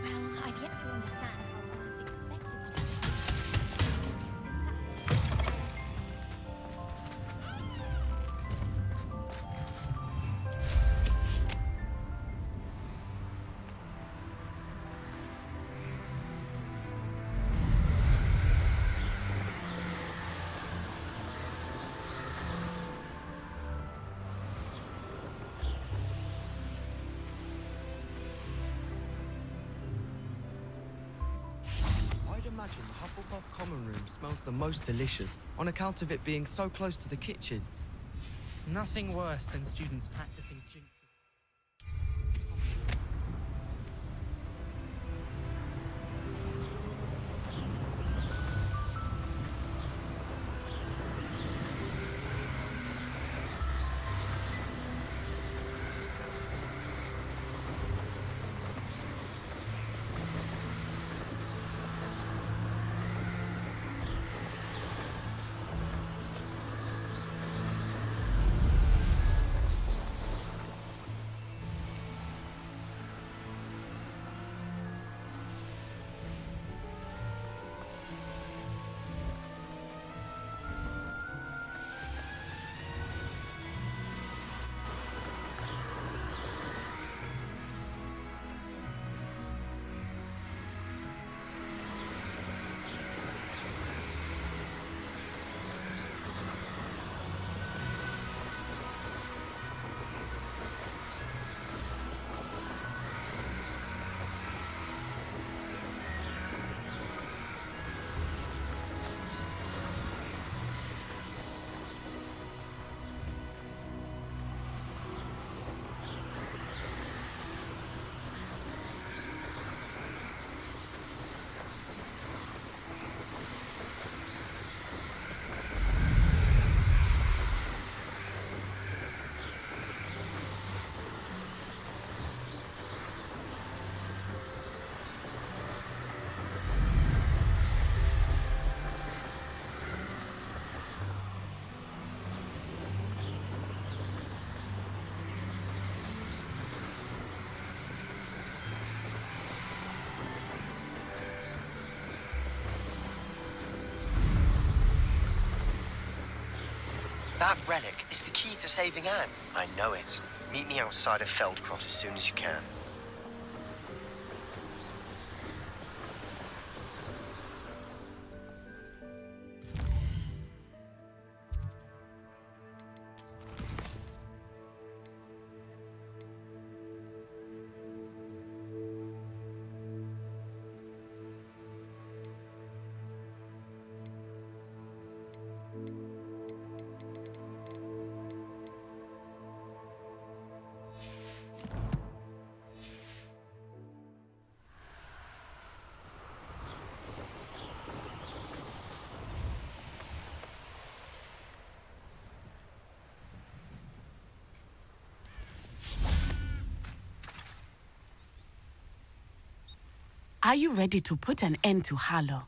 Well, I've yet to understand how one is expected to. I'd imagine the Hufflepuff common room smells the most delicious, on account of it being so close to the kitchens. Nothing worse than students practicing jinx. That relic is the key to saving Anne. I know it. Meet me outside of Feldcrot as soon as you can. Are you ready to put an end to Harlow?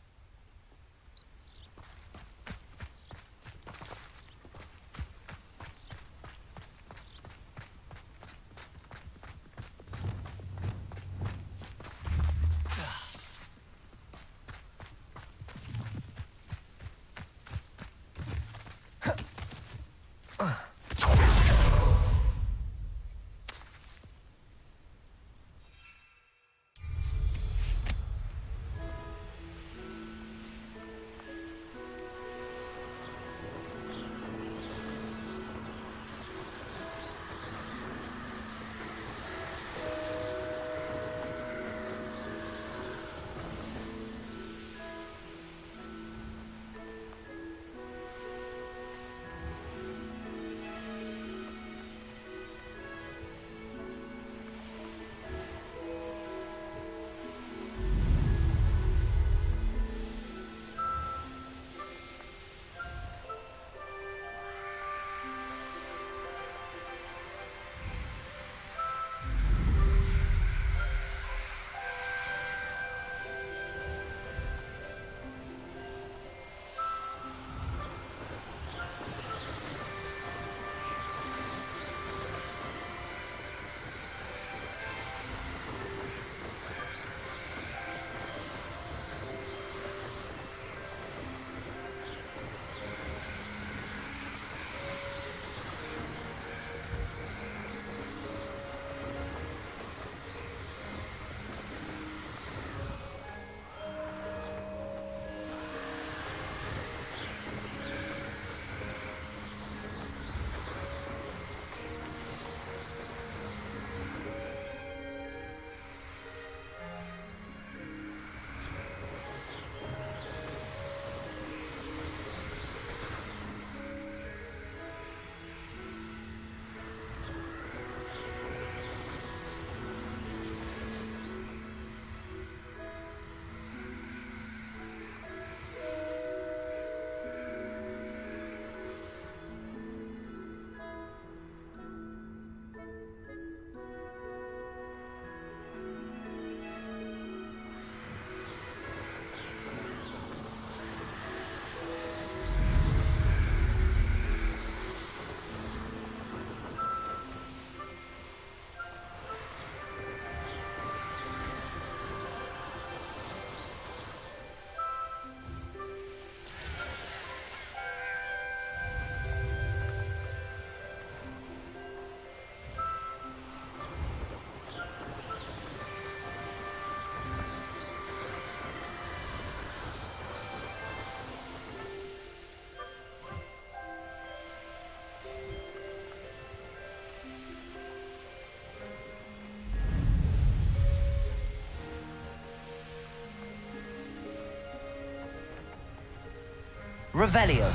Revelio.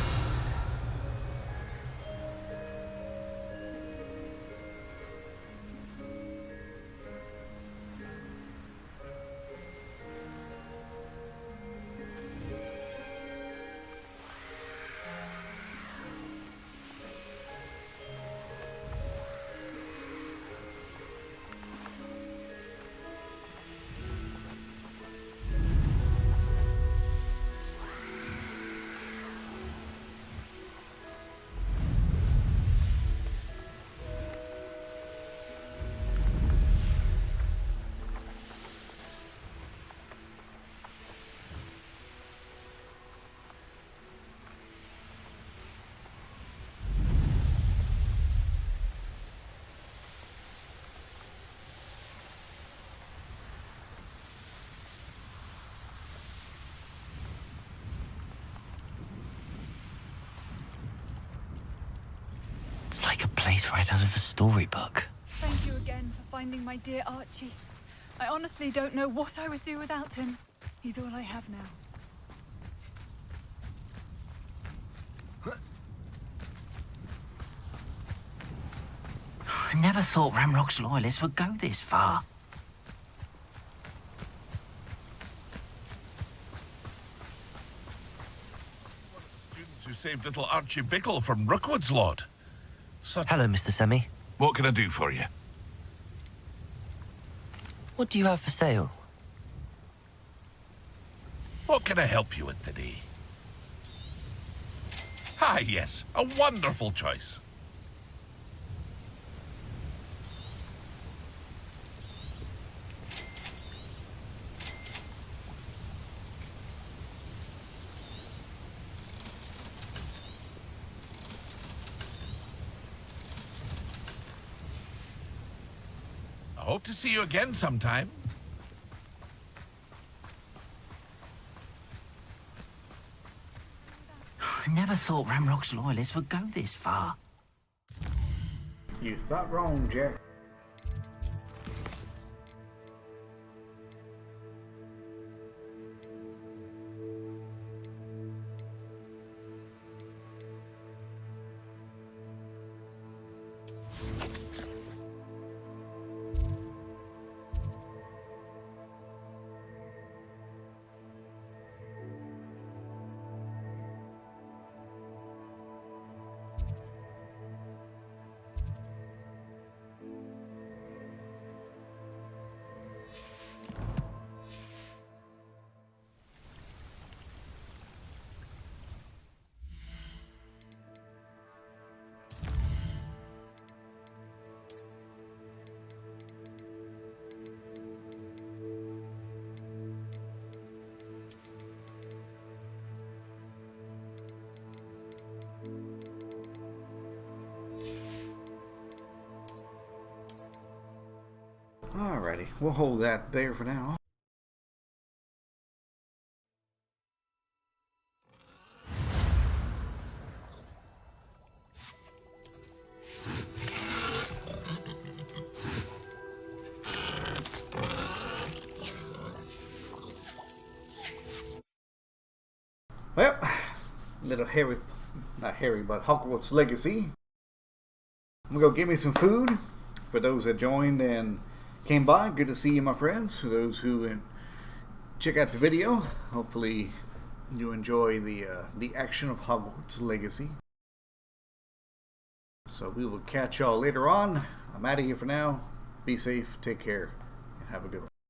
It's like a place right out of a storybook. Thank you again for finding my dear Archie. I honestly don't know what I would do without him. He's all I have now. I never thought Ramrock's loyalists would go this far. Who saved little Archie Bickle from Rookwood's lot. Hello, Mr. Semi. What can I do for you? What do you have for sale? What can I help you with today? Ah, yes, a wonderful choice. I hope to see you again sometime. I never thought Ramrock's loyalists would go this far. You thought wrong, Jack. Alrighty, we'll hold that there for now. Well, little Harry, not Harry, but Hogwarts Legacy. I'm gonna go get me some food. For those that joined and came by, good to see you, my friends. For those who check out the video, hopefully you enjoy the action of Hogwarts Legacy. So we will catch y'all later on. I'm out of here for now. Be safe, take care, and have a good one.